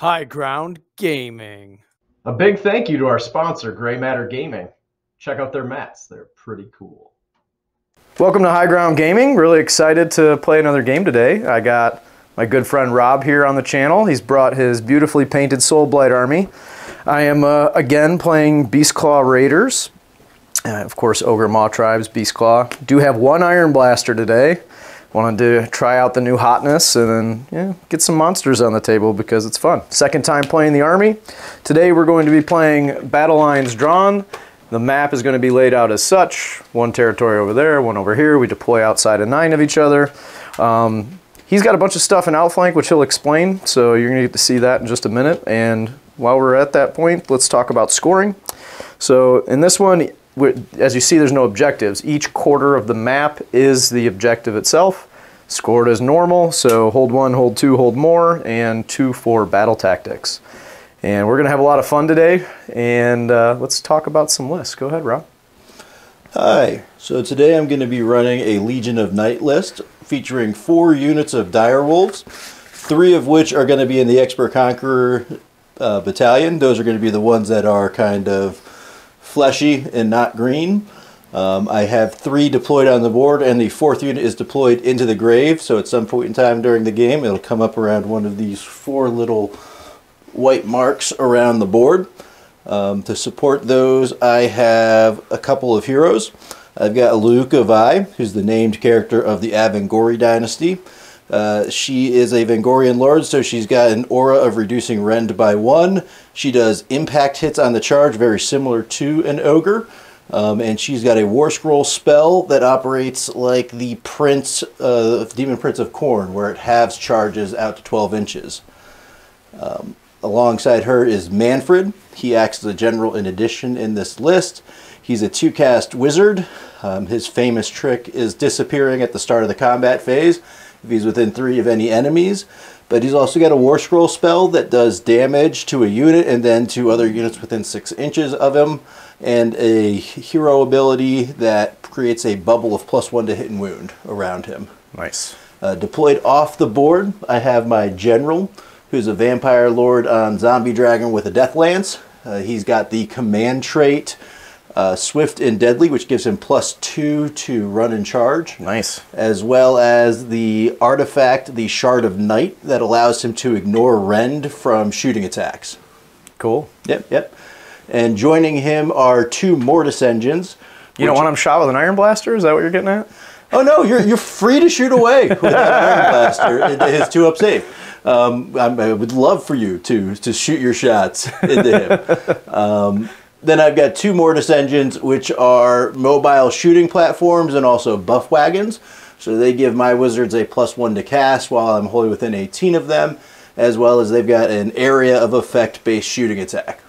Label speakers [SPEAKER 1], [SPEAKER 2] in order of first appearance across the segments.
[SPEAKER 1] High Ground Gaming.
[SPEAKER 2] A big thank you to our sponsor, Gray Matter Gaming. Check out their mats, they're pretty cool.
[SPEAKER 3] Welcome to High Ground Gaming. Really excited to play another game today. I got my good friend Rob here on the channel. He's brought his beautifully painted Soulblight army. I am again playing Beastclaw Raiders. Of course, Ogre Maw Tribes, Beastclaw. Do have one Iron Blaster today. Wanted to try out the new hotness and then get some monsters on the table because it's fun. Second time playing the army. Today we're going to be playing Battle Lines Drawn. The map is going to be laid out as such. One territory over there, one over here. We deploy outside of 9 of each other. He's got a bunch of stuff in Outflank, which he'll explain, so you're going to get to see that in just a minute. And while we're at that point, let's talk about scoring. So in this one, as you see, there's no objectives. Each quarter of the map is the objective itself. Scored as normal, so hold 1, hold 2, hold more, and 2 for battle tactics. And we're going to have a lot of fun today, and let's talk about some lists. Go ahead, Rob.
[SPEAKER 4] Hi, so today I'm going to be running a Legion of Night list featuring 4 units of direwolves, 3 of which are going to be in the Expert Conqueror battalion. Those are going to be the ones that are kind of fleshy and not green. I have 3 deployed on the board, and the 4th unit is deployed into the grave, so at some point in time during the game it'll come up around one of these 4 little white marks around the board. To support those, I have a couple of heroes. I've got Luca Vi, who's the named character of the Avangori dynasty. She is a Vangorian lord, so she's got an aura of reducing rend by 1. She does impact hits on the charge, very similar to an ogre. And she's got a War Scroll spell that operates like the Prince, Demon Prince of Khorne, where it halves charges out to 12 inches. Alongside her is Manfred. He acts as a general in addition in this list. He's a 2-cast wizard. His famous trick is disappearing at the start of the combat phase if he's within 3 of any enemies. But he's also got a War Scroll spell that does damage to a unit and then to other units within 6 inches of him, and a hero ability that creates a bubble of +1 to hit and wound around him.
[SPEAKER 3] Nice.
[SPEAKER 4] Deployed off the board, I have my general, who's a vampire lord on Zombie Dragon with a Death Lance. He's got the command trait Swift and Deadly, which gives him +2 to run and charge.
[SPEAKER 3] Nice. As
[SPEAKER 4] well as the artifact, the Shard of Night, that allows him to ignore rend from shooting attacks.
[SPEAKER 3] Cool.
[SPEAKER 4] Yep. And joining him are 2 Mortis engines.
[SPEAKER 3] You don't want him shot with an Iron Blaster? Is that what you're getting at?
[SPEAKER 4] Oh no, you're free to shoot away with that Iron Blaster into his 2-up save. I would love for you to shoot your shots into him. Then I've got 2 Mortis engines, which are mobile shooting platforms and also buff wagons. So they give my wizards a +1 to cast while I'm wholly within 18 of them, as well as they've got an area of effect-based shooting attack.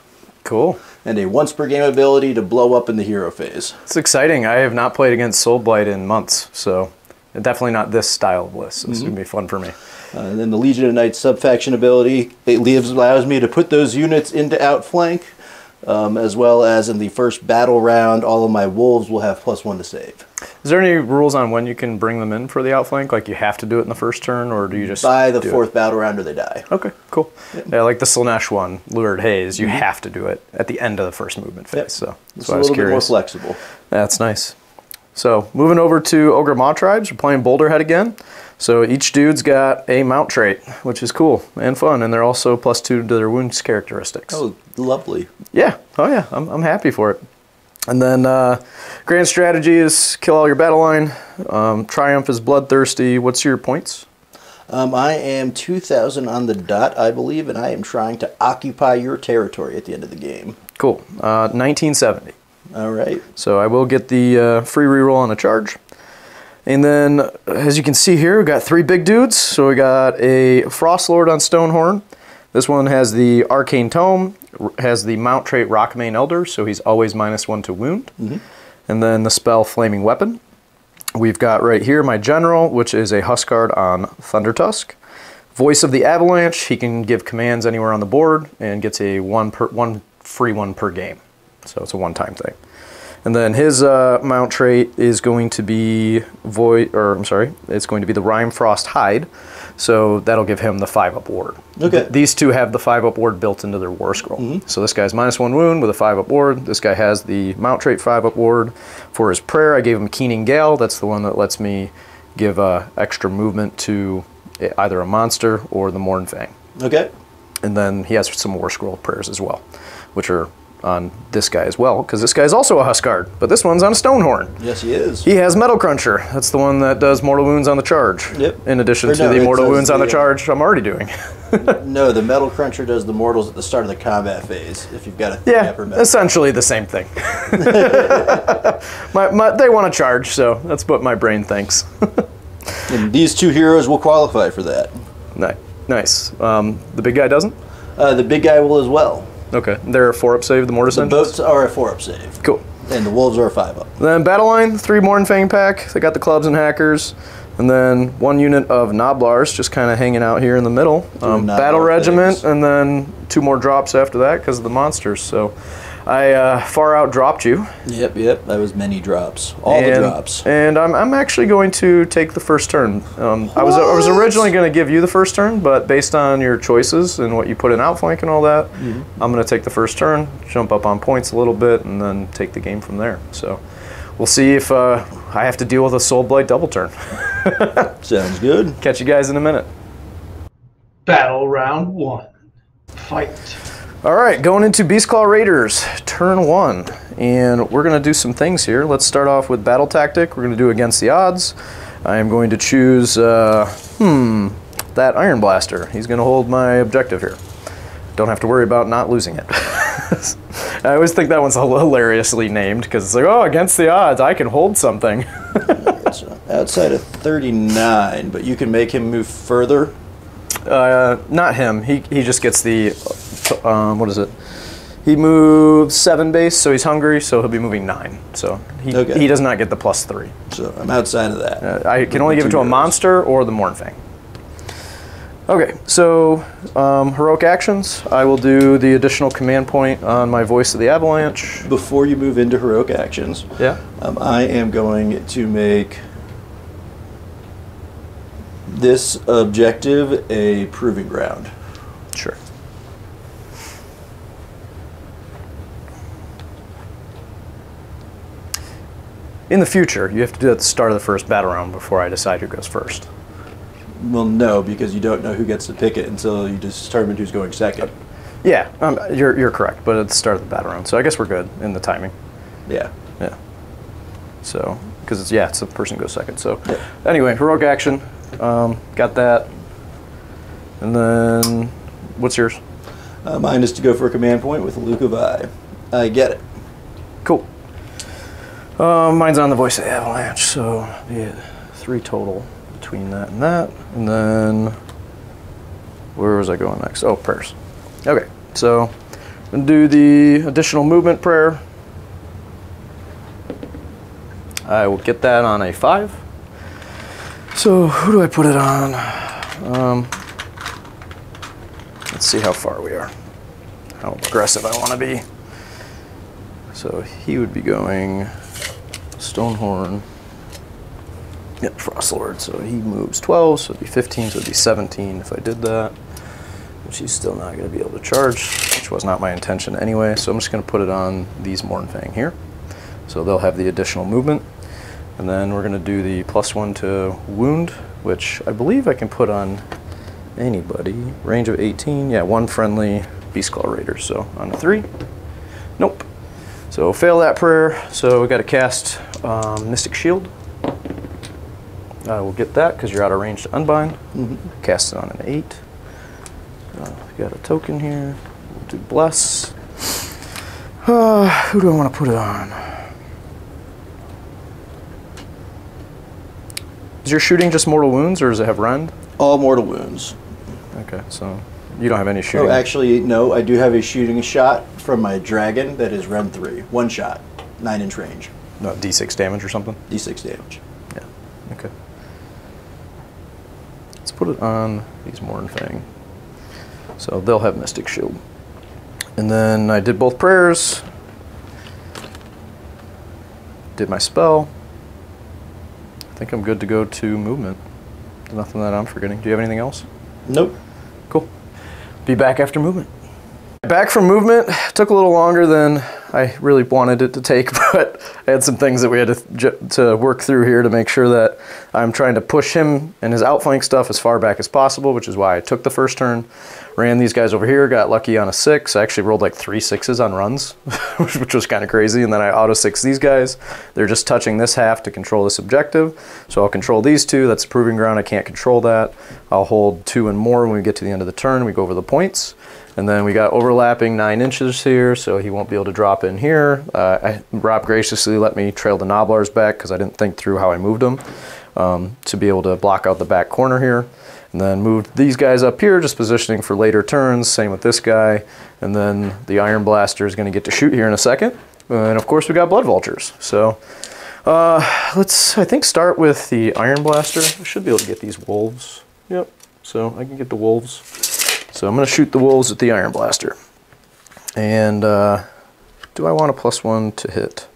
[SPEAKER 3] Cool.
[SPEAKER 4] And a once per game ability to blow up in the hero phase.
[SPEAKER 3] It's exciting. I have not played against Soulblight in months, so definitely not this style of list. This is going to be fun for me.
[SPEAKER 4] And then the Legion of Night subfaction ability, it allows me to put those units into outflank, as well as in the first battle round, all of my wolves will have +1 to save.
[SPEAKER 3] Is there any rules on when you can bring them in for the outflank? Like you have to do it in the first turn, or do you just
[SPEAKER 4] by the 4th battle round or they die?
[SPEAKER 3] Okay, cool. Yep. Yeah, like the Slaanesh one, Lured Haze, you have to do it at the end of the first movement phase. Yep. So
[SPEAKER 4] it's a little bit more flexible.
[SPEAKER 3] That's nice. So moving over to Ogre Maw Tribes, we're playing Boulderhead again. So each dude's got a mount trait, which is cool and fun, and they're also +2 to their wounds characteristics.
[SPEAKER 4] Oh, lovely.
[SPEAKER 3] Yeah. Oh yeah, I'm happy for it. And then grand strategy is kill all your battle line. Triumph is bloodthirsty. What's your points?
[SPEAKER 4] I am 2,000 on the dot, I believe, and I am trying to occupy your territory at the end of the game.
[SPEAKER 3] Cool. 1970.
[SPEAKER 4] All right.
[SPEAKER 3] So I will get the free reroll on a charge. And then, as you can see here, we've got 3 big dudes. So we got a Frost Lord on Stonehorn. This one has the Arcane Tome, has the mount trait Rockmane Elder, so he's always -1 to wound. And then the spell Flaming Weapon. We've got right here my General, which is a Huskard on Thundertusk. Voice of the Avalanche, he can give commands anywhere on the board and gets a one free one per game. So it's a one-time thing. And then his mount trait is going to be it's going to be the Rime Frost Hide. So that'll give him the 5-up ward.
[SPEAKER 4] Okay.
[SPEAKER 3] These two have the 5-up ward built into their war scroll. So this guy's -1 wound with a 5-up ward. This guy has the mount trait 5-up ward. For his prayer, I gave him Keening Gale. That's the one that lets me give extra movement to either a monster or the Mournfang.
[SPEAKER 4] Okay.
[SPEAKER 3] And then he has some war scroll prayers as well, which are on this guy as well, because this guy is also a Huskard, but this one's on a Stonehorn.
[SPEAKER 4] Yes, he is.
[SPEAKER 3] He has Metal Cruncher. That's the one that does mortal wounds on the charge.
[SPEAKER 4] Yep.
[SPEAKER 3] In addition
[SPEAKER 4] Or
[SPEAKER 3] to
[SPEAKER 4] no,
[SPEAKER 3] the
[SPEAKER 4] it
[SPEAKER 3] mortal
[SPEAKER 4] does
[SPEAKER 3] wounds on the
[SPEAKER 4] the,
[SPEAKER 3] charge I'm already doing.
[SPEAKER 4] No, the Metal Cruncher does the mortals at the start of the combat phase, if you've got a
[SPEAKER 3] Yeah,
[SPEAKER 4] upper metal.
[SPEAKER 3] essentially the same thing. They want to charge, so that's what my brain thinks.
[SPEAKER 4] And these two heroes will qualify for that.
[SPEAKER 3] Nice. The big guy doesn't?
[SPEAKER 4] The big guy will as well.
[SPEAKER 3] Okay. They're a 4-up save, the Mortis
[SPEAKER 4] The
[SPEAKER 3] engines?
[SPEAKER 4] boats are a 4-up save.
[SPEAKER 3] Cool.
[SPEAKER 4] And the wolves are a 5-up.
[SPEAKER 3] Then Battle Line, 3 Mournfang pack. They got the clubs and hackers. And then 1 unit of Noblars just kind of hanging out here in the middle. Battle Regiment,
[SPEAKER 4] things.
[SPEAKER 3] and then 2 more drops after that because of the monsters. So I far out dropped you.
[SPEAKER 4] Yep. That was many drops. All the drops.
[SPEAKER 3] And I'm actually going to take the first turn. I was originally going to give you the first turn, but based on your choices and what you put in outflank and all that, I'm going to take the first turn, jump up on points a little bit, and then take the game from there. So we'll see if I have to deal with a Soulblight double turn.
[SPEAKER 4] Sounds good.
[SPEAKER 3] Catch you guys in a minute.
[SPEAKER 2] Battle round 1. Fight.
[SPEAKER 3] All right, going into Beastclaw Raiders, turn 1. And we're going to do some things here. Let's start off with Battle Tactic. We're going to do Against the Odds. I am going to choose, that Iron Blaster. He's going to hold my objective here. Don't have to worry about not losing it. I always think that one's hilariously named, because it's like, oh, Against the Odds, I can hold something.
[SPEAKER 4] So outside of 39, but you can make him move further.
[SPEAKER 3] Not him. He just gets the, what is it? He moves 7 base, so he's hungry, so he'll be moving 9. So he does not get the +3.
[SPEAKER 4] So I'm outside of that.
[SPEAKER 3] I can only give it to a monster or the Mournfang. Okay, so heroic actions. I will do the additional command point on my Voice of the Avalanche.
[SPEAKER 4] Before you move into heroic actions, I am going to make this objective a proving ground.
[SPEAKER 3] Sure. In the future, you have to do it at the start of the first battle round before I decide who goes first.
[SPEAKER 4] Well, no, because you don't know who gets to pick it until you determine who's going second.
[SPEAKER 3] Yeah, you're correct, but at the start of the battle round, so I guess we're good in the timing.
[SPEAKER 4] Yeah.
[SPEAKER 3] So, because it's the person who goes second. So, anyway, heroic action, got that. And then, what's yours?
[SPEAKER 4] Mine is to go for a command point with Luke of Eye. I get it.
[SPEAKER 3] Cool. Mine's on the Voice of the Avalanche, so 3 total between that and that. And then, where was I going next? Oh, prayers. Okay, so I'm going to do the additional movement prayer. I will get that on a 5. So who do I put it on? Let's see how far we are. How aggressive I want to be. So he would be going Stonehorn. Yep, Frostlord. So he moves 12, so it'd be 15, so it'd be 17 if I did that. Which he's still not going to be able to charge, which was not my intention anyway. So I'm just going to put it on these Mournfang here. So they'll have the additional movement. And then we're going to do the +1 to wound, which I believe I can put on anybody. Range of 18. Yeah, 1 friendly Beastclaw Raider. So on a 3. Nope. So fail that prayer. So we got to cast Mystic Shield. I will get that because you're out of range to unbind. Cast it on an 8. Got a token here. We'll do Bless. Who do I want to put it on? Is your shooting just mortal wounds, or does it have rend?
[SPEAKER 4] All mortal wounds.
[SPEAKER 3] Okay, so you don't have any shooting.
[SPEAKER 4] Oh, actually, no. I do have a shooting shot from my dragon that is rend 3. 1 shot, 9-inch range.
[SPEAKER 3] No, D6 damage or something?
[SPEAKER 4] D6 damage.
[SPEAKER 3] Yeah, okay. Let's put it on these Mournfang. So they'll have Mystic Shield. And then I did both prayers. Did my spell. I think I'm good to go to movement. Nothing that I'm forgetting. Do you have anything else?
[SPEAKER 4] Nope.
[SPEAKER 3] Cool. Be back after movement. Back from movement took a little longer than I really wanted it to take, but I had some things that we had to work through here to make sure that I'm trying to push him and his outflank stuff as far back as possible, which is why I took the first turn. Ran these guys over here, got lucky on a 6. I actually rolled like 3 6s on runs, which was kind of crazy, and then I auto-6 these guys. They're just touching this half to control this objective, so I'll control these 2. That's a proving ground. I can't control that. I'll hold 2 and more when we get to the end of the turn. We go over the points. And then we got overlapping 9 inches here, so he won't be able to drop in here. Rob graciously let me trail the Gnoblars back because I didn't think through how I moved them to be able to block out the back corner here. And then moved these guys up here, just positioning for later turns. Same with this guy. And then the Iron Blaster is going to get to shoot here in a second. And of course we got Blood Vultures. So let's, I think, start with the Iron Blaster. I should be able to get these wolves. Yep, so I can get the wolves. So I'm going to shoot the wolves with the Iron Blaster. And do I want a +1 to hit?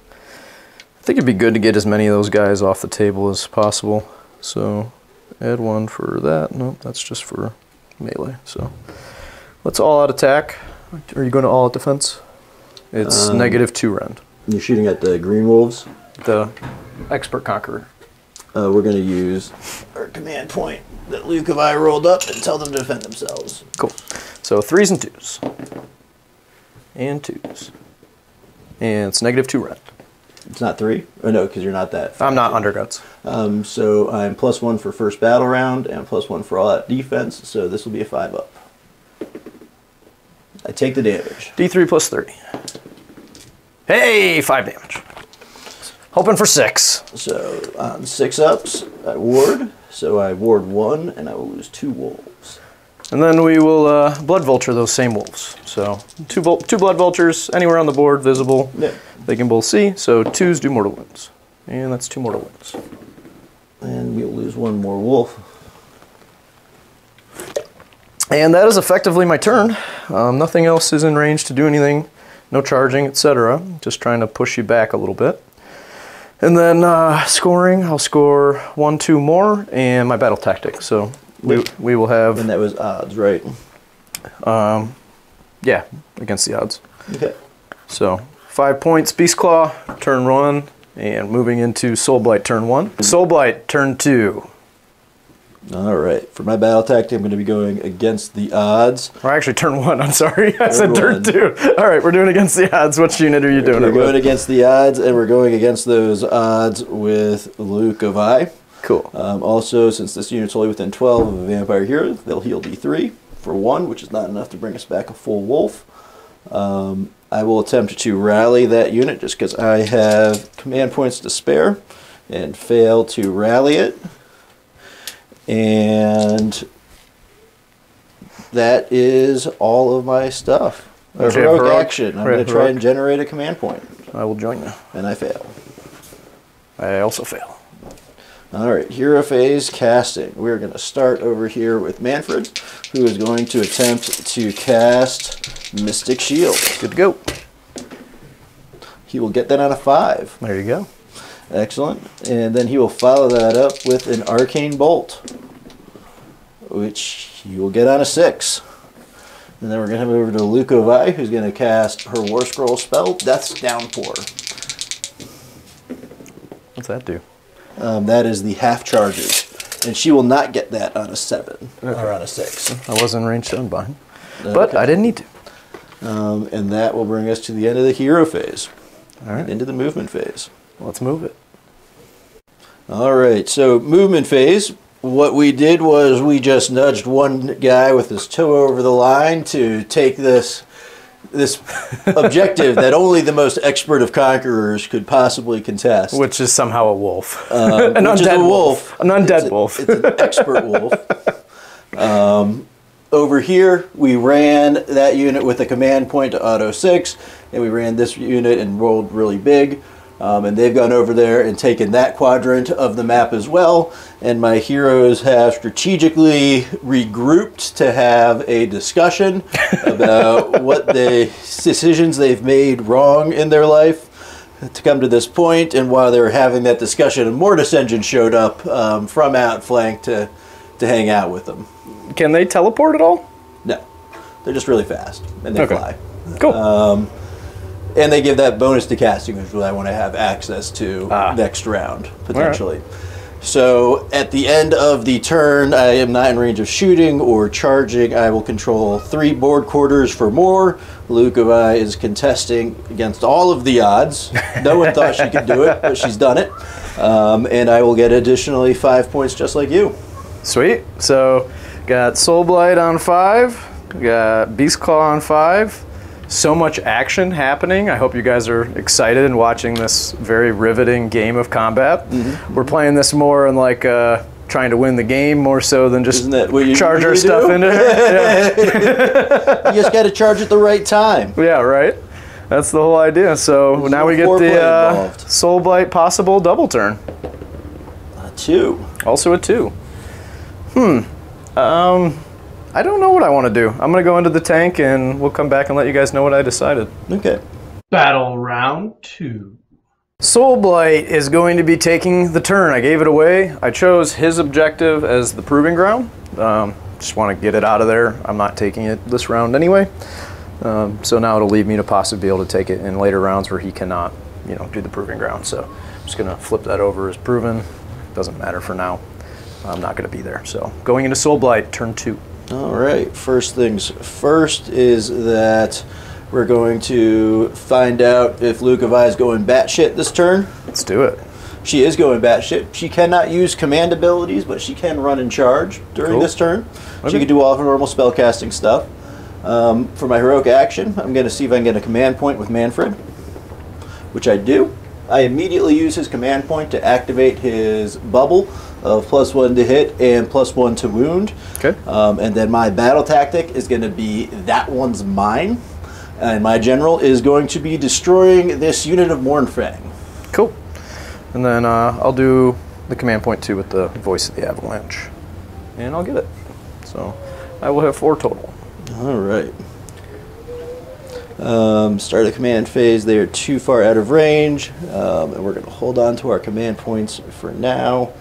[SPEAKER 3] I think it'd be good to get as many of those guys off the table as possible. So add 1 for that. Nope, that's just for melee. So let's all out attack. Are you going to all out defense? It's -2 rend.
[SPEAKER 4] You're shooting at the green wolves?
[SPEAKER 3] The Expert Conqueror.
[SPEAKER 4] We're going to use our command point that Luke and I rolled up and tell them to defend themselves.
[SPEAKER 3] Cool. So 3s and 2s. And 2s. And it's -2 rend.
[SPEAKER 4] It's not 3? Oh, no, because you're not that.
[SPEAKER 3] I'm not underguts.
[SPEAKER 4] So I'm +1 for first battle round and +1 for all out defense, so this will be a 5-up. I take the damage.
[SPEAKER 3] D3 + 3. Hey, 5 damage. Hoping for 6.
[SPEAKER 4] So on 6-ups, I ward. So I ward 1, and I will lose 2 wolves.
[SPEAKER 3] And then we will Blood Vulture those same wolves. So two Blood Vultures anywhere on the board, visible.
[SPEAKER 4] Yeah.
[SPEAKER 3] They can both see. So 2s do mortal wounds. And that's 2 mortal wounds.
[SPEAKER 4] And we'll lose 1 more wolf.
[SPEAKER 3] And that is effectively my turn. Nothing else is in range to do anything. No charging, etc. Just trying to push you back a little bit. And then scoring, I'll score 1, 2 more, and my battle tactic. So we will have...
[SPEAKER 4] And that was odds, right?
[SPEAKER 3] Yeah, against the odds.
[SPEAKER 4] Okay.
[SPEAKER 3] So 5 points, Beastclaw, turn 1, and moving into Soulblight, turn 1. Soulblight, turn 2.
[SPEAKER 4] All right. For my battle tactic, I'm going to be going against the odds.
[SPEAKER 3] Or actually, turn 1, I'm sorry. I said turn 2. All right, we're doing against the odds. Which unit are you doing it with?
[SPEAKER 4] We're going against the odds, and we're going against those odds with Luke of I.
[SPEAKER 3] Cool.
[SPEAKER 4] Also, since this unit's only within 12 of a vampire hero, they'll heal D3 for 1, which is not enough to bring us back a full wolf. I will attempt to rally that unit just because I have command points to spare and fail to rally it. And that is all of my stuff. A heroic action. I'm going to try and generate a command point.
[SPEAKER 3] I will join you.
[SPEAKER 4] And I fail.
[SPEAKER 3] I also fail.
[SPEAKER 4] All right, hero phase casting. We're going to start over here with Manfred, who is going to attempt to cast Mystic Shield.
[SPEAKER 3] Good to go.
[SPEAKER 4] He will get that on a 5.
[SPEAKER 3] There you go.
[SPEAKER 4] Excellent. And then he will follow that up with an Arcane Bolt, which he will get on a 6. And then we're going to move over to Lukovi, who's going to cast her War Scroll spell, Death's Downpour.
[SPEAKER 3] What's that do?
[SPEAKER 4] That is the half charges. And she will not get that on a 7, or on a 6.
[SPEAKER 3] I was in range to unbind, but I didn't need to.
[SPEAKER 4] And that will bring us to the end of the hero phase.
[SPEAKER 3] All right.
[SPEAKER 4] And into the movement phase.
[SPEAKER 3] Let's move it.
[SPEAKER 4] All right, so movement phase. What we did was we just nudged one guy with his toe over the line to take this objective that only the most expert of conquerors could possibly contest.
[SPEAKER 3] Which is somehow a wolf.
[SPEAKER 4] An undead wolf.
[SPEAKER 3] An undead wolf.
[SPEAKER 4] It's an expert wolf. Over here, we ran that unit with a command point to auto 6, and we ran this unit and rolled really big. And they've gone over there and taken that quadrant of the map as well. And my heroes have strategically regrouped to have a discussion about what decisions they've made wrong in their life to come to this point. And while they were having that discussion, a Mortis engine showed up from outflank to to hang out with them.
[SPEAKER 3] Can they teleport at all?
[SPEAKER 4] No, they're just really fast and they fly.
[SPEAKER 3] Cool.
[SPEAKER 4] And they give that bonus to casting, which is what I want to have access to next round, potentially. Right. So at the end of the turn, I am not in range of shooting or charging. I will control 3 board quarters for more. Lukovi is contesting against all of the odds. No one thought she could do it, but she's done it. And I will get additionally 5 points just like you.
[SPEAKER 3] Sweet. So got Soulblight on 5. Got Beastclaw on 5. So much action happening. I hope you guys are excited and watching this very riveting game of combat. We're playing this more in like trying to win the game more so than just charge our stuff into it. Yeah.
[SPEAKER 4] You just got to charge at the right time.
[SPEAKER 3] Yeah, right. That's the whole idea. So now we get the Soulblight possible double turn.
[SPEAKER 4] 2.
[SPEAKER 3] Also a 2. I don't know what I want to do. I'm going to go into the tank and we'll come back and let you guys know what I decided.
[SPEAKER 4] Okay.
[SPEAKER 2] Battle round 2.
[SPEAKER 3] Soulblight is going to be taking the turn. I gave it away. I chose his objective as the proving ground. Just want to get it out of there. I'm not taking it this round anyway. So now it'll leave me to possibly be able to take it in later rounds where he cannot, you know, do the proving ground. So I'm just going to flip that over as proven. Doesn't matter for now. I'm not going to be there. So going into Soulblight, turn 2.
[SPEAKER 4] All right, first things first is that we're going to find out if Lukovi is going batshit this turn.
[SPEAKER 3] Let's do it.
[SPEAKER 4] She is going batshit. She cannot use command abilities, but she can run and charge during this turn. Okay. She can do all of her normal spellcasting stuff. For my heroic action, I'm going to see if I can get a command point with Manfred, which I do. I immediately use his command point to activate his bubble of +1 to hit and +1 to wound.
[SPEAKER 3] Okay.
[SPEAKER 4] And then my battle tactic is going to be that one's mine. And my general is going to be destroying this unit of Mournfang.
[SPEAKER 3] Cool. And then I'll do the command point too with the Voice of the Avalanche. And I'll get it. So I will have 4 total.
[SPEAKER 4] All right. Start the command phase. They are too far out of range. And we're going to hold on to our command points for now.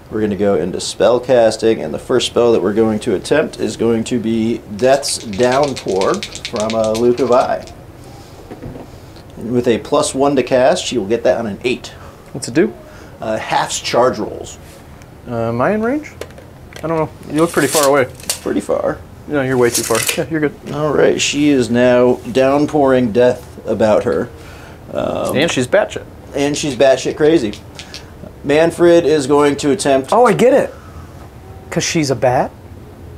[SPEAKER 4] We're going to go into spell casting, and the first spell that we're going to attempt is going to be Death's Downpour from Lukovi. And with a +1 to cast, she will get that on an 8.
[SPEAKER 3] What's it do?
[SPEAKER 4] Half's charge rolls.
[SPEAKER 3] Am I in range? I don't know. You look pretty far away.
[SPEAKER 4] Pretty far.
[SPEAKER 3] No, you're way too far. Yeah, you're good.
[SPEAKER 4] All right, she is now downpouring death about her.
[SPEAKER 3] And she's batshit.
[SPEAKER 4] And she's batshit crazy. Manfred is going to attempt...
[SPEAKER 3] Oh, I get it. Because she's a bat?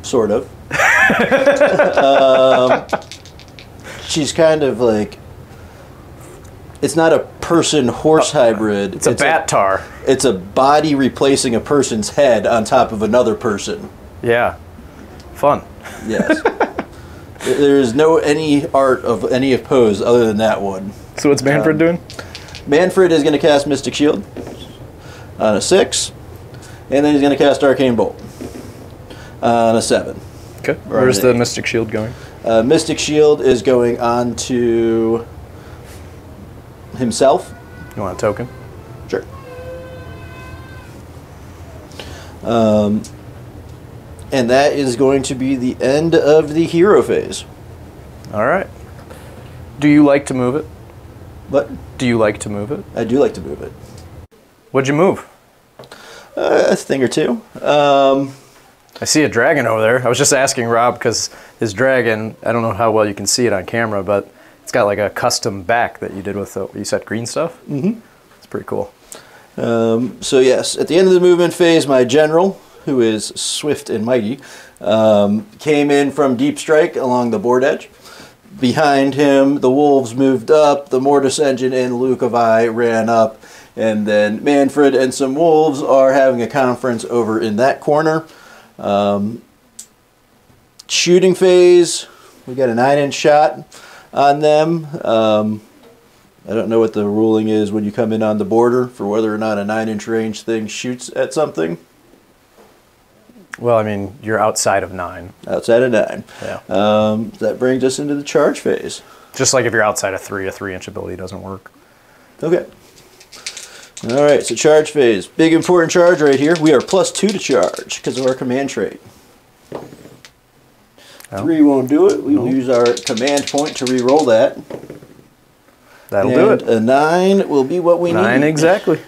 [SPEAKER 4] Sort of. She's kind of like... It's not a person-horse hybrid.
[SPEAKER 3] It's a bat-tar.
[SPEAKER 4] It's a body replacing a person's head on top of another person.
[SPEAKER 3] Yeah. Fun.
[SPEAKER 4] Yes. There is no any art of any pose other than that one.
[SPEAKER 3] So what's Manfred doing?
[SPEAKER 4] Manfred is going to cast Mystic Shield on a 6, and then he's going to cast Arcane Bolt on a 7.
[SPEAKER 3] Okay. Where's the Mystic Shield going?
[SPEAKER 4] Mystic Shield is going on to himself.
[SPEAKER 3] You want a token?
[SPEAKER 4] Sure. And that is going to be the end of the hero phase.
[SPEAKER 3] All right. Do you like to move it?
[SPEAKER 4] What?
[SPEAKER 3] Do you like to move it?
[SPEAKER 4] I do like to move it.
[SPEAKER 3] What'd you move?
[SPEAKER 4] A thing or two.
[SPEAKER 3] I see a dragon over there. I was just asking Rob because his dragon, I don't know how well you can see it on camera, but it's got like a custom back that you did with, you said green stuff? Mm-hmm. It's pretty cool.
[SPEAKER 4] So yes, at the end of the movement phase, my general, who is swift and mighty, came in from deep strike along the board edge. Behind him, the wolves moved up, the Mortis Engine and Lukovi ran up, and then Manfred and some wolves are having a conference over in that corner. Shooting phase, we got a 9-inch shot on them. I don't know what the ruling is when you come in on the border for whether or not a 9-inch range thing shoots at something.
[SPEAKER 3] Well, I mean, you're outside of 9.
[SPEAKER 4] Outside of 9.
[SPEAKER 3] Yeah.
[SPEAKER 4] That brings us into the charge phase.
[SPEAKER 3] Just like if you're outside of 3, a 3-inch ability doesn't work.
[SPEAKER 4] Okay. All right, so charge phase. Big important charge right here. We are +2 to charge because of our command trait. 3 won't do it. We will use our command point to re-roll that.
[SPEAKER 3] That'll do it.
[SPEAKER 4] A 9 will be what we need.
[SPEAKER 3] 9 exactly.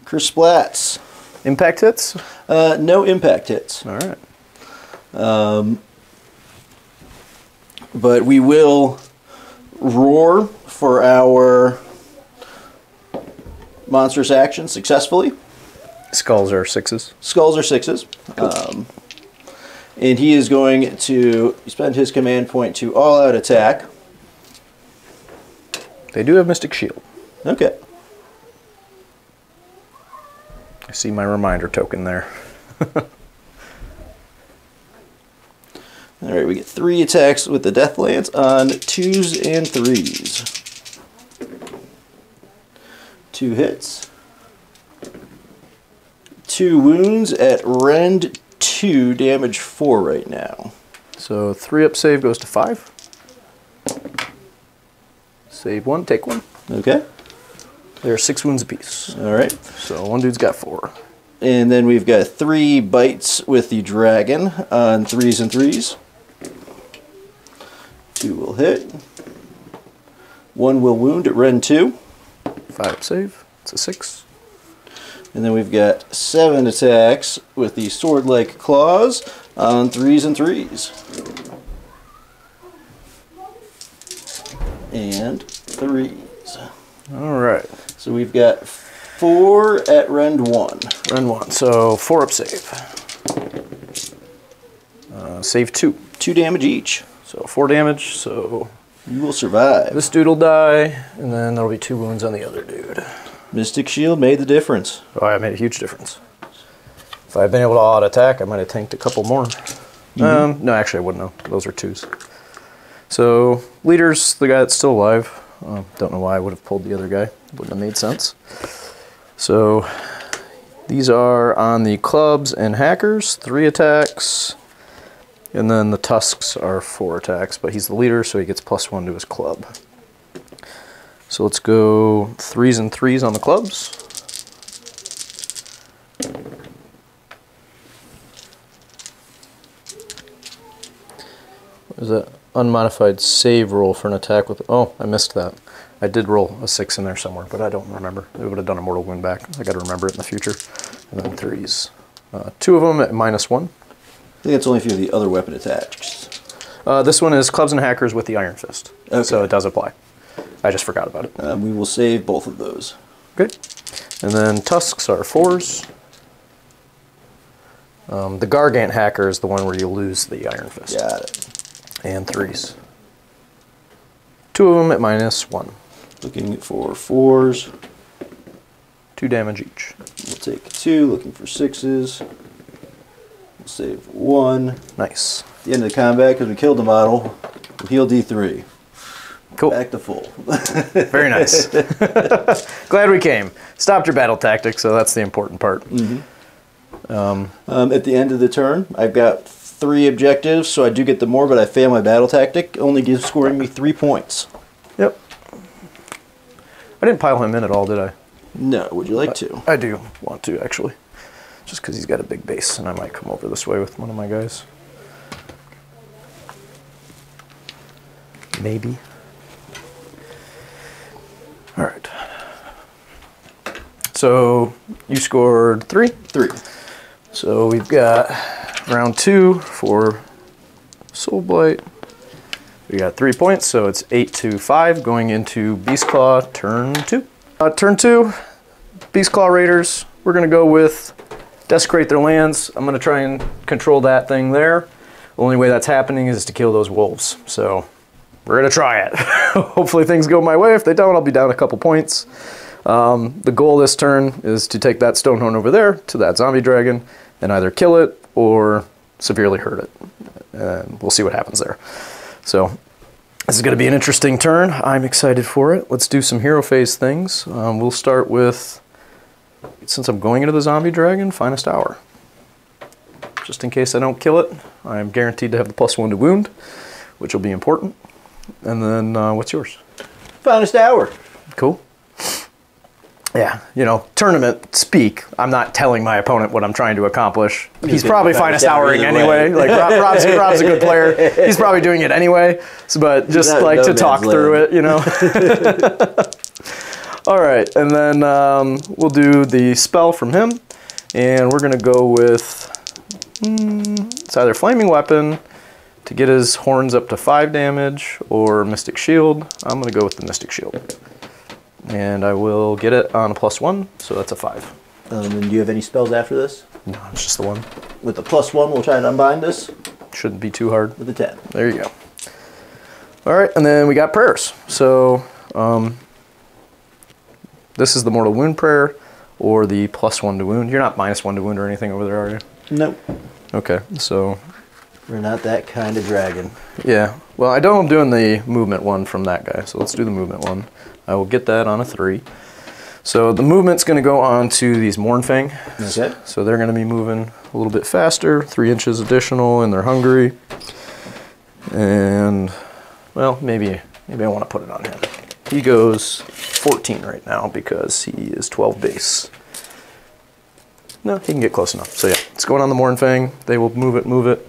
[SPEAKER 4] Kersplats.
[SPEAKER 3] Impact hits?
[SPEAKER 4] No impact hits.
[SPEAKER 3] All right.
[SPEAKER 4] But we will roar for our monstrous action successfully.
[SPEAKER 3] Skulls are 6s.
[SPEAKER 4] Skulls are 6s. And he is going to spend his command point to all-out attack.
[SPEAKER 3] They do have Mystic Shield.
[SPEAKER 4] Okay.
[SPEAKER 3] I see my reminder token there.
[SPEAKER 4] Alright, we get 3 attacks with the Death Lance on 2s and 3s. 2 hits. 2 wounds at rend 2, damage 4 right now.
[SPEAKER 3] So 3 up save goes to 5. Save 1, take 1.
[SPEAKER 4] Okay.
[SPEAKER 3] There are 6 wounds apiece.
[SPEAKER 4] Alright.
[SPEAKER 3] So one dude's got 4.
[SPEAKER 4] And then we've got 3 bites with the dragon on 3s and 3s. 2 will hit. 1 will wound at rend 2.
[SPEAKER 3] 5 up save. It's a 6.
[SPEAKER 4] And then we've got 7 attacks with the sword-like claws on 3s and 3s. And 3s.
[SPEAKER 3] Alright.
[SPEAKER 4] So we've got 4 at rend 1.
[SPEAKER 3] Run 1. So 4 up save. Save 2.
[SPEAKER 4] 2 damage each.
[SPEAKER 3] So 4 damage. So
[SPEAKER 4] You will survive.
[SPEAKER 3] this dude will die, and then there'll be 2 wounds on the other dude.
[SPEAKER 4] Mystic Shield made the difference.
[SPEAKER 3] Oh, I made a huge difference. If I had been able to all-out attack, I might have tanked a couple more. No, actually I wouldn't know. Those are 2s. So, leader's the guy that's still alive. Don't know why I would have pulled the other guy. Wouldn't have made sense. So, these are on the clubs and hackers. 3 attacks. And then the tusks are 4 attacks. But he's the leader, so he gets +1 to his club. So let's go 3s and 3s on the clubs. What is that? Unmodified save roll for an attack with... Oh, I missed that. I did roll a 6 in there somewhere, but I don't remember. It would have done a mortal wound back. I got to remember it in the future. And then 3s. 2 of them at -1.
[SPEAKER 4] I think that's only if you have the other weapon attached.
[SPEAKER 3] This one is clubs and hackers with the Iron Fist.
[SPEAKER 4] Okay.
[SPEAKER 3] So it does apply. I just forgot about it.
[SPEAKER 4] We will save both of those.
[SPEAKER 3] Okay. And then tusks are 4s. The Gargant hacker is the one where you lose the Iron Fist.
[SPEAKER 4] Got it.
[SPEAKER 3] And 3s. 2 of them at -1.
[SPEAKER 4] Looking for 4s.
[SPEAKER 3] 2 damage each.
[SPEAKER 4] We'll take 2. Looking for 6s. We'll save 1.
[SPEAKER 3] Nice.
[SPEAKER 4] At the end of the combat, because we killed the model, we'll heal D3.
[SPEAKER 3] Cool.
[SPEAKER 4] Back to full.
[SPEAKER 3] Very nice. Glad we came. Stopped your battle tactic, so that's the important part.
[SPEAKER 4] At the end of the turn, I've got 3 objectives, so I do get the more, but I fail my battle tactic, only scoring me 3 points.
[SPEAKER 3] Yep. I didn't pile him in at all, did I?
[SPEAKER 4] No, would you like to?
[SPEAKER 3] I do want to, actually. Just because he's got a big base, and I might come over this way with one of my guys. Maybe. All right. So you scored 3?
[SPEAKER 4] 3.
[SPEAKER 3] So we've got round 2 for Soulblight. We got 3 points, so it's 8 to 5 going into Beastclaw turn 2. Turn 2, Beastclaw Raiders. We're going to go with Desecrate their lands. I'm going to try and control that thing there. The only way that's happening is to kill those wolves. So we're going to try it. Hopefully things go my way. If they don't, I'll be down a couple points. The goal this turn is to take that Stonehorn over there to that zombie dragon and either kill it or severely hurt it. And we'll see what happens there. So this is going to be an interesting turn. I'm excited for it. Let's do some hero phase things. We'll start with, since I'm going into the zombie dragon, Finest Hour. Just in case I don't kill it, I'm guaranteed to have the +1 to wound, which will be important. And then what's yours?
[SPEAKER 4] Finest Hour.
[SPEAKER 3] Cool. yeah, you know, tournament speak. I'm not telling my opponent what I'm trying to accomplish. He's probably finest houring anyway. Like Rob's a good player. He's probably doing it anyway. So, but just like to talk through it, you know. All right, and then we'll do the spell from him, and we're gonna go with it's either Flaming Weapon to get his horns up to 5 damage, or Mystic Shield. I'm gonna go with the Mystic Shield. And I will get it on a +1, so that's a 5.
[SPEAKER 4] And do you have any spells after this?
[SPEAKER 3] No, it's just the 1.
[SPEAKER 4] With the +1, we'll try and unbind this.
[SPEAKER 3] Shouldn't be too hard.
[SPEAKER 4] With the 10.
[SPEAKER 3] There you go. All right, and then we got prayers. So this is the Mortal Wound prayer, or the +1 to wound. You're not -1 to wound or anything over there, are you?
[SPEAKER 4] Nope.
[SPEAKER 3] Okay, so...
[SPEAKER 4] We're not that kind of dragon.
[SPEAKER 3] Yeah, well, I know I'm doing the movement one from that guy, so let's do the movement one. I will get that on a 3. So the movement's going to go on to these Mournfang.
[SPEAKER 4] Okay.
[SPEAKER 3] So they're going to be moving a little bit faster, 3 inches additional, and they're hungry. And, well, maybe I want to put it on him. He goes 14 right now because he is 12 base. No, he can get close enough. So yeah, it's going on the Mournfang. They will move it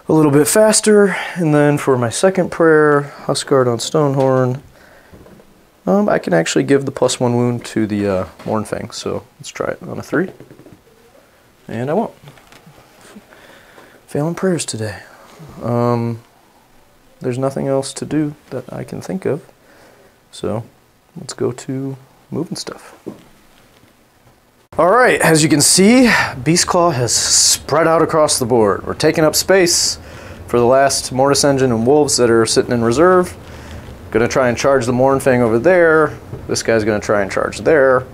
[SPEAKER 3] a little bit faster. And then for my second prayer, Huskguard on Stonehorn, I can actually give the +1 wound to the Mournfang. So let's try it on a 3. And I won't. Failing prayers today. There's nothing else to do that I can think of. So let's go to moving stuff. All right, as you can see, Beastclaw has spread out across the board. We're taking up space for the last Mortis Engine and Wolves that are sitting in reserve. Gonna try and charge the Mournfang over there. This guy's gonna try and charge there.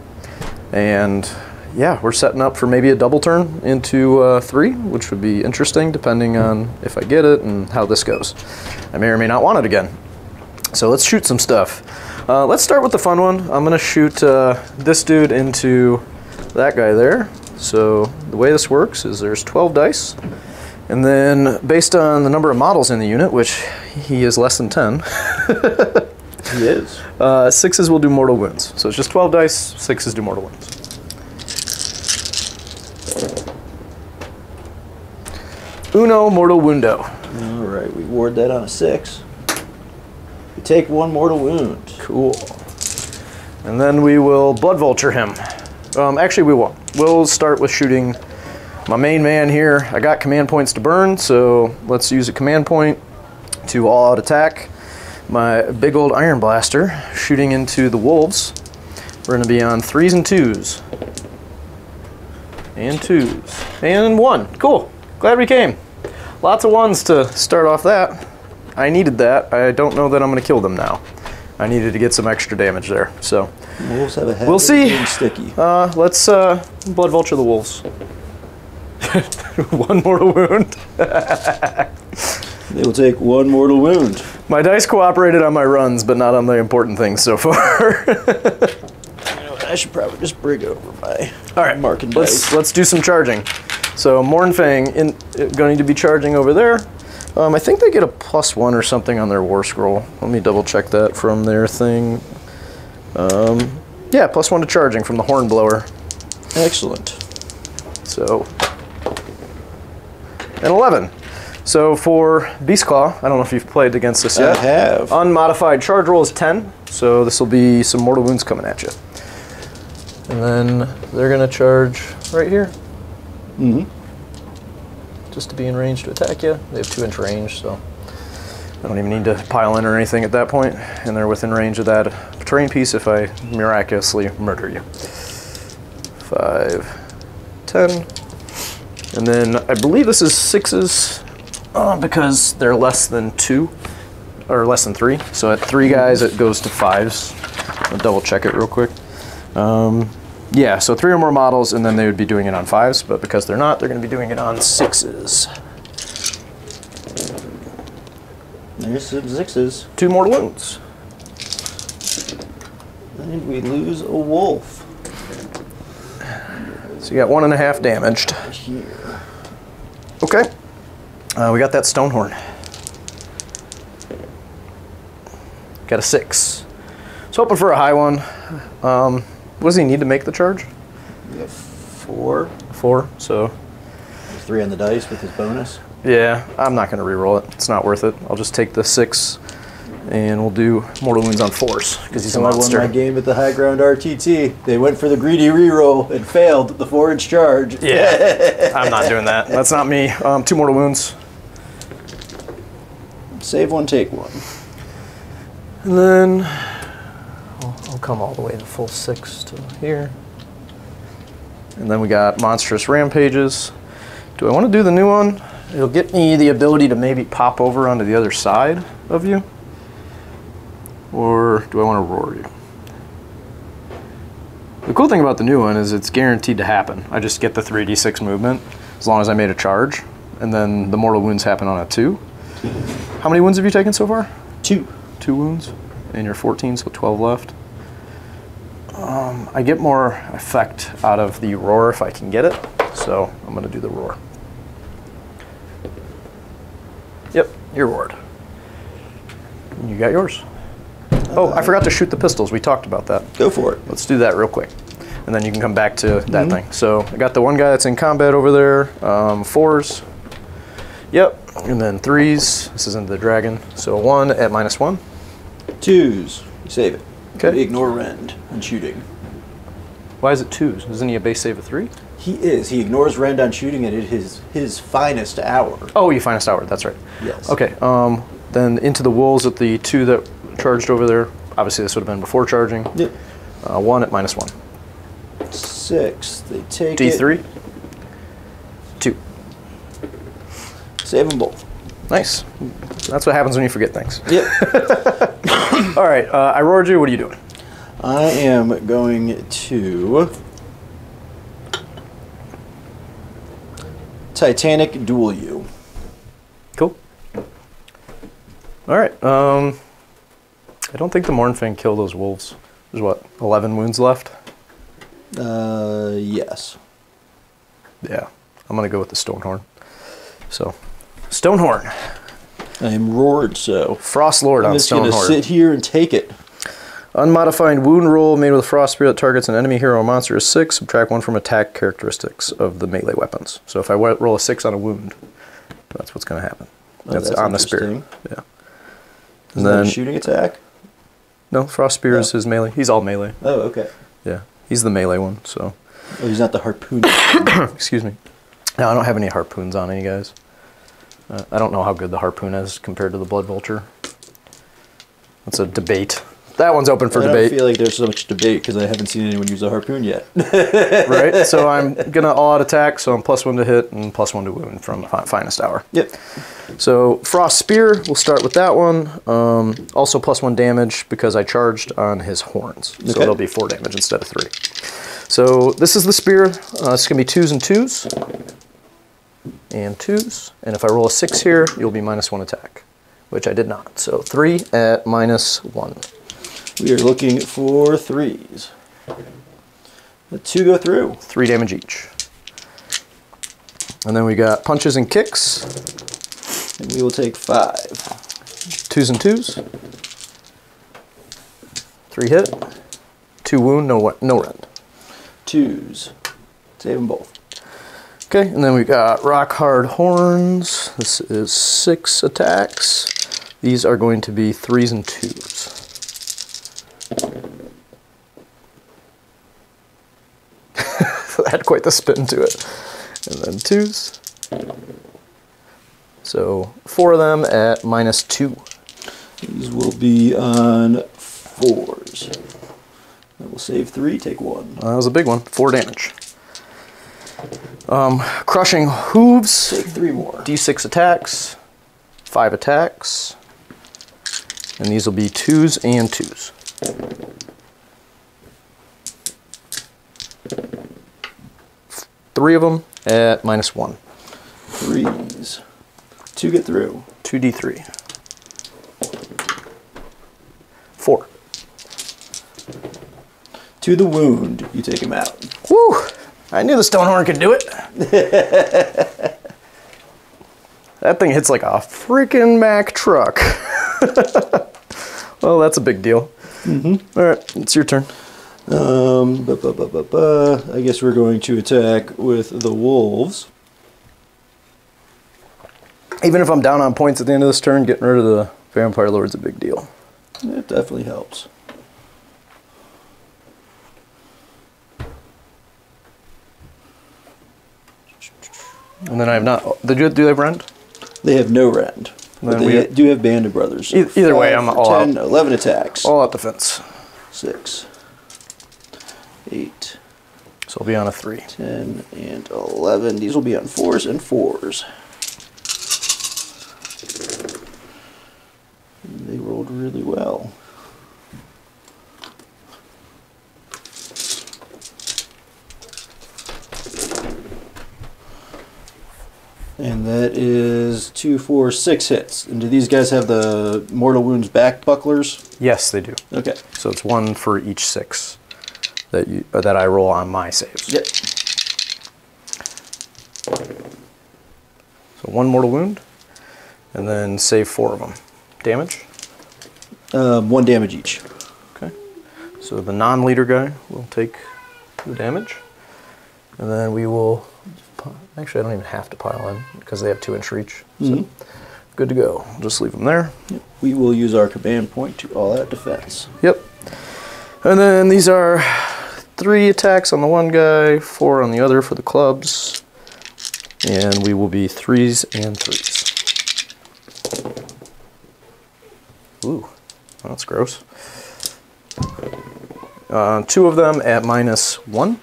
[SPEAKER 3] And yeah, we're setting up for maybe a double turn into 3, which would be interesting depending on if I get it and how this goes. I may or may not want it again. So let's shoot some stuff. Let's start with the fun one. I'm gonna shoot this dude into that guy there. So the way this works is there's 12 dice, and then based on the number of models in the unit, which he is less than 10,
[SPEAKER 4] he is.
[SPEAKER 3] 6s will do mortal wounds. So it's just 12 dice, 6s do mortal wounds. Uno mortal wundo.
[SPEAKER 4] All right, we ward that on a 6. We take 1 mortal wound.
[SPEAKER 3] Cool. And then we will Blood Vulture him. Actually, we won't. We'll start with shooting my main man here. I got command points to burn, so let's use a command point to all-out attack. My big old Iron Blaster shooting into the Wolves. We're going to be on 3s and 2s. And 2s. And 1. Cool. Glad we came. Lots of 1s to start off that. I needed that. I don't know that I'm going to kill them now. I needed to get some extra damage there, so
[SPEAKER 4] Wolves have a habit
[SPEAKER 3] we'll see.
[SPEAKER 4] Of being sticky.
[SPEAKER 3] Let's Blood Vulture the Wolves. 1 mortal wound.
[SPEAKER 4] They will take 1 mortal wound.
[SPEAKER 3] My dice cooperated on my runs, but not on the important things so far.
[SPEAKER 4] You know what, I should probably just bring over my marking dice.
[SPEAKER 3] Let's do some charging. So Mournfang going to be charging over there. I think they get a +1 or something on their War Scroll. Let me double check that from their thing. Yeah, +1 to charging from the Hornblower.
[SPEAKER 4] Excellent.
[SPEAKER 3] So, and 11. So for Beastclaw, I don't know if you've played against this yet.
[SPEAKER 4] I have.
[SPEAKER 3] Unmodified charge roll is 10, so this will be some mortal wounds coming at you. And then they're gonna charge right here.
[SPEAKER 4] Mm-hmm.
[SPEAKER 3] Just to be in range to attack you. They have 2-inch range, so I don't even need to pile in or anything at that point. And they're within range of that terrain piece if I miraculously murder you. 5, 10. And then I believe this is 6s because they're less than 2 or less than 3. So at 3 guys, it goes to 5s. I'll double check it real quick. Yeah, so 3 or more models, and then they would be doing it on 5s, but because they're not, they're going to be doing it on 6s.
[SPEAKER 4] There's some 6s.
[SPEAKER 3] 2 mortal wounds.
[SPEAKER 4] And we lose a wolf.
[SPEAKER 3] So you got 1.5 damaged.
[SPEAKER 4] Here.
[SPEAKER 3] Okay. We got that Stonehorn. Got a 6. So hoping for a high one. What does he need to make the charge?
[SPEAKER 4] We have 4.
[SPEAKER 3] 4, so...
[SPEAKER 4] There's 3 on the dice with his bonus.
[SPEAKER 3] Yeah, I'm not going to re-roll it. It's not worth it. I'll just take the 6, and we'll do Mortal Wounds on force, because he's a monster.
[SPEAKER 4] I won my game at the High Ground RTT. They went for the greedy re-roll and failed the 4-inch charge.
[SPEAKER 3] Yeah, I'm not doing that. That's not me. 2 Mortal Wounds.
[SPEAKER 4] Save 1, take 1.
[SPEAKER 3] And then I'll come all the way to full 6 to here. And then we got Monstrous Rampages. Do I want to do the new one? It'll get me the ability to maybe pop over onto the other side of you. Or do I want to roar you? The cool thing about the new one is it's guaranteed to happen. I just get the 3d6 movement as long as I made a charge. And then the mortal wounds happen on a 2. How many wounds have you taken so far?
[SPEAKER 4] 2.
[SPEAKER 3] 2 wounds. And you're 14, so 12 left. I get more effect out of the roar if I can get it. So I'm going to do the roar. Yep, you're roared. You got yours. Oh, I forgot to shoot the pistols. We talked about that.
[SPEAKER 4] Go for it.
[SPEAKER 3] Let's do that real quick. And then you can come back to that thing. So I got the one guy that's in combat over there. 4s. Yep. And then 3s. This is into the dragon. So 1 at -1.
[SPEAKER 4] 2s. You save it.
[SPEAKER 3] Okay.
[SPEAKER 4] Ignore rend on shooting.
[SPEAKER 3] Why is it 2s? Isn't he a base save of 3?
[SPEAKER 4] He is. He ignores rend on shooting at his finest hour.
[SPEAKER 3] Oh, you finest hour. That's right.
[SPEAKER 4] Yes.
[SPEAKER 3] Okay. Then into the wolves at the 2 that charged over there. Obviously, this would have been before charging.
[SPEAKER 4] Yep.
[SPEAKER 3] 1 at -1.
[SPEAKER 4] 6. They take
[SPEAKER 3] D3. 2.
[SPEAKER 4] Save them both.
[SPEAKER 3] Nice. That's what happens when you forget things.
[SPEAKER 4] Yep.
[SPEAKER 3] All right. I roared you. What are you doing?
[SPEAKER 4] I am going to Titanic duel you.
[SPEAKER 3] Cool. All right. I don't think the Mournfang killed those wolves. There's what, 11 wounds left?
[SPEAKER 4] Yes.
[SPEAKER 3] Yeah. I'm gonna go with the Stonehorn. So, Stonehorn.
[SPEAKER 4] I am roared, so
[SPEAKER 3] Frost Lord
[SPEAKER 4] I'm
[SPEAKER 3] on
[SPEAKER 4] just gonna
[SPEAKER 3] Stonehorn.
[SPEAKER 4] sit here and take it.
[SPEAKER 3] Unmodified wound roll made with a frost spirit that targets an enemy hero or monster is 6. Subtract 1 from attack characteristics of the melee weapons. So if I roll a 6 on a wound, that's what's going to happen. That's on the spirit. Yeah.
[SPEAKER 4] Is that a shooting attack?
[SPEAKER 3] No, frost spear is his melee. He's all melee.
[SPEAKER 4] Oh, okay.
[SPEAKER 3] Yeah, he's the melee one. So.
[SPEAKER 4] Oh, he's not the harpoon.
[SPEAKER 3] Excuse me. No, I don't have any harpoons on any guys. I don't know how good the harpoon is compared to the blood vulture. That's a debate. That one's open for debate.
[SPEAKER 4] I don't feel like there's so much debate because I haven't seen anyone use a harpoon yet.
[SPEAKER 3] Right? So I'm going to all-out attack, so I'm +1 to hit and +1 to wound from finest hour.
[SPEAKER 4] Yep.
[SPEAKER 3] So Frost Spear, we'll start with that one. Also +1 damage because I charged on his horns. So it'll be 4 damage instead of 3. So this is the spear. It's going to be 2s and 2s. And 2s. And if I roll a 6 here, you'll be -1 attack, which I did not. So 3 at -1.
[SPEAKER 4] We are looking for 3s. The 2 go through.
[SPEAKER 3] 3 damage each. And then we got punches and kicks.
[SPEAKER 4] And we will take 5.
[SPEAKER 3] 2s and 2s. 3 hit. 2 wound, no rend.
[SPEAKER 4] 2s. Save them both.
[SPEAKER 3] Okay, and then we got rock hard horns. This is 6 attacks. These are going to be 3s and 2s. That had quite the spin to it. And then 2s. So 4 of them at -2.
[SPEAKER 4] These will be on 4s. I will save 3, take 1.
[SPEAKER 3] That was a big one. 4 damage. Crushing hooves.
[SPEAKER 4] Take 3 more.
[SPEAKER 3] D6 attacks. 5 attacks. And these will be 2s and 2s. Three of them at -1.
[SPEAKER 4] 3s. 2 get through.
[SPEAKER 3] 2d3. 4.
[SPEAKER 4] To the wound, you take him out.
[SPEAKER 3] Woo! I knew the Stonehorn could do it. That thing hits like a freaking Mack truck. Well, that's a big deal. All right, it's your turn.
[SPEAKER 4] I guess we're going to attack with the wolves.
[SPEAKER 3] Even if I'm down on points at the end of this turn, getting rid of the vampire lord's a big deal.
[SPEAKER 4] It definitely helps.
[SPEAKER 3] And then I have not. Do they have rend?
[SPEAKER 4] They have no rend. But they do have Band of Brothers. So
[SPEAKER 3] either way, I'm all
[SPEAKER 4] 10,
[SPEAKER 3] out.
[SPEAKER 4] 11 attacks.
[SPEAKER 3] All out defense.
[SPEAKER 4] 6, 8.
[SPEAKER 3] So I'll be on a 3.
[SPEAKER 4] 10 and 11. These will be on 4s and 4s. They rolled really well. And that is 2, 4, 6 hits. And do these guys have the mortal wounds back bucklers?
[SPEAKER 3] Yes, they do.
[SPEAKER 4] Okay.
[SPEAKER 3] So it's 1 for each 6 that I roll on my saves.
[SPEAKER 4] Yep.
[SPEAKER 3] So 1 mortal wound, and then save 4 of them. Damage?
[SPEAKER 4] 1 damage each.
[SPEAKER 3] Okay. So the non-leader guy will take the damage, and then we will. Actually, I don't even have to pile in because they have 2-inch reach. So good to go. Just leave them there.
[SPEAKER 4] Yep. We will use our command point to all out defense.
[SPEAKER 3] Yep. And then these are 3 attacks on the one guy, 4 on the other for the clubs. And we will be 3s and 3s. Ooh, that's gross. 2 of them at -1.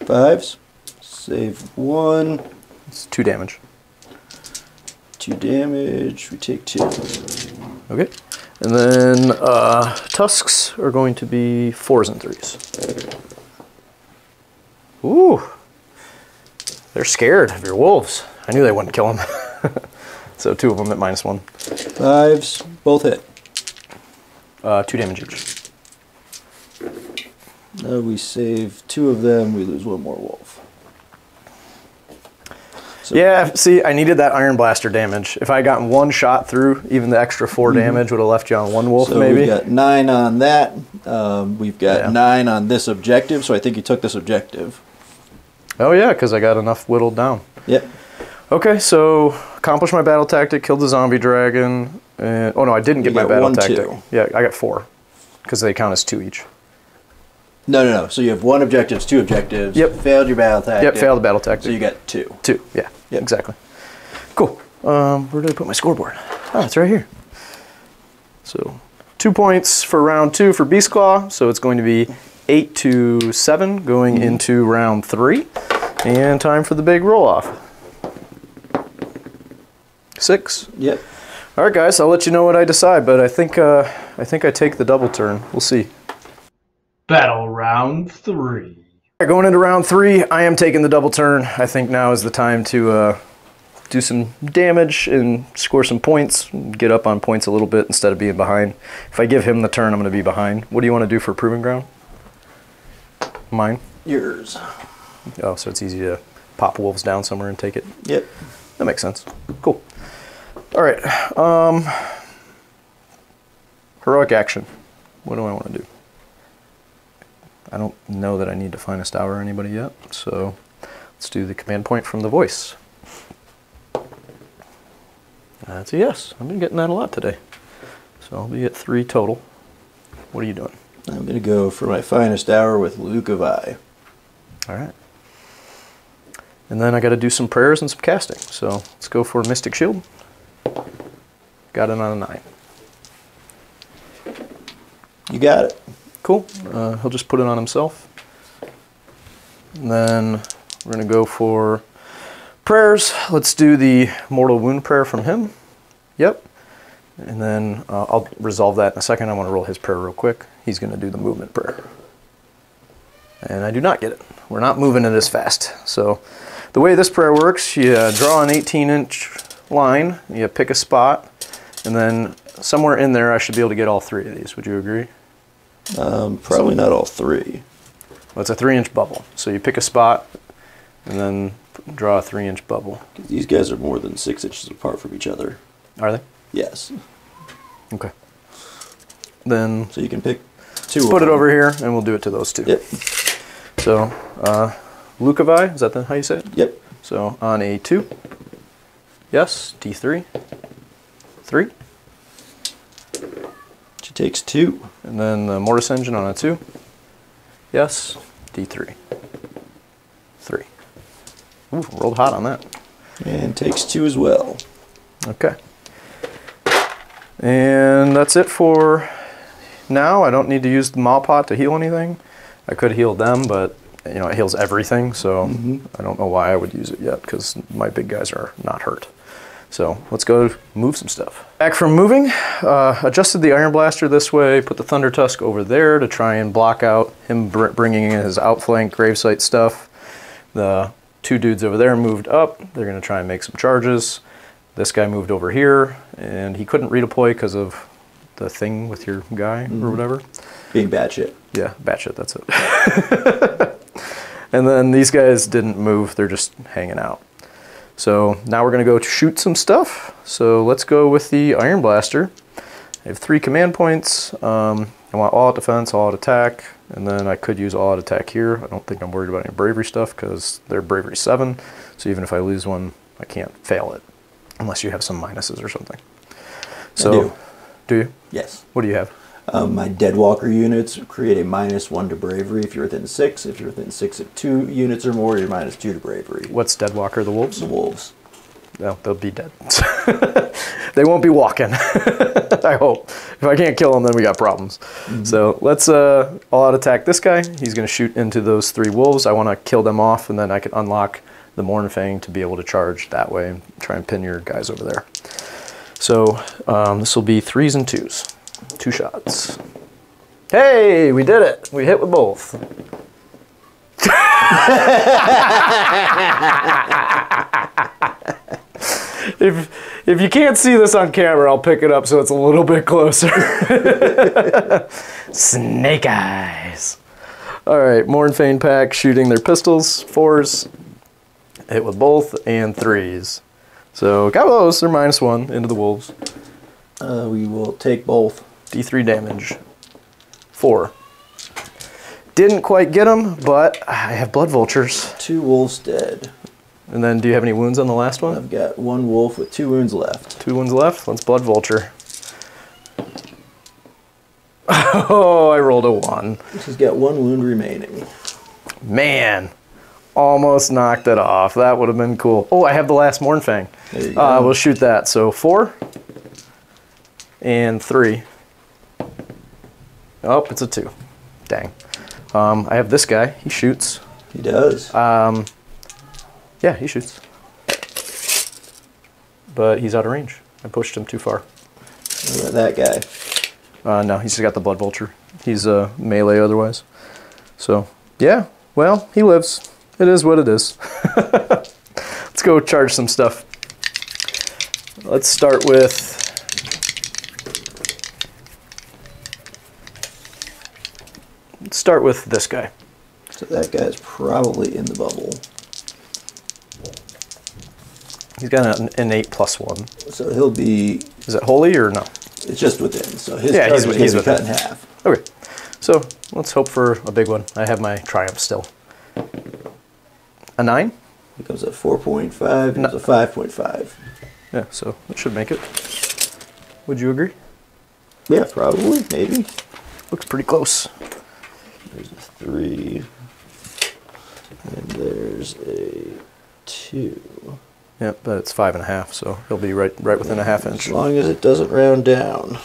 [SPEAKER 4] 5s. Save 1.
[SPEAKER 3] It's 2 damage.
[SPEAKER 4] 2 damage. We take 2.
[SPEAKER 3] Okay. And then tusks are going to be 4s and 3s. Ooh. They're scared of your wolves. I knew they wouldn't kill them. So 2 of them at -1.
[SPEAKER 4] 5s. Both hit.
[SPEAKER 3] 2 damage each.
[SPEAKER 4] Now we save 2 of them. We lose 1 more wolf. So
[SPEAKER 3] Yeah, see, I needed that Iron Blaster damage. If I had gotten 1 shot through, even the extra 4 damage would have left you on 1 wolf,
[SPEAKER 4] so
[SPEAKER 3] maybe.
[SPEAKER 4] we've got 9 on that. We've got 9 on this objective, so I think you took this objective.
[SPEAKER 3] Oh yeah, because I got enough whittled down.
[SPEAKER 4] Yep.
[SPEAKER 3] Okay, so accomplished my battle tactic, killed the zombie dragon. Oh no, I didn't get my battle
[SPEAKER 4] 1,
[SPEAKER 3] tactic.
[SPEAKER 4] 2.
[SPEAKER 3] Yeah, I got 4, because they count as 2 each.
[SPEAKER 4] No. So you have 1 objective, 2 objectives.
[SPEAKER 3] Yep.
[SPEAKER 4] Failed your battle tactic.
[SPEAKER 3] Yep, failed the battle tactic.
[SPEAKER 4] So you got 2.
[SPEAKER 3] 2, yeah,
[SPEAKER 4] Yep.
[SPEAKER 3] exactly. Cool. Where did I put my scoreboard? Oh, it's right here. So 2 points for round 2 for Beastclaw. So it's going to be 8 to 7 going into round 3. And time for the big roll-off. 6.
[SPEAKER 4] Yep.
[SPEAKER 3] All right, guys, I'll let you know what I decide, but I think I take the double turn. We'll see.
[SPEAKER 2] Battle round 3.
[SPEAKER 3] Going into round 3, I am taking the double turn. I think now is the time to do some damage and score some points, get up on points a little bit instead of being behind. If I give him the turn, I'm going to be behind. What do you want to do for Proving Ground? Mine?
[SPEAKER 4] Yours.
[SPEAKER 3] Oh, so it's easy to pop wolves down somewhere and take it.
[SPEAKER 4] Yep.
[SPEAKER 3] That makes sense. Cool. All right. Heroic action. What do I want to do? I don't know that I need to Finest Hour or anybody yet, so let's do the command point from the voice. That's a yes. I've been getting that a lot today. So I'll be at 3 total. What are you doing?
[SPEAKER 4] I'm going to go for my Finest Hour with Luke of Eye.
[SPEAKER 3] All right. And then I got to do some prayers and some casting. So let's go for Mystic Shield. Got it on a 9.
[SPEAKER 4] You got it.
[SPEAKER 3] Cool. He'll just put it on himself. And then we're going to go for prayers. Let's do the Mortal Wound prayer from him. Yep. And then I'll resolve that in a second. I want to roll his prayer real quick. He's going to do the movement prayer. And I do not get it. We're not moving it as fast. So the way this prayer works, you draw an 18-inch line, you pick a spot, and then somewhere in there I should be able to get all 3 of these. Would you agree?
[SPEAKER 4] Probably not all 3.
[SPEAKER 3] Well, it's a 3-inch bubble. So you pick a spot and then draw a 3-inch bubble.
[SPEAKER 4] These guys are more than 6 inches apart from each other.
[SPEAKER 3] Are they?
[SPEAKER 4] Yes.
[SPEAKER 3] Okay. Then
[SPEAKER 4] So you can pick
[SPEAKER 3] Put it over here, and we'll do it to those two.
[SPEAKER 4] Yep.
[SPEAKER 3] So, Lucavi, is that how you say it?
[SPEAKER 4] Yep.
[SPEAKER 3] So, on a 2. Yes, D3. 3.
[SPEAKER 4] She takes 2.
[SPEAKER 3] And then the Mortis Engine on a 2. Yes, D3. 3. Ooh, rolled hot on that.
[SPEAKER 4] And takes 2 as well.
[SPEAKER 3] Okay. And that's it for now. I don't need to use the Maw Pot to heal anything. I could heal them, but you know, it heals everything, so I don't know why I would use it yet, because my big guys are not hurt. So let's go move some stuff. Back from moving, adjusted the Iron Blaster this way, put the Thunder Tusk over there to try and block out him bringing in his outflank gravesite stuff. The 2 dudes over there moved up. They're going to try and make some charges. This guy moved over here, and he couldn't redeploy because of the thing with your guy or whatever.
[SPEAKER 4] Being batshit.
[SPEAKER 3] Yeah, batshit, that's it. And then these guys didn't move, they're just hanging out. So now we're going to go shoot some stuff. So let's go with the Iron Blaster. I have 3 command points. I want all out defense, all out attack, and then I could use all out attack here. I don't think I'm worried about any bravery stuff because they're bravery 7. So even if I lose one, I can't fail it. Unless you have some minuses or something. So,
[SPEAKER 4] I do.
[SPEAKER 3] Do you?
[SPEAKER 4] Yes.
[SPEAKER 3] What do you have?
[SPEAKER 4] My Deadwalker units create a -1 to bravery if you're within 6. If you're within 6 of 2 units or more, you're -2 to bravery.
[SPEAKER 3] What's Deadwalker, the wolves?
[SPEAKER 4] The wolves.
[SPEAKER 3] No, they'll be dead. They won't be walking, I hope. If I can't kill them, then we got problems. So let's all out attack this guy. He's going to shoot into those 3 wolves. I want to kill them off, and then I can unlock the Mornfang to be able to charge that way and try and pin your guys over there. So this will be 3s and 2s. 2 shots. Hey, we did it. We hit with both. If you can't see this on camera, I'll pick it up so it's a little bit closer. Snake eyes. All right, Mornfang pack shooting their pistols. 4s. Hit with both, and 3s. So got those. They're -1 into the wolves.
[SPEAKER 4] We will take both.
[SPEAKER 3] D3 damage. 4. Didn't quite get them, but I have blood vultures.
[SPEAKER 4] 2 wolves dead.
[SPEAKER 3] And then do you have any wounds on the last one?
[SPEAKER 4] I've got 1 wolf with 2 wounds left.
[SPEAKER 3] 2 wounds left. Let's blood vulture. Oh, I rolled a 1.
[SPEAKER 4] He's got 1 wound remaining.
[SPEAKER 3] Man, almost knocked it off. That would have been cool. Oh, I have the last Mornfang.
[SPEAKER 4] There you go.
[SPEAKER 3] We'll shoot that. So 4 and 3. Oh, it's a 2. Dang. I have this guy. He shoots.
[SPEAKER 4] He does.
[SPEAKER 3] Yeah, he shoots. But he's out of range. I pushed him too far.
[SPEAKER 4] What about that guy?
[SPEAKER 3] No, he's got the blood vulture. He's melee otherwise. So, yeah, well, he lives. It is what it is. Let's go charge some stuff. Let's start with... Let's start with this guy.
[SPEAKER 4] So that guy's probably in the bubble.
[SPEAKER 3] He's got an innate +1.
[SPEAKER 4] So he'll be...
[SPEAKER 3] Is it holy or no?
[SPEAKER 4] It's just within. So his
[SPEAKER 3] Yeah,
[SPEAKER 4] charge
[SPEAKER 3] he's
[SPEAKER 4] is going to be cut
[SPEAKER 3] within.
[SPEAKER 4] in half.
[SPEAKER 3] Okay, so let's hope for a big one. I have my Triumph still. A 9?
[SPEAKER 4] He comes at 4.5. He comes at 5.5.
[SPEAKER 3] Yeah, so that should make it. Would you agree?
[SPEAKER 4] Yeah, probably. Maybe.
[SPEAKER 3] Looks pretty close.
[SPEAKER 4] There's a 3. And there's a 2.
[SPEAKER 3] Yep, but it's 5.5, so he'll be right within a ½ inch.
[SPEAKER 4] As long as it doesn't round down.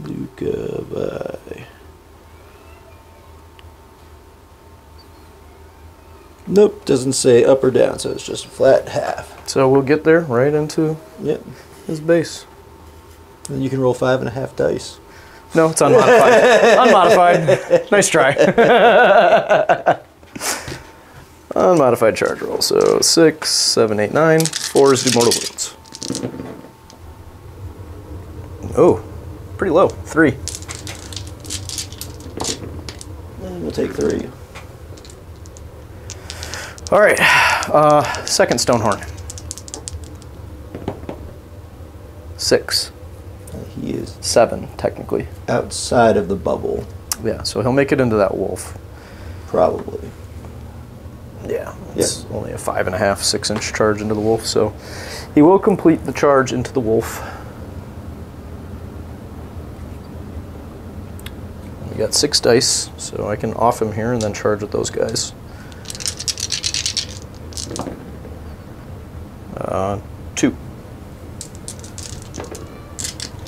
[SPEAKER 4] Lucavi. Nope, doesn't say up or down, so it's just a flat half.
[SPEAKER 3] So we'll get there right into
[SPEAKER 4] Yep.
[SPEAKER 3] his base.
[SPEAKER 4] Then you can roll 5.5 dice.
[SPEAKER 3] No, it's unmodified. Unmodified. Nice try. Unmodified charge roll. So 6, 7, 8, 9. 4s do mortal wounds. Oh, pretty low. 3.
[SPEAKER 4] And we'll take 3.
[SPEAKER 3] All right. Second Stonehorn. 6.
[SPEAKER 4] He is
[SPEAKER 3] 7, technically.
[SPEAKER 4] outside of the bubble,
[SPEAKER 3] Yeah, so he'll make it into that wolf.
[SPEAKER 4] probably.
[SPEAKER 3] Yeah, it's only a 5.5, 6-inch charge into the wolf, so he will complete the charge into the wolf. We got 6 dice, so I can off him here and then charge with those guys. 2.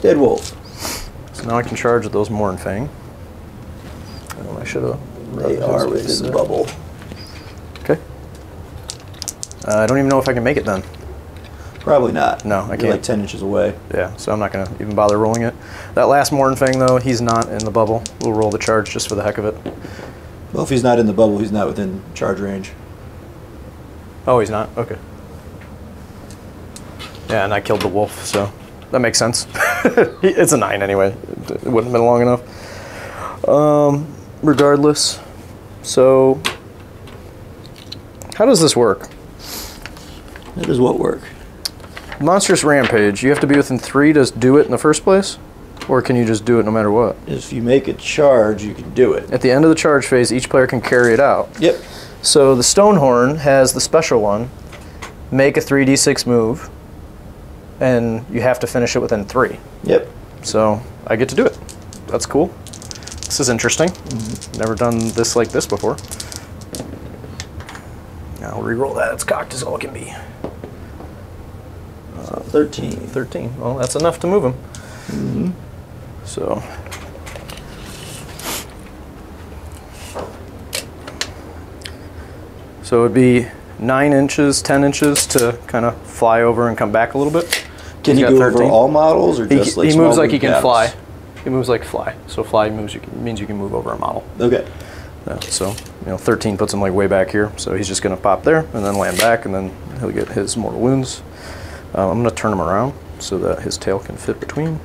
[SPEAKER 4] Dead wolf.
[SPEAKER 3] So now I can charge with those Mournfang. Oh, I should have.
[SPEAKER 4] They are within the bubble.
[SPEAKER 3] Okay. I don't even know if I can make it then.
[SPEAKER 4] Probably not.
[SPEAKER 3] No, I
[SPEAKER 4] You're
[SPEAKER 3] can't.
[SPEAKER 4] like 10 inches away.
[SPEAKER 3] Yeah, so I'm not going to even bother rolling it. That last Mournfang, though, he's not in the bubble. We'll roll the charge just for the heck of it.
[SPEAKER 4] Well, if he's not in the bubble, he's not within charge range.
[SPEAKER 3] Oh, he's not? Okay. Yeah, and I killed the wolf, so that makes sense. It's a 9 anyway. It wouldn't have been long enough. Regardless, so how does this work?
[SPEAKER 4] How does what work?
[SPEAKER 3] Monstrous Rampage, you have to be within 3 to do it in the first place? Or can you just do it no matter what?
[SPEAKER 4] If you make a charge, you can do it.
[SPEAKER 3] At the end of the charge phase, each player can carry it out.
[SPEAKER 4] Yep.
[SPEAKER 3] So the Stonehorn has the special one, make a 3d6 move, and you have to finish it within 3.
[SPEAKER 4] Yep.
[SPEAKER 3] So I get to do it. That's cool. This is interesting. Never done this like this before. I'll re-roll that. It's cocked as all it can be.
[SPEAKER 4] 13.
[SPEAKER 3] 13. Well, that's enough to move him. So. So it would be 9 inches, 10 inches to kind of fly over and come back a little bit.
[SPEAKER 4] Can
[SPEAKER 3] He's
[SPEAKER 4] he
[SPEAKER 3] got
[SPEAKER 4] go
[SPEAKER 3] 13.
[SPEAKER 4] over all models or just like
[SPEAKER 3] He
[SPEAKER 4] small
[SPEAKER 3] moves like he
[SPEAKER 4] blue
[SPEAKER 3] can
[SPEAKER 4] caps?
[SPEAKER 3] fly. He moves like fly. So fly moves means you can move over a model.
[SPEAKER 4] Okay.
[SPEAKER 3] Yeah, so 13 puts him like way back here. So he's just going to pop there and then land back, and then he'll get his mortal wounds. I'm going to turn him around so that his tail can fit between.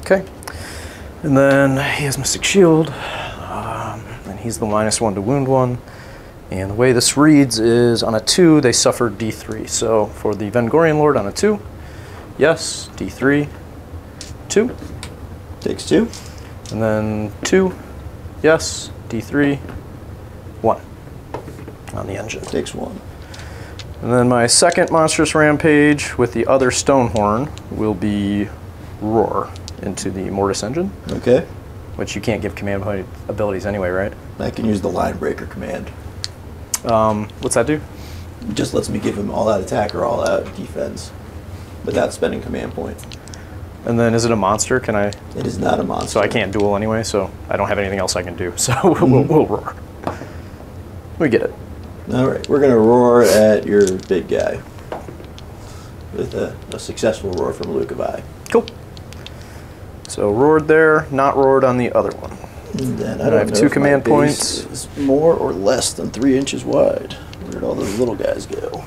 [SPEAKER 3] Okay. And then he has Mystic Shield, and he's the -1 to wound 1. And the way this reads is on a 2, they suffer D3. So for the Vengorian Lord on a 2, yes, D3, 2.
[SPEAKER 4] Takes 2.
[SPEAKER 3] And then 2, yes, D3, 1 on the engine.
[SPEAKER 4] Takes 1.
[SPEAKER 3] And then my second Monstrous Rampage with the other Stonehorn will be Roar into the Mortis engine,
[SPEAKER 4] Okay.
[SPEAKER 3] which you can't give command abilities anyway, right?
[SPEAKER 4] I can use the Line Breaker command.
[SPEAKER 3] What's that do?
[SPEAKER 4] It just lets me give him all out attack or all out defense without spending command point.
[SPEAKER 3] And then is it a monster? Can I?
[SPEAKER 4] It is not a monster.
[SPEAKER 3] So I can't duel anyway, so I don't have anything else I can do. So we'll roar. We get it.
[SPEAKER 4] All right, we're gonna roar at your big guy with a successful roar from Lucavi.
[SPEAKER 3] Cool. So roared there, not roared on the other one.
[SPEAKER 4] And then
[SPEAKER 3] I have 2 command points.
[SPEAKER 4] Is more or less than 3 inches wide. Where did all those little guys go?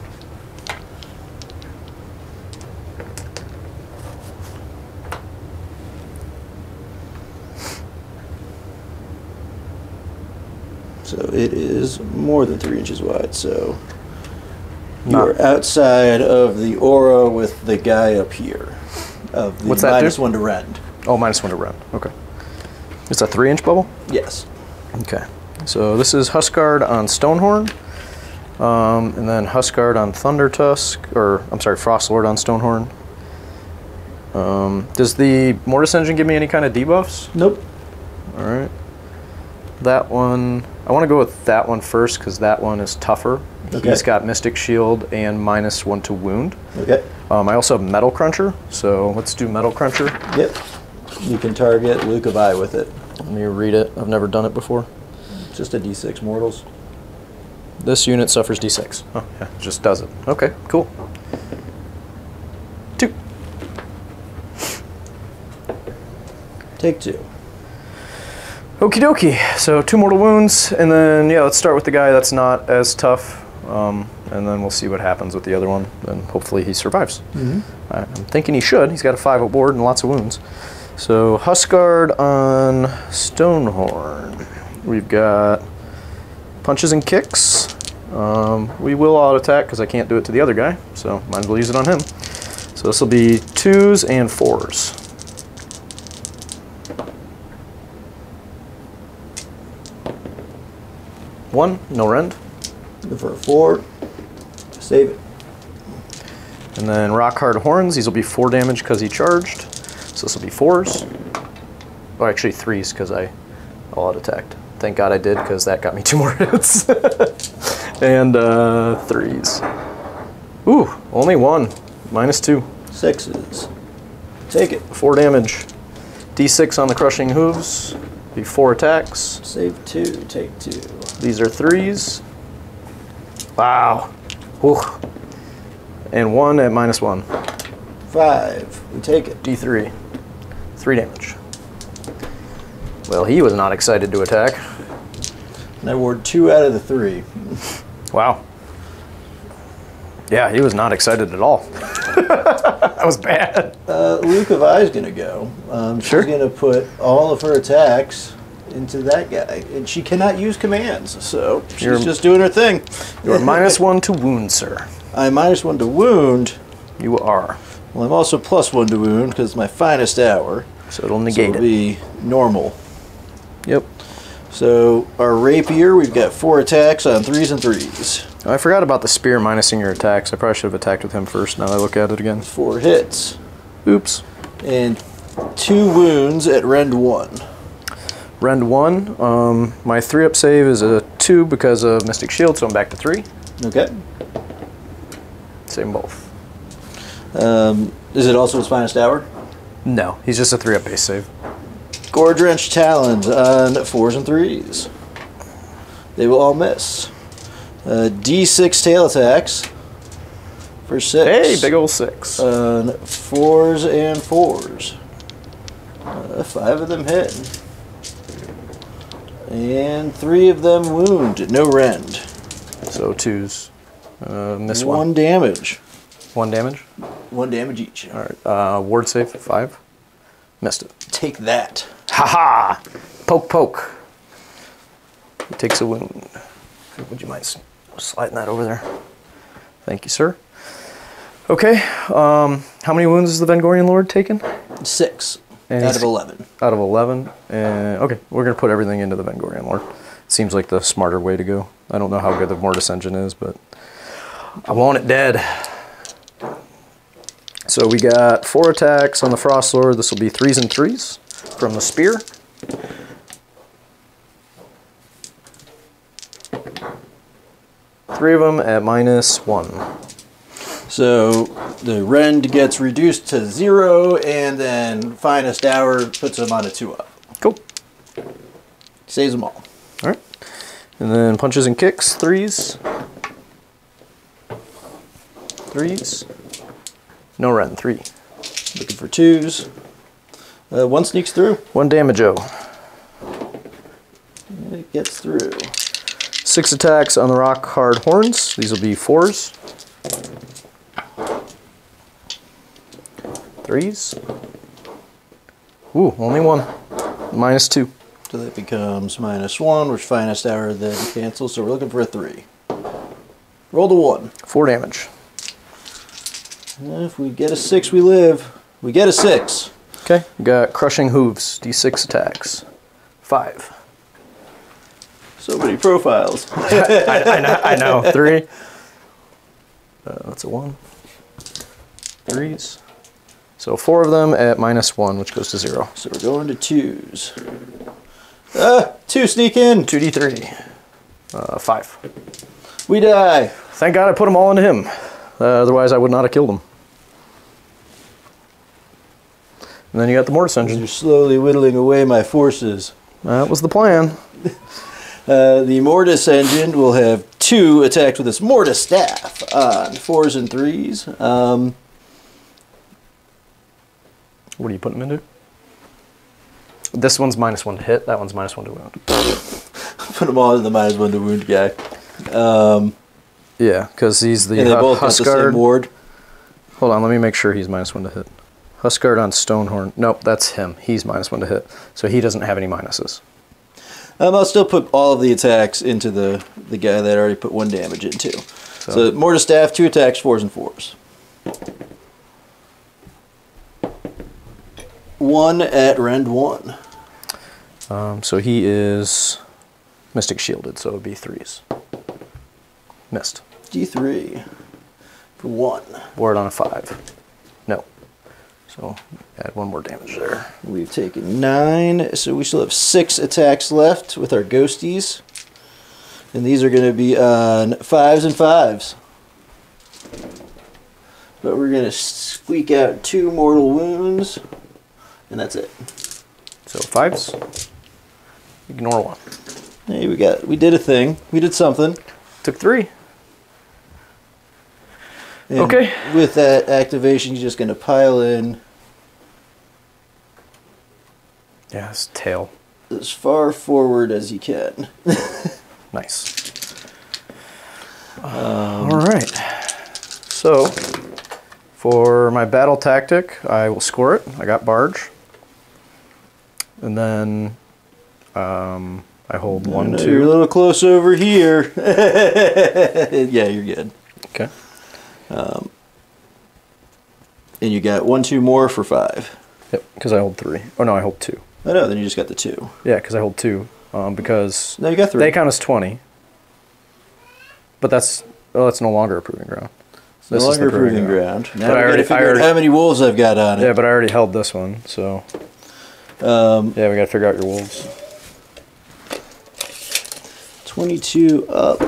[SPEAKER 4] So it is more than 3 inches wide. So you're outside of the aura with the guy up here. Of the
[SPEAKER 3] What's that do?
[SPEAKER 4] -1 to rend.
[SPEAKER 3] Oh, -1 to run. Okay. It's a 3-inch bubble?
[SPEAKER 4] Yes.
[SPEAKER 3] Okay. So this is Huskard on Stonehorn. And then Huskard on Thundertusk, or I'm sorry, Frostlord on Stonehorn. Does the Mortis engine give me any kind of debuffs?
[SPEAKER 4] Nope.
[SPEAKER 3] All right. That one, I want to go with that one first because that one is tougher.
[SPEAKER 4] Okay.
[SPEAKER 3] He's got Mystic Shield and -1 to wound.
[SPEAKER 4] Okay.
[SPEAKER 3] I also have Metal Cruncher, so let's do Metal Cruncher.
[SPEAKER 4] Yep. You can target Lucavi with it.
[SPEAKER 3] Let me read it. I've never done it before.
[SPEAKER 4] Just a D6 mortals.
[SPEAKER 3] This unit suffers D6. Oh, yeah, it just does it. Okay, cool. 2.
[SPEAKER 4] Take 2.
[SPEAKER 3] Okie dokie. So 2 mortal wounds, and then, yeah, let's start with the guy that's not as tough, and then we'll see what happens with the other one, and hopefully he survives. I'm thinking he should. He's got a 5 aboard and lots of wounds. So Huskard on Stonehorn. We've got punches and kicks, We will auto attack because I can't do it to the other guy, so might as well use it on him. So this will be 2s and 4s. One, no rend.
[SPEAKER 4] Go for a 4. Save it.
[SPEAKER 3] And then rock hard horns. These will be 4 damage because he charged. So this will be 4s. Or actually 3s because I auto attacked. Thank God I did because that got me 2 more hits. And 3s. Ooh, only 1. -2.
[SPEAKER 4] 6s. Take it.
[SPEAKER 3] 4 damage. D6 on the crushing hooves. Be 4 attacks.
[SPEAKER 4] Save 2. Take 2.
[SPEAKER 3] These are 3s. Wow. Whew. And 1 at -1.
[SPEAKER 4] 5. We take it.
[SPEAKER 3] D3. 3 damage. Well, he was not excited to attack.
[SPEAKER 4] And I ward 2 out of the 3.
[SPEAKER 3] Wow. Yeah, he was not excited at all. That was bad.
[SPEAKER 4] Luke of I's gonna go.
[SPEAKER 3] Sure.
[SPEAKER 4] She's gonna put all of her attacks into that guy, and she cannot use commands, so she's just doing her thing.
[SPEAKER 3] You're -1 to wound, sir.
[SPEAKER 4] I'm -1 to wound.
[SPEAKER 3] You are.
[SPEAKER 4] Well, I'm also +1 to wound because it's my finest hour.
[SPEAKER 3] So it'll
[SPEAKER 4] So
[SPEAKER 3] negate
[SPEAKER 4] it'll
[SPEAKER 3] it.
[SPEAKER 4] be normal.
[SPEAKER 3] Yep.
[SPEAKER 4] So our rapier, we've got 4 attacks on 3s and 3s.
[SPEAKER 3] Oh, I forgot about the spear minusing your attacks. I probably should have attacked with him first. Now that I look at it again.
[SPEAKER 4] 4 hits.
[SPEAKER 3] Oops.
[SPEAKER 4] And 2 wounds at rend 1.
[SPEAKER 3] Rend 1. My 3-up save is a 2 because of Mystic Shield, so I'm back to 3.
[SPEAKER 4] Okay.
[SPEAKER 3] Save them both.
[SPEAKER 4] Is it also his finest hour?
[SPEAKER 3] No, he's just a 3-up base save.
[SPEAKER 4] Gore Drenched Talons on 4s and 3s. They will all miss. D6 tail attacks for 6.
[SPEAKER 3] Hey, big ol' 6.
[SPEAKER 4] On 4s and 4s. 5 of them hit. And 3 of them wound. No rend.
[SPEAKER 3] So 2s. Miss 1.
[SPEAKER 4] 1 damage.
[SPEAKER 3] 1 damage?
[SPEAKER 4] 1 damage each.
[SPEAKER 3] Alright, ward save 5. Missed it.
[SPEAKER 4] Take that.
[SPEAKER 3] Haha! Poke, poke. He takes a wound. Would you mind sliding that over there? Thank you, sir. Okay, how many wounds is the Vengorian Lord taken?
[SPEAKER 4] 6
[SPEAKER 3] And
[SPEAKER 4] out of 11.
[SPEAKER 3] Out of 11. Okay, we're going to put everything into the Vengorian Lord. Seems like the smarter way to go. I don't know how good the Mortis engine is, but I want it dead. So we got 4 attacks on the Frost Lord. This will be 3s and 3s from the spear. Three of them at -1.
[SPEAKER 4] So the rend gets reduced to 0, and then finest hour puts them on a 2-up.
[SPEAKER 3] Cool.
[SPEAKER 4] Saves them all.
[SPEAKER 3] All right. And then punches and kicks, 3s. 3s. No rend, 3.
[SPEAKER 4] Looking for 2s. 1 sneaks through.
[SPEAKER 3] 1 damage-o.
[SPEAKER 4] It gets through.
[SPEAKER 3] 6 attacks on the rock hard horns. These will be 4s. 3s. Ooh, only 1. -2.
[SPEAKER 4] So that becomes -1, which finest hour then cancels. So we're looking for a 3. Roll the 1.
[SPEAKER 3] 4 damage.
[SPEAKER 4] And if we get a 6, we live. We get a 6.
[SPEAKER 3] Okay, we got crushing hooves, d6 attacks. 5.
[SPEAKER 4] So many profiles.
[SPEAKER 3] I know. 3. That's a 1. 3s. So 4 of them at -1, which goes to 0.
[SPEAKER 4] So we're going to 2s. 2 sneak in.
[SPEAKER 3] 2d3. 5.
[SPEAKER 4] We die.
[SPEAKER 3] Thank God I put them all into him. Otherwise I would not have killed him. And then you got the Mortis engine.
[SPEAKER 4] You're slowly whittling away my forces.
[SPEAKER 3] That was the plan.
[SPEAKER 4] The Mortis engine will have 2 attacks with its Mortis staff on 4s and 3s.
[SPEAKER 3] What are you putting them into? This one's -1 to hit. That one's -1 to wound.
[SPEAKER 4] Put them all in the -1 to wound guy.
[SPEAKER 3] Yeah, because he's the
[SPEAKER 4] And they both got the same
[SPEAKER 3] Huskard.
[SPEAKER 4] ward.
[SPEAKER 3] Hold on, let me make sure he's -1 to hit. Huskard on Stonehorn. Nope, that's him. He's -1 to hit. So he doesn't have any minuses.
[SPEAKER 4] I'll still put all of the attacks into the guy that I already put 1 damage into. So Mortar Staff, 2 attacks, 4s and 4s. 1 at Rend 1.
[SPEAKER 3] So he is Mystic Shielded, so it would be 3s. Missed.
[SPEAKER 4] D3 for 1.
[SPEAKER 3] Ward on a 5. No. So add 1 more damage there.
[SPEAKER 4] We've taken 9, so we still have 6 attacks left with our ghosties. And these are going to be on 5s and 5s. But we're going to squeak out 2 mortal wounds, and that's it.
[SPEAKER 3] So 5s. Ignore 1.
[SPEAKER 4] Hey, we did a thing. We did something.
[SPEAKER 3] Took 3.
[SPEAKER 4] And
[SPEAKER 3] okay.
[SPEAKER 4] With that activation, you're just going to pile in.
[SPEAKER 3] Yeah, his tail.
[SPEAKER 4] As far forward as you can.
[SPEAKER 3] Nice. All right. So, for my battle tactic, I will score it. I got Barge. And then I hold 1, 2.
[SPEAKER 4] You're a little close over here. Yeah, you're good.
[SPEAKER 3] Okay.
[SPEAKER 4] And you got 1, 2 more for 5.
[SPEAKER 3] Yep, because I hold 3. Oh, no, I hold 2.
[SPEAKER 4] Oh, no, then you just got the 2.
[SPEAKER 3] Yeah, because I hold 2. Because
[SPEAKER 4] no, you got 3.
[SPEAKER 3] They count as 20. But that's no longer a proving ground.
[SPEAKER 4] This no longer a proving ground. Now
[SPEAKER 3] I
[SPEAKER 4] got to figure out how many wolves I've got on it.
[SPEAKER 3] Yeah, but I already held this one, so. Yeah, we got to figure out your wolves.
[SPEAKER 4] 22 up.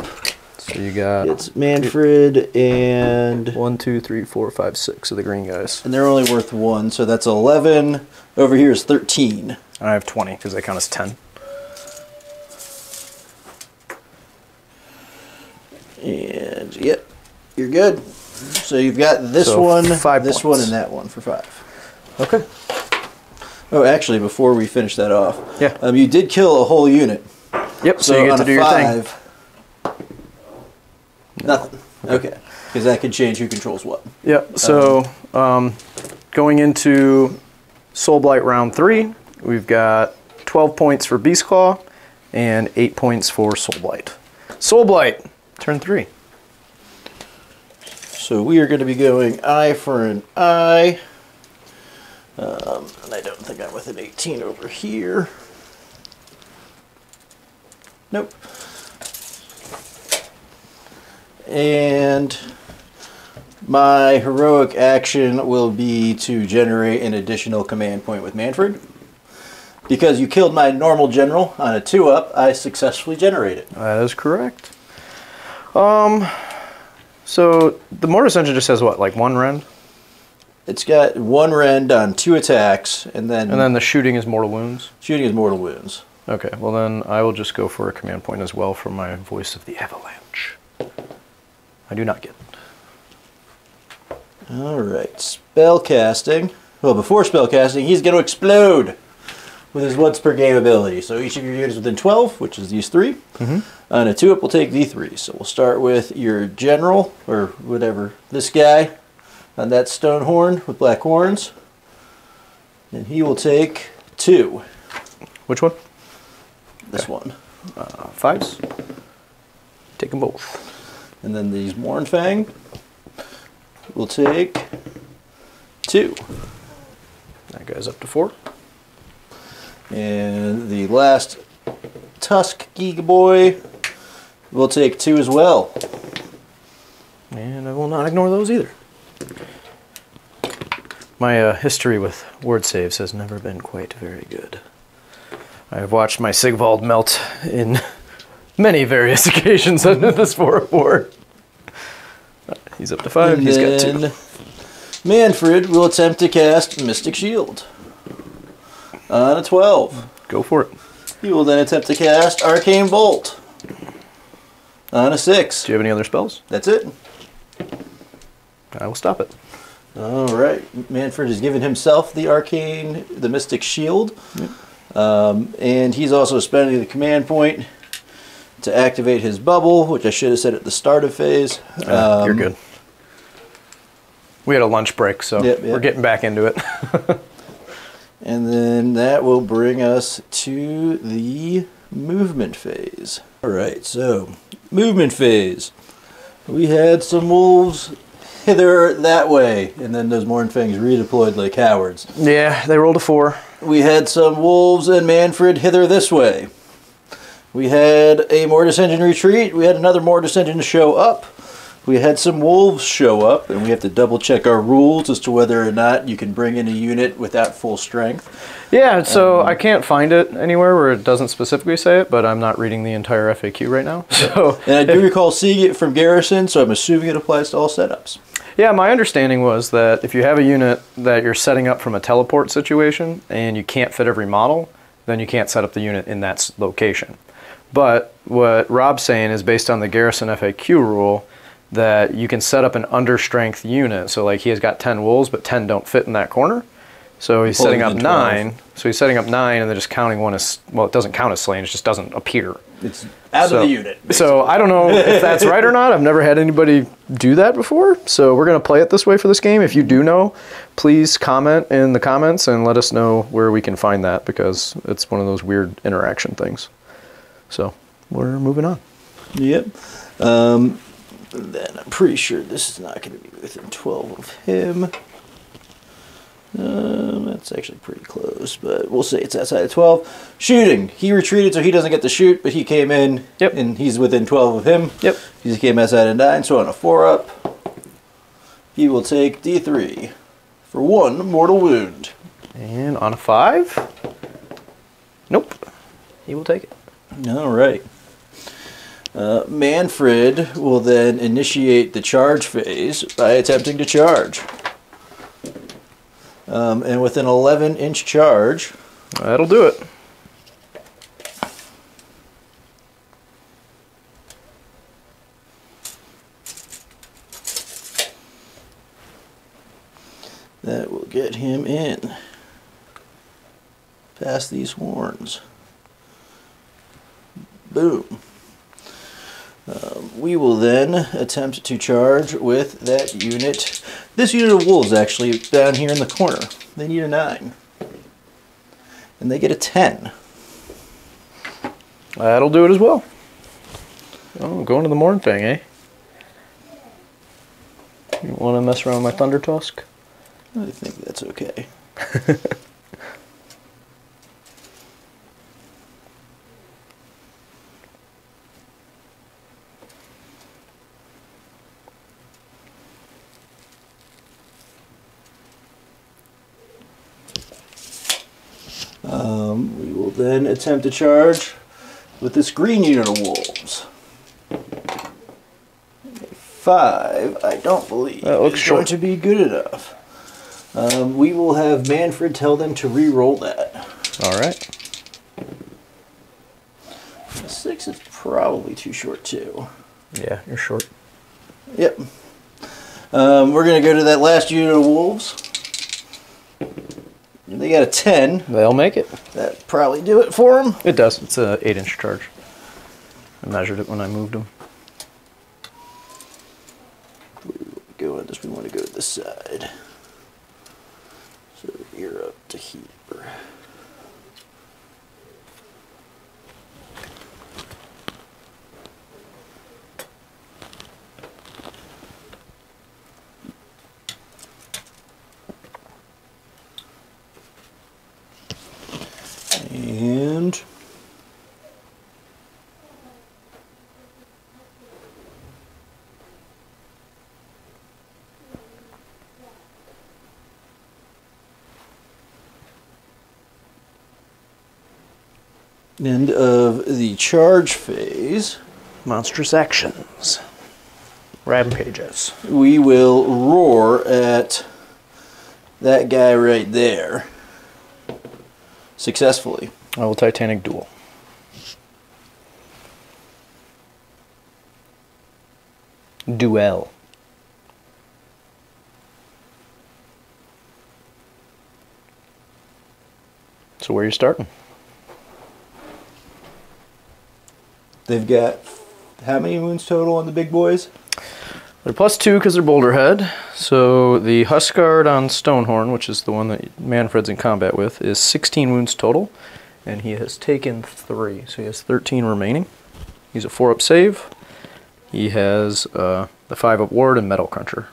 [SPEAKER 3] So you got.
[SPEAKER 4] It's Manfred and
[SPEAKER 3] 1, 2, 3, 4, 5, 6 of the green guys.
[SPEAKER 4] And they're only worth 1, so that's 11. Over here is 13.
[SPEAKER 3] And I have 20 because they count as 10.
[SPEAKER 4] And yep, you're good. So you've got this one,
[SPEAKER 3] 5
[SPEAKER 4] this
[SPEAKER 3] points.
[SPEAKER 4] one, and that one for 5.
[SPEAKER 3] Okay.
[SPEAKER 4] Oh, actually, before we finish that off,
[SPEAKER 3] yeah,
[SPEAKER 4] you did kill a whole unit.
[SPEAKER 3] Yep. So you get to do your thing.
[SPEAKER 4] Nothing. Okay. Because that could change who controls what.
[SPEAKER 3] Yeah. So going into Soulblight round 3, we've got 12 points for Beastclaw and 8 points for Soulblight. Soulblight, turn 3.
[SPEAKER 4] So we are going to be going eye for an eye. And I don't think I'm with an 18 over here. Nope. And my heroic action will be to generate an additional command point with Manfred. Because you killed my normal general on a 2-up, I successfully generated.
[SPEAKER 3] That is correct. So the Mortar Ascension just has what, like 1 rend?
[SPEAKER 4] It's got 1 rend on 2 attacks, and then
[SPEAKER 3] the shooting is mortal wounds?
[SPEAKER 4] Shooting is mortal wounds.
[SPEAKER 3] Okay, well then I will just go for a command point as well for my Voice of the Avalanche. I do not get it.
[SPEAKER 4] Alright, spell casting. Well, before spell casting, he's going to explode with his once per game ability. So each of your units within 12, which is these 3, on a 2-up will take D3. So we'll start with your general, or whatever, this guy on that stone horn with black horns. And he will take 2.
[SPEAKER 3] Which one?
[SPEAKER 4] This one.
[SPEAKER 3] 5s. Take them both.
[SPEAKER 4] And then these Mournfang will take 2.
[SPEAKER 3] That guy's up to 4.
[SPEAKER 4] And the last Tusk Geek Boy will take 2 as well.
[SPEAKER 3] And I will not ignore those either. My history with word saves has never been quite very good. I have watched my Sigvald melt in many various occasions under this 4-4. He's up to 5,
[SPEAKER 4] and
[SPEAKER 3] he's got 2.
[SPEAKER 4] Manfred will attempt to cast Mystic Shield on a 12.
[SPEAKER 3] Go for it.
[SPEAKER 4] He will then attempt to cast Arcane Bolt on a 6.
[SPEAKER 3] Do you have any other spells?
[SPEAKER 4] That's it.
[SPEAKER 3] I will stop it.
[SPEAKER 4] Alright, Manfred has given himself the Mystic Shield.
[SPEAKER 3] Yep.
[SPEAKER 4] And he's also spending the command point to activate his bubble, which I should have said at the start of phase.
[SPEAKER 3] You're good. We had a lunch break, so
[SPEAKER 4] yep.
[SPEAKER 3] We're getting back into it.
[SPEAKER 4] And then that will bring us to the movement phase. Alright, so movement phase. We had some wolves hither that way, and then those Mournfangs redeployed like cowards.
[SPEAKER 3] Yeah, they rolled a 4.
[SPEAKER 4] We had some wolves and Manfred hither this way. We had a Mortis Engine retreat. We had another Mortis Engine show up. We had some wolves show up, and we have to double check our rules as to whether or not you can bring in a unit without full strength.
[SPEAKER 3] Yeah, so I can't find it anywhere where it doesn't specifically say it, but I'm not reading the entire FAQ right now. So,
[SPEAKER 4] and I do recall seeing it from Garrison, so I'm assuming it applies to all setups.
[SPEAKER 3] Yeah, my understanding was that if you have a unit that you're setting up from a teleport situation and you can't fit every model, then you can't set up the unit in that location. But what Rob's saying is based on the Garrison FAQ rule that you can set up an understrength unit. So like he has got 10 wolves, but 10 don't fit in that corner. So he's setting up 9. So he's setting up 9 and then just counting one as, well, it doesn't count as slain, it just doesn't appear.
[SPEAKER 4] It's out of the unit. Basically.
[SPEAKER 3] So I don't know if that's right or not. I've never had anybody do that before. So we're going to play it this way for this game. If you do know, please comment in the comments and let us know where we can find that, because it's one of those weird interaction things. So we're moving on.
[SPEAKER 4] Yep. Then I'm pretty sure this is not going to be within 12 of him. That's actually pretty close, but we'll say it's outside of 12. Shooting. He retreated, so he doesn't get to shoot, but he came in, and he's within 12 of him.
[SPEAKER 3] Yep.
[SPEAKER 4] He came outside of 9, so on a 4-up, he will take D3 for 1 mortal wound.
[SPEAKER 3] And on a 5? Nope. He will take it.
[SPEAKER 4] All right. Manfred will then initiate the charge phase by attempting to charge. And with an 11-inch charge...
[SPEAKER 3] That'll do it.
[SPEAKER 4] That will get him in. Past these horns. Boom. We will then attempt to charge with that unit. This unit of wolves actually down here in the corner. They need a 9. And they get a 10.
[SPEAKER 3] That'll do it as well. Oh, going to the Mournfang, eh? You want to mess around with my Thunder Tusk?
[SPEAKER 4] I think that's okay. We will then attempt to charge with this green unit of wolves. 5, I don't believe,
[SPEAKER 3] that looks
[SPEAKER 4] going to be good enough. We will have Manfred tell them to re-roll that.
[SPEAKER 3] All right.
[SPEAKER 4] A 6 is probably too short too.
[SPEAKER 3] Yeah, you're short.
[SPEAKER 4] Yep. We're going to go to that last unit of wolves. They got a 10.
[SPEAKER 3] They'll make it.
[SPEAKER 4] That probably do it for them.
[SPEAKER 3] It does. It's a 8-inch charge. I measured it when I moved them.
[SPEAKER 4] Go on this. We want to go to this side. So you're up to here. And end of the charge phase.
[SPEAKER 3] Monstrous actions. Rampages.
[SPEAKER 4] We will roar at that guy right there. Successfully.
[SPEAKER 3] I will Titanic Duel. Duel. So where are you starting?
[SPEAKER 4] They've got how many wounds total on the big boys?
[SPEAKER 3] They're +2 because they're Boulderhead. So the Huskard on Stonehorn, which is the one that Manfred's in combat with, is 16 wounds total. and he has taken 3, so he has 13 remaining. He's a 4-up save. He has the 5-up ward and Metal Cruncher.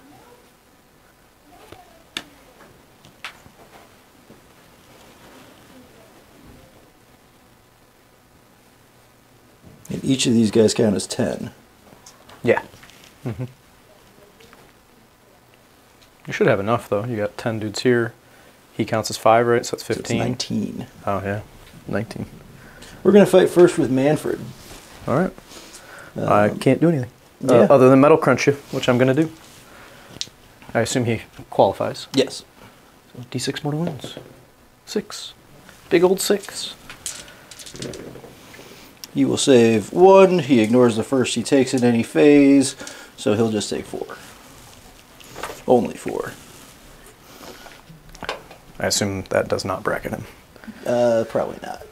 [SPEAKER 4] And each of these guys count as 10.
[SPEAKER 3] Yeah. Mm-hmm. You should have enough, though. You got 10 dudes here. He counts as 5, right? So that's 15.
[SPEAKER 4] So it's 19.
[SPEAKER 3] Oh, yeah. 19.
[SPEAKER 4] We're going to fight first with Manfred.
[SPEAKER 3] All right. I can't do anything.
[SPEAKER 4] Yeah.
[SPEAKER 3] Other than Metal Crunch you, which I'm going to do. I assume he qualifies.
[SPEAKER 4] Yes.
[SPEAKER 3] So D6 mortal wounds. 6. Big old 6.
[SPEAKER 4] He will save 1. He ignores the first he takes in any phase, so he'll just take 4. Only 4.
[SPEAKER 3] I assume that does not bracket him.
[SPEAKER 4] Probably not.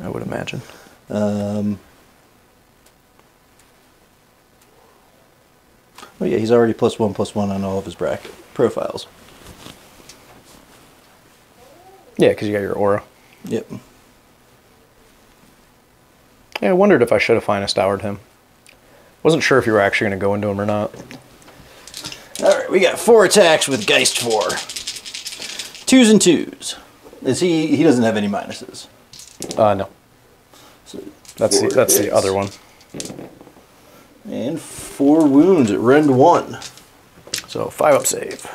[SPEAKER 3] I would imagine.
[SPEAKER 4] Oh yeah, he's already +1/+1 on all of his bracket profiles.
[SPEAKER 3] Yeah, because you got your aura.
[SPEAKER 4] Yep.
[SPEAKER 3] Yeah, I wondered if I should have finest houred him. Wasn't sure if you were actually going to go into him or not.
[SPEAKER 4] Alright, we got 4 attacks with Geist 4. 2s and 2s. Is he doesn't have any minuses.
[SPEAKER 3] No.
[SPEAKER 4] So
[SPEAKER 3] That's the other one.
[SPEAKER 4] And 4 wounds at Rend 1.
[SPEAKER 3] So 5-up save.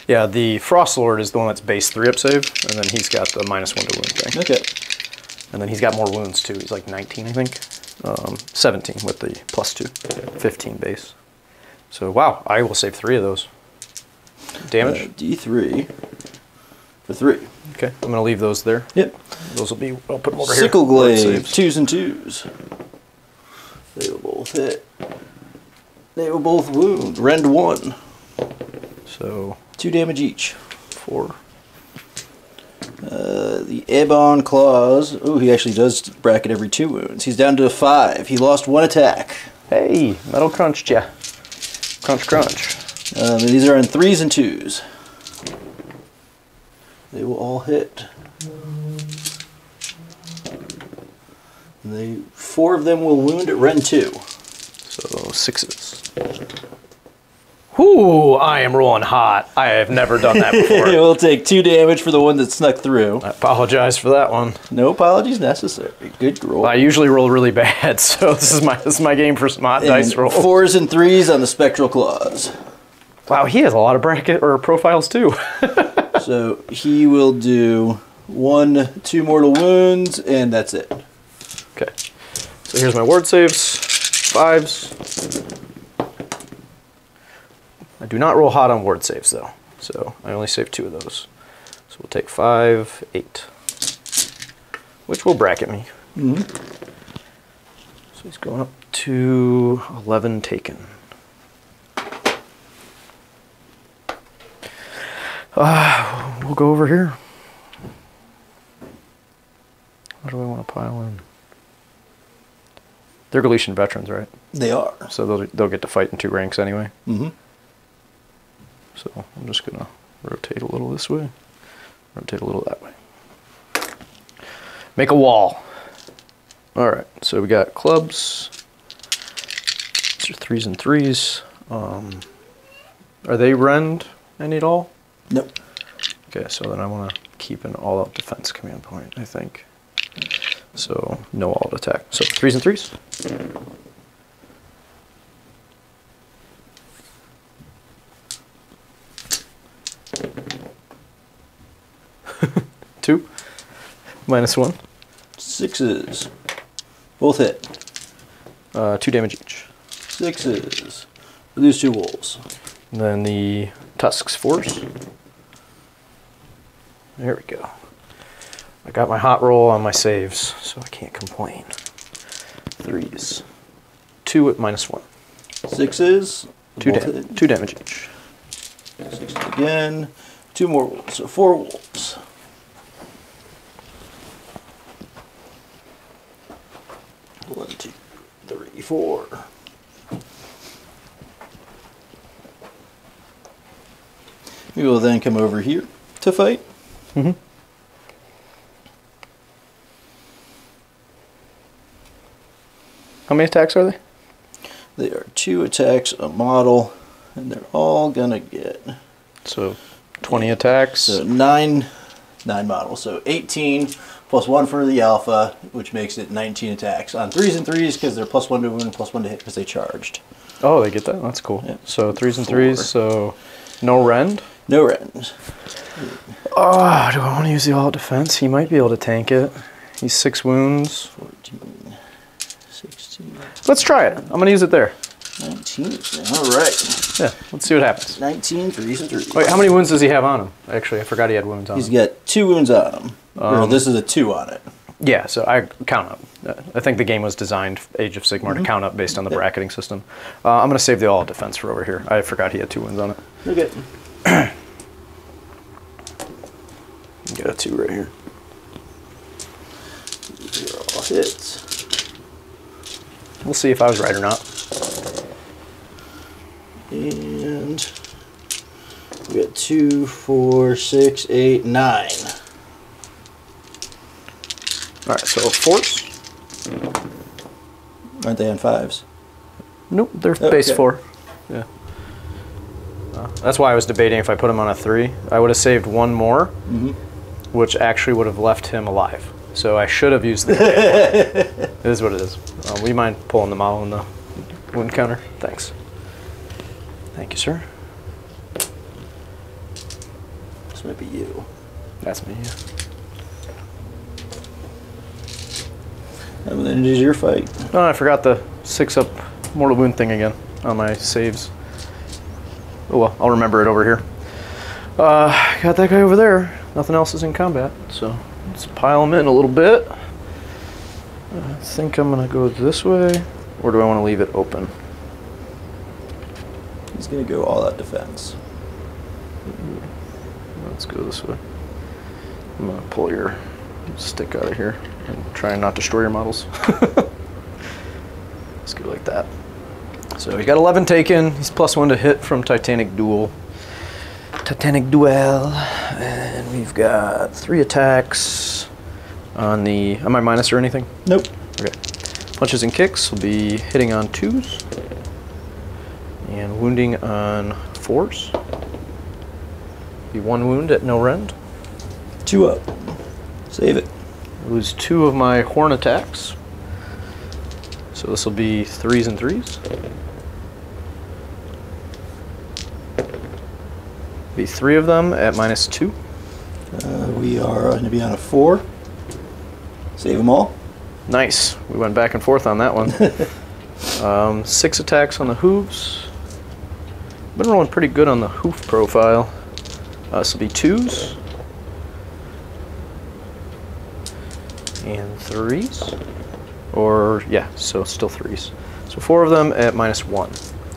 [SPEAKER 3] Yeah, the Frost Lord is the one that's base 3-up save, and then he's got the -1 to wound thing.
[SPEAKER 4] Okay.
[SPEAKER 3] And then he's got more wounds too. He's like 19, I think. 17 with the +2. 15 base. So wow, I will save 3 of those. Damage?
[SPEAKER 4] D3 for 3.
[SPEAKER 3] Okay, I'm going to leave those there.
[SPEAKER 4] Yep.
[SPEAKER 3] Those will be, I'll put them over
[SPEAKER 4] Sickle
[SPEAKER 3] here. Ward
[SPEAKER 4] Glaive,
[SPEAKER 3] saves.
[SPEAKER 4] 2s and 2s. They will both hit. They will both wound. Rend 1.
[SPEAKER 3] So
[SPEAKER 4] 2 damage each.
[SPEAKER 3] 4.
[SPEAKER 4] The Ebon Claws. Oh, he actually does bracket every 2 wounds. He's down to a 5. He lost 1 attack.
[SPEAKER 3] Hey, Metal Crunched ya. Crunch, crunch.
[SPEAKER 4] And these are on 3s and 2s. They will all hit. And 4 of them will wound at Rend 2.
[SPEAKER 3] So 6s. Whoo, I am rolling hot. I have never done that before.
[SPEAKER 4] It will take 2 damage for the one that snuck through.
[SPEAKER 3] I apologize for that one.
[SPEAKER 4] No apologies necessary. Good roll.
[SPEAKER 3] I usually roll really bad, so this is my game for some hot dice rolls.
[SPEAKER 4] 4s and 3s on the Spectral Claws.
[SPEAKER 3] Wow, he has a lot of bracket or profiles too.
[SPEAKER 4] So he will do 1, 2 mortal wounds, and that's it.
[SPEAKER 3] Okay, so here's my ward saves. 5s. I do not roll hot on ward saves though, so I only save 2 of those. So we'll take 5, 8, which will bracket me.
[SPEAKER 4] Mm-hmm.
[SPEAKER 3] So he's going up to 11 taken. We'll go over here. What do I want to pile in? They're Galician veterans, right?
[SPEAKER 4] They are.
[SPEAKER 3] So they'll get to fight in 2 ranks anyway.
[SPEAKER 4] Mm-hmm.
[SPEAKER 3] So I'm just going to rotate a little this way, rotate a little that way. Make a wall. All right, so we got clubs. These are 3s and 3s. Are they rend any at all?
[SPEAKER 4] Nope.
[SPEAKER 3] Okay, so then I want to keep an all-out defense command point, I think. So no all-out attack. So 3s and 3s. 2. -1.
[SPEAKER 4] 6s. Both hit.
[SPEAKER 3] 2 damage each.
[SPEAKER 4] 6s. Lose 2 wolves.
[SPEAKER 3] And then the tusks 4s. There we go. I got my hot roll on my saves, so I can't complain. 3s. 2 at -1.
[SPEAKER 4] 6s.
[SPEAKER 3] 2 damage each.
[SPEAKER 4] 6 again. 2 more wolves. So 4 wolves. 1, 2, 3, 4. We will then come over here to fight.
[SPEAKER 3] Mm-hmm. How many attacks are they?
[SPEAKER 4] They are 2 attacks a model, and they're all gonna get.
[SPEAKER 3] So 20 attacks.
[SPEAKER 4] So 9 models. So 18 plus 1 for the alpha, which makes it 19 attacks on 3s and 3s because they're +1 to wound, +1 to hit because they charged.
[SPEAKER 3] Oh, they get that? That's cool.
[SPEAKER 4] Yeah.
[SPEAKER 3] So 3s and 3s, so no rend?
[SPEAKER 4] No rends.
[SPEAKER 3] Oh, do I want to use the all defense? He might be able to tank it. He's 6 wounds.
[SPEAKER 4] 14, 16.
[SPEAKER 3] Let's try it. I'm going to use it there.
[SPEAKER 4] 19. All right.
[SPEAKER 3] Yeah, let's see what happens.
[SPEAKER 4] 19 3s and 3s.
[SPEAKER 3] Wait, how many wounds does he have on him? Actually, I forgot he had wounds on
[SPEAKER 4] He's
[SPEAKER 3] him.
[SPEAKER 4] got 2 wounds on him. This is a 2 on it.
[SPEAKER 3] Yeah, so I count up. I think the game was designed, Age of Sigmar, to count up based on the bracketing system. I'm going to save the all defense for over here. I forgot he had 2 wounds on it.
[SPEAKER 4] Okay.
[SPEAKER 3] Get a 2 right here.
[SPEAKER 4] These are all hits.
[SPEAKER 3] We'll see if I was right or not.
[SPEAKER 4] And we got 2, 4, 6, 8, 9.
[SPEAKER 3] Alright, so force.
[SPEAKER 4] Aren't they on 5s?
[SPEAKER 3] Nope, they're base 4. Yeah. That's why I was debating if I put him on a 3. I would have saved 1 more, which actually would have left him alive. So I should have used the It is what it is. Will you mind pulling the model in the wound counter? Thanks. Thank you, sir.
[SPEAKER 4] This might be you.
[SPEAKER 3] That's me, yeah.
[SPEAKER 4] And then it is your fight.
[SPEAKER 3] Oh, I forgot the 6-up mortal wound thing again on my saves. Oh well, I'll remember it over here. Got that guy over there. Nothing else is in combat, so let's pile him in a little bit. I think I'm gonna go this way, or do I want to leave it open?
[SPEAKER 4] He's going to go all out defense.
[SPEAKER 3] Let's go this way. I'm gonna pull your stick out of here and try and not destroy your models. Let's go like that. So he got 11 taken. He's +1 to hit from Titanic Duel. And we've got 3 attacks on the. Am I minus or anything?
[SPEAKER 4] Nope.
[SPEAKER 3] Okay. Punches and kicks will be hitting on 2s and wounding on 4s. Be 1 wound at no rend.
[SPEAKER 4] 2 up. Save it.
[SPEAKER 3] Lose 2 of my horn attacks. So this will be 3s and 3s. Be 3 of them at -2.
[SPEAKER 4] We are going to be on a 4. Save them all.
[SPEAKER 3] Nice. We went back and forth on that one. 6 attacks on the hooves. Been rolling pretty good on the hoof profile. This will be 2s. And 3s. Or, yeah, so still 3s. So 4 of them at -1.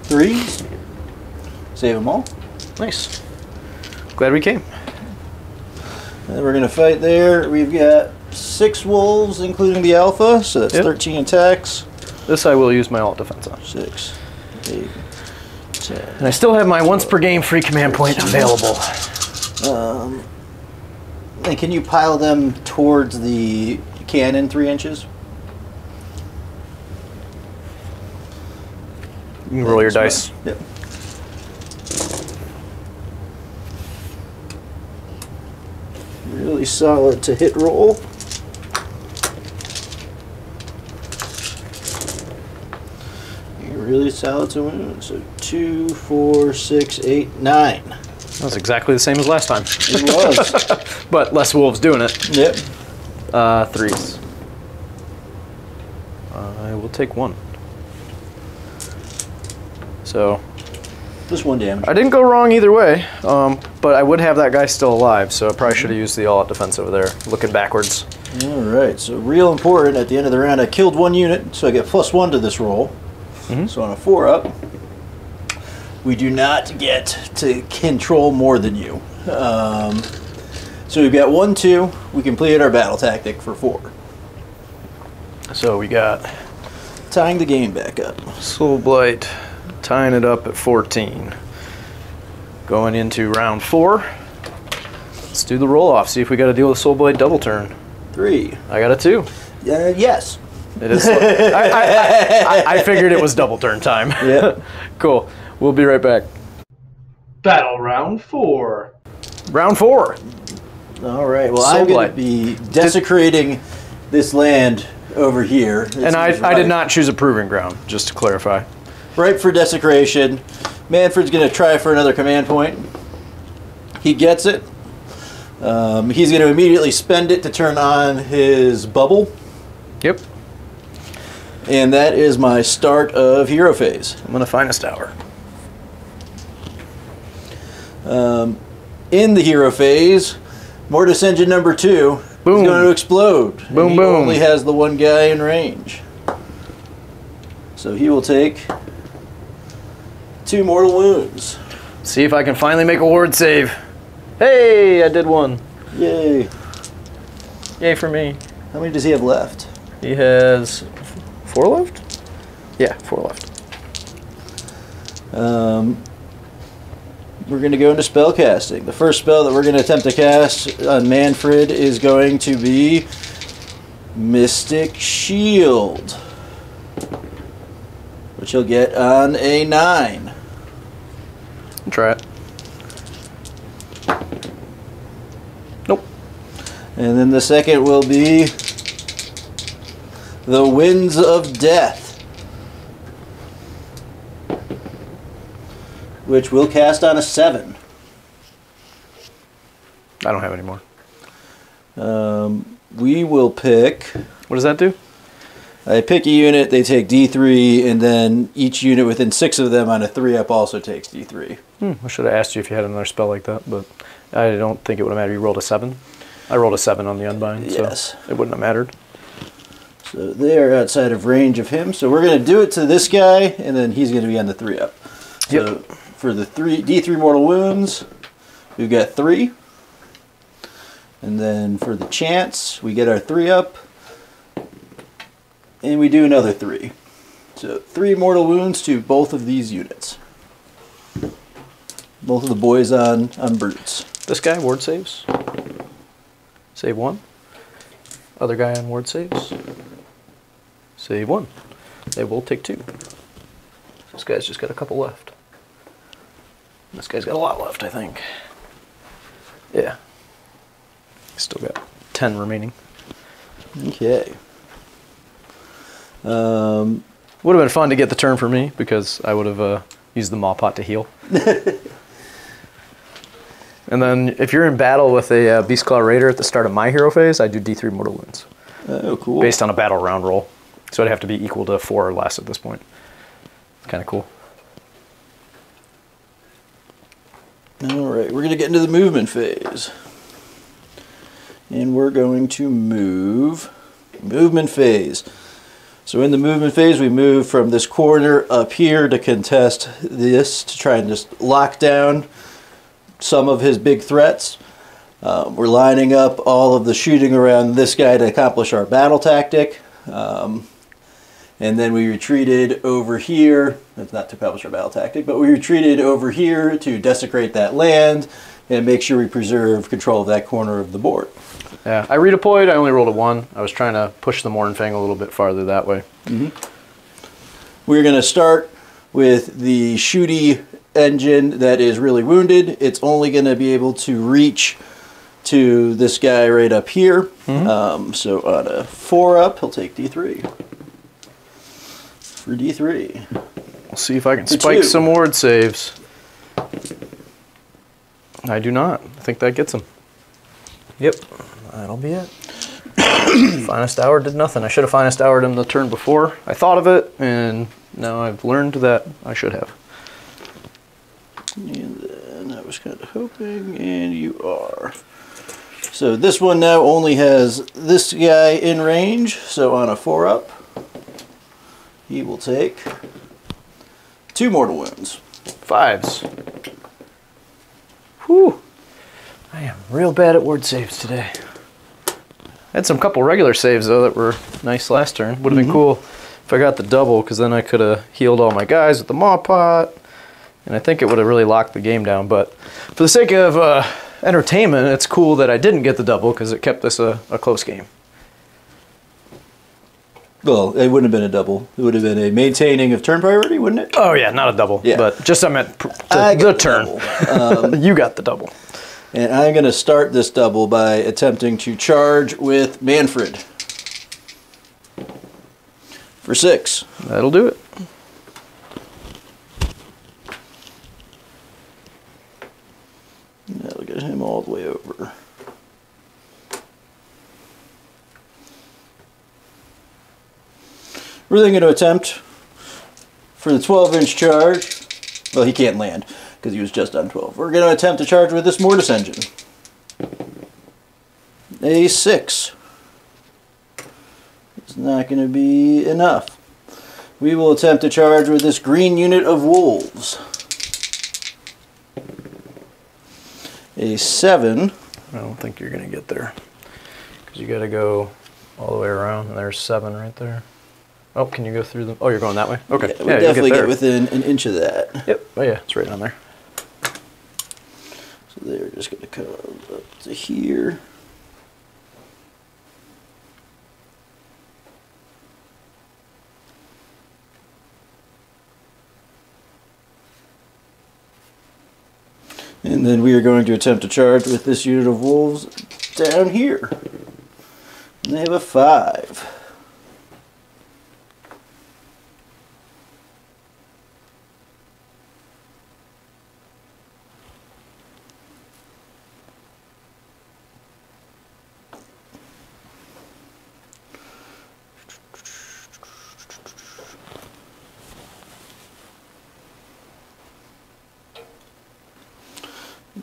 [SPEAKER 4] 3s. Save them all.
[SPEAKER 3] Nice. Glad we came.
[SPEAKER 4] And we're going to fight there. We've got 6 wolves, including the alpha, so that's 13 attacks.
[SPEAKER 3] This I will use my alt defense on.
[SPEAKER 4] 6, 8, 10.
[SPEAKER 3] And I still have my once per game free command point available.
[SPEAKER 4] And can you pile them towards the cannon 3 inches?
[SPEAKER 3] You can roll your dice.
[SPEAKER 4] Yep. Really solid to hit roll. Really solid to win. So 2, 4, 6, 8, 9.
[SPEAKER 3] That was exactly the same as last time.
[SPEAKER 4] It was.
[SPEAKER 3] But less wolves doing it.
[SPEAKER 4] Yep.
[SPEAKER 3] 3s. I will take 1. So
[SPEAKER 4] Just 1 damage.
[SPEAKER 3] I didn't go wrong either way, but I would have that guy still alive, so I probably should have used the all-out defense over there, looking backwards.
[SPEAKER 4] All right, so real important at the end of the round, I killed 1 unit, so I get +1 to this roll. So on a 4-up, we do not get to control more than you. So we've got 1, 2. We completed our battle tactic for 4.
[SPEAKER 3] So we got
[SPEAKER 4] Tying the game back up.
[SPEAKER 3] Soulblight tying it up at 14. Going into round 4. Let's do the roll-off, see if we got to deal with Soulblight double turn.
[SPEAKER 4] 3.
[SPEAKER 3] I got a 2.
[SPEAKER 4] Yes.
[SPEAKER 3] It is slow. I figured it was double turn time.
[SPEAKER 4] Yeah.
[SPEAKER 3] Cool. We'll be right back.
[SPEAKER 2] Battle round 4.
[SPEAKER 3] Round 4.
[SPEAKER 4] All right. Well, I'm going to
[SPEAKER 3] Soulblight.
[SPEAKER 4] be desecrating this land over here.
[SPEAKER 3] And I did not choose a proving ground, just to clarify.
[SPEAKER 4] Ripe for desecration. Manfred's going to try for another command point. He gets it. He's going to immediately spend it to turn on his bubble.
[SPEAKER 3] Yep.
[SPEAKER 4] And that is my start of hero phase.
[SPEAKER 3] I'm gonna find a tower.
[SPEAKER 4] In the hero phase, Mortis Engine number 2
[SPEAKER 3] Boom.
[SPEAKER 4] is going to explode.
[SPEAKER 3] Boom,
[SPEAKER 4] He
[SPEAKER 3] boom.
[SPEAKER 4] only has the one guy in range. So he will take 2 mortal wounds.
[SPEAKER 3] See if I can finally make a ward save. Hey, I did one.
[SPEAKER 4] Yay.
[SPEAKER 3] Yay for me.
[SPEAKER 4] How many does he have left?
[SPEAKER 3] He has 4 left? Yeah, 4 left.
[SPEAKER 4] We're going to go into spell casting. The first spell that we're going to attempt to cast on Manfred is going to be Mystic Shield, which he'll get on a 9.
[SPEAKER 3] Try it. Nope.
[SPEAKER 4] And then the second will be the Winds of Death, which will cast on a 7.
[SPEAKER 3] I don't have any more.
[SPEAKER 4] We will pick...
[SPEAKER 3] What does that do?
[SPEAKER 4] I pick a unit, they take D3, and then each unit within 6 of them on a 3-up also takes D3.
[SPEAKER 3] I should have asked you if you had another spell like that, but I don't think it would have mattered. You rolled a 7. I rolled a 7 on the Unbind,
[SPEAKER 4] Yes.
[SPEAKER 3] so it wouldn't have mattered.
[SPEAKER 4] So they are outside of range of him. So we're going to do it to this guy, and then he's going to be on the 3-up. So
[SPEAKER 3] Yep.
[SPEAKER 4] for the D3 mortal wounds, we've got 3. And then for the chance, we get our 3-up. And we do another 3. So 3 mortal wounds to both of these units. Both of the boys on brutes.
[SPEAKER 3] This guy, ward saves. Save 1. Other guy on ward saves. Save 1. They will take 2. This guy's just got a couple left. This guy's got a lot left, I think. Yeah. Still got 10 remaining.
[SPEAKER 4] Okay.
[SPEAKER 3] Would have been fun to get the turn for me because I would have used the Maw Pot to heal. And then if you're in battle with a Beastclaw Raider at the start of my hero phase, I do D3 mortal wounds.
[SPEAKER 4] Oh, cool.
[SPEAKER 3] Based on a battle round roll. So it'd have to be equal to 4 or less at this point. Kind of cool.
[SPEAKER 4] Alright, we're going to get into the movement phase. And we're going to move. Movement phase. So in the movement phase, we move from this corner up here to contest this, to try and just lock down some of his big threats. We're lining up all of the shooting around this guy to accomplish our battle tactic. And then we retreated over here. That's not to accomplish our battle tactic, but we retreated over here to desecrate that land and make sure we preserve control of that corner of the board.
[SPEAKER 3] Yeah, I redeployed. I only rolled a 1. I was trying to push the Mornfang a little bit farther that way.
[SPEAKER 4] We're going to start with the shooty engine that is really wounded. It's only going to be able to reach to this guy right up here. So on a 4-up, he'll take D3. For D3.
[SPEAKER 3] We'll see if I can
[SPEAKER 4] For
[SPEAKER 3] spike
[SPEAKER 4] 2.
[SPEAKER 3] some ward saves. I do not. I think that gets him. Yep, that'll be it. Finest Hour did nothing. I should have Finest Houred him the turn before. I thought of it, and now I've learned that I should have.
[SPEAKER 4] And then I was kind of hoping, and you are. So this one now only has this guy in range, so on a 4-up, he will take 2 mortal wounds.
[SPEAKER 3] 5s. Whew. I am real bad at ward saves today. I had some couple regular saves, though, that were nice last turn. Would have been cool if I got the double, because then I could have healed all my guys with the Maw Pot, and I think it would have really locked the game down. But for the sake of entertainment, it's cool that I didn't get the double, because it kept this a close game.
[SPEAKER 4] Well, it wouldn't have been a double. It would have been a maintaining of turn priority, wouldn't it?
[SPEAKER 3] Oh yeah, not a double.
[SPEAKER 4] Yeah.
[SPEAKER 3] But just I meant
[SPEAKER 4] the
[SPEAKER 3] turn. You got the double.
[SPEAKER 4] And I'm going to start this double by attempting to charge with Manfred. For 6.
[SPEAKER 3] That'll do it.
[SPEAKER 4] That'll get him all the way over. We're then going to attempt for the 12-inch charge. Well, he can't land because he was just on 12. We're going to attempt to charge with this Mortis engine. A 6. It's not going to be enough. We will attempt to charge with this green unit of wolves. A 7.
[SPEAKER 3] I don't think you're going to get there. Because you got to go all the way around, and there's 7 right there. Oh, can you go through them? Oh, you're going that way? Okay.
[SPEAKER 4] Yeah, we definitely get within an inch of that.
[SPEAKER 3] Yep. Oh, yeah, it's right on there.
[SPEAKER 4] So they're just going to come up to here. And then we are going to attempt to charge with this unit of wolves down here. And they have a 5.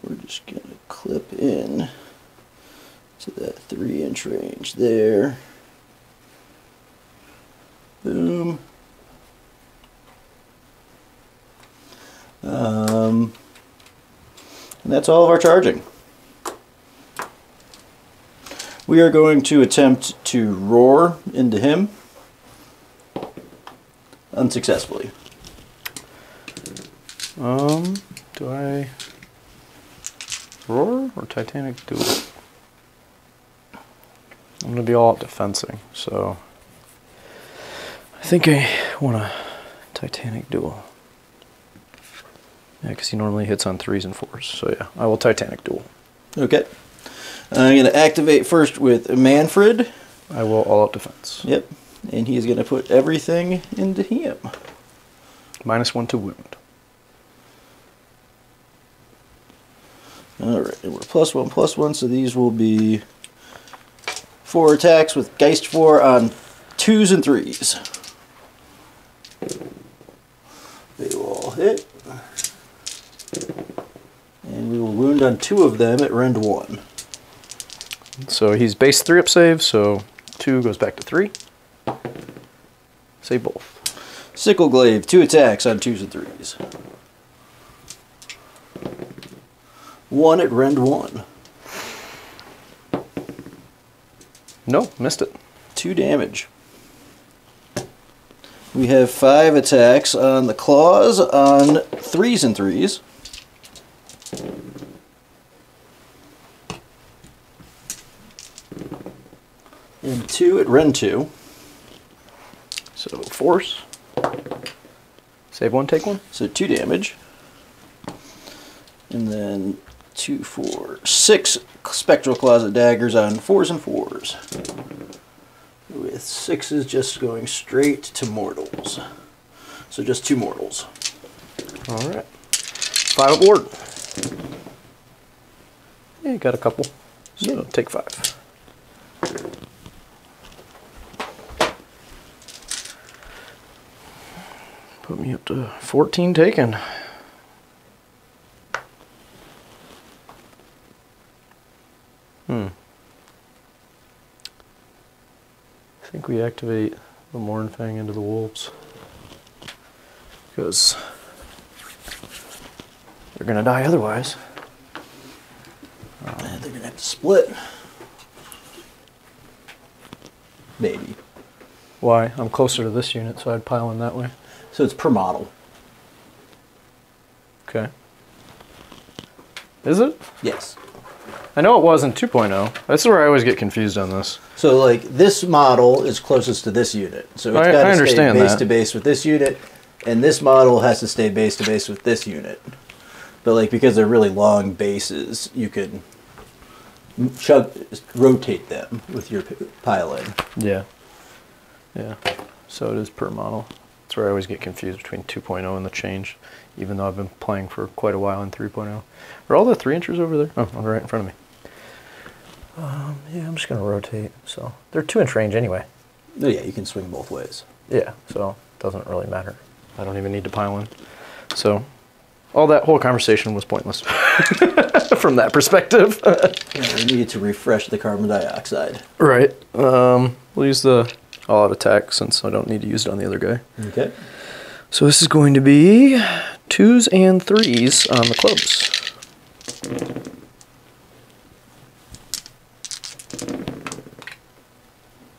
[SPEAKER 4] We're just going to clip in to that 3-inch range there. Boom. And that's all of our charging. We are going to attempt to roar into him unsuccessfully.
[SPEAKER 3] Do I roar or Titanic duel? I'm gonna be all out defensing, so I think I want a Titanic duel. Yeah, because he normally hits on 3s and 4s. So yeah, I will Titanic duel.
[SPEAKER 4] Okay. I'm going to activate first with Manfred.
[SPEAKER 3] I will all out defense.
[SPEAKER 4] Yep. And he's going to put everything into him.
[SPEAKER 3] -1 to wound.
[SPEAKER 4] Alright, and we're +1/+1, so these will be 4 attacks with Geist 4 on 2s and 3s. They will all hit. And we will wound on 2 of them at rend 1.
[SPEAKER 3] So he's base 3 up save, so 2 goes back to 3. Save both.
[SPEAKER 4] Sickleglaive, 2 attacks on 2s and 3s. 1 at rend 1.
[SPEAKER 3] No, missed it.
[SPEAKER 4] 2 damage. We have 5 attacks on the claws on 3s and 3s. And 2 at rend 2.
[SPEAKER 3] So force. Save 1, take 1.
[SPEAKER 4] So 2 damage. And then 2, 4, 6 Spectral Closet Daggers on 4s and 4s. With 6s just going straight to mortals. So just 2 mortals.
[SPEAKER 3] Alright. 5 up ward. Yeah, you got a couple. So
[SPEAKER 4] Yeah.
[SPEAKER 3] take 5. Put me up to 14 taken. I think we activate the Mournfang into the wolves. Because they're going to die otherwise.
[SPEAKER 4] They're going to have to split. Maybe.
[SPEAKER 3] Why? I'm closer to this unit, so I'd pile in that way.
[SPEAKER 4] So it's per model.
[SPEAKER 3] Okay. Is it?
[SPEAKER 4] Yes.
[SPEAKER 3] I know it was in 2.0. That's where I always get confused on this.
[SPEAKER 4] So like this model is closest to this unit. So it's got to stay base to base with this unit, and this model has to stay base to base with this unit. But like because they're really long bases, you can rotate them with your piling.
[SPEAKER 3] Yeah. Yeah. So it is per model. That's where I always get confused between 2.0 and the change, even though I've been playing for quite a while in 3.0. Are all the 3 inchers over there? Oh, right in front of me. Yeah, I'm just going to rotate. So they're 2-inch range anyway.
[SPEAKER 4] Oh, yeah, you can swing both ways.
[SPEAKER 3] Yeah, so it doesn't really matter. I don't even need to pile in. So all that whole conversation was pointless from that perspective.
[SPEAKER 4] Yeah, we needed to refresh the carbon dioxide.
[SPEAKER 3] Right. We'll use the all-out attack since I don't need to use it on the other guy.
[SPEAKER 4] Okay.
[SPEAKER 3] So this is going to be 2s and 3s on the clubs.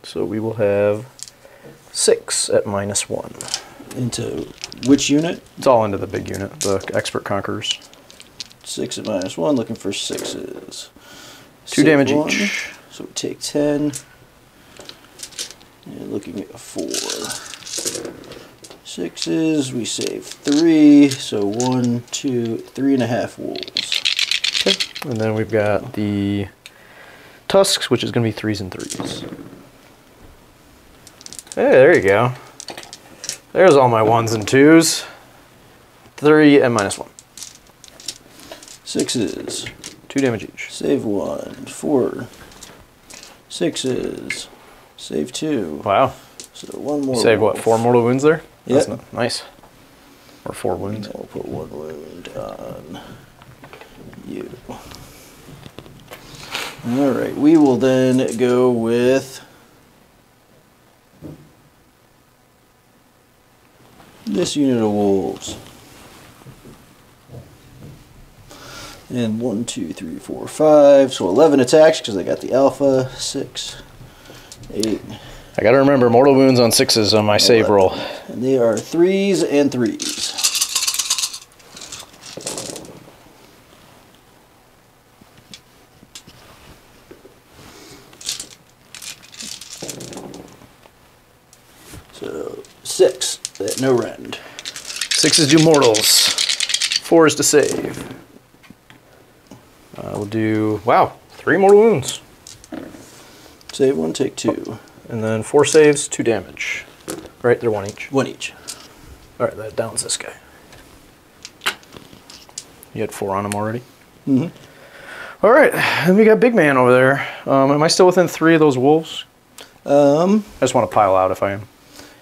[SPEAKER 3] So we will have 6 at -1.
[SPEAKER 4] Into which unit?
[SPEAKER 3] It's all into the big unit, the Expert Conquerors.
[SPEAKER 4] 6 at -1, looking for 6s.
[SPEAKER 3] 2 damage
[SPEAKER 4] 1,
[SPEAKER 3] each.
[SPEAKER 4] so we take 10. And looking at 4. 6s, we save 3, so 1, 2, 3.5 wolves.
[SPEAKER 3] Okay, and then we've got the Tusks, which is going to be 3s and 3s. Hey, there you go. There's all my 1s and 2s. 3 and -1.
[SPEAKER 4] 6s.
[SPEAKER 3] 2 damage each.
[SPEAKER 4] Save 1. 4. 6s. Save 2.
[SPEAKER 3] Wow.
[SPEAKER 4] So 1 more.
[SPEAKER 3] Save what, 4 mortal wounds there?
[SPEAKER 4] Yep.
[SPEAKER 3] That's nice. Or 4 wounds.
[SPEAKER 4] I'll put 1 wound on you. Alright, we will then go with this unit of wolves. And 1, 2, 3, 4, 5. So 11 attacks because I got the alpha. 6, 8.
[SPEAKER 3] I gotta remember mortal wounds on 6s on my save roll.
[SPEAKER 4] And they are 3s and 3s. So 6 at no rend.
[SPEAKER 3] 6s do mortals. 4s to save. We'll do, wow, 3 mortal wounds.
[SPEAKER 4] Save 1, take 2.
[SPEAKER 3] And then 4 saves, 2 damage. Right, they're 1 each.
[SPEAKER 4] 1 each.
[SPEAKER 3] Alright, that downs this guy. You had 4 on him already?
[SPEAKER 4] Mm-hmm.
[SPEAKER 3] Alright, then we got Big Man over there. Am I still within 3 of those wolves? I just want to pile out if I am.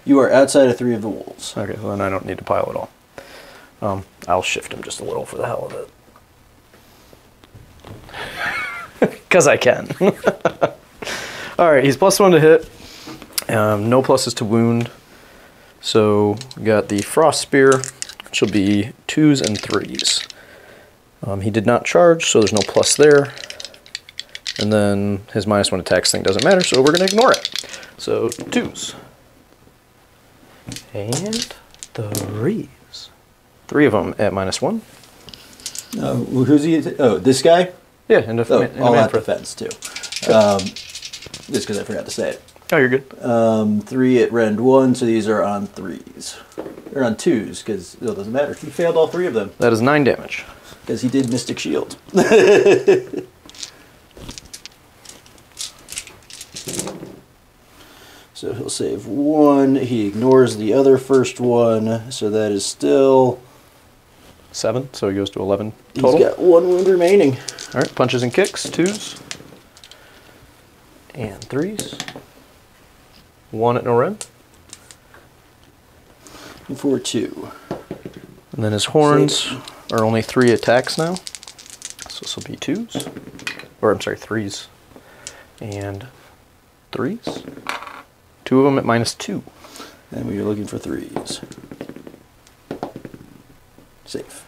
[SPEAKER 4] You are outside of 3 of the wolves.
[SPEAKER 3] Okay, well then I don't need to pile at all. I'll shift him just a little for the hell of it. Because I can. Alright, he's +1 to hit. No pluses to wound. So we got the Frost Spear, which will be 2s and 3s. He did not charge, so there's no plus there. And then his -1 attacks thing doesn't matter, so we're going to ignore it. So 2s. And 3s. 3 of them at -1.
[SPEAKER 4] Who's he? Oh, this guy?
[SPEAKER 3] Yeah, and
[SPEAKER 4] all out defense too. Just because I forgot to say it.
[SPEAKER 3] Oh, you're good.
[SPEAKER 4] 3 at rend 1, so these are on 3s. Or on 2s, because it doesn't matter. He failed all 3 of them.
[SPEAKER 3] That is 9 damage.
[SPEAKER 4] Because he did Mystic Shield. So he'll save 1. He ignores the other first one, so that is still
[SPEAKER 3] 7, so he goes to 11 total.
[SPEAKER 4] He's got 1 wound remaining.
[SPEAKER 3] All right, punches and kicks, 2s. And 3s. 1 at no rend.
[SPEAKER 4] And for 2.
[SPEAKER 3] And then his horns are only 3 attacks now. So this will be 2s. Or, I'm sorry, 3s. And 3s. 2 of them at -2.
[SPEAKER 4] And we are looking for 3s. Safe.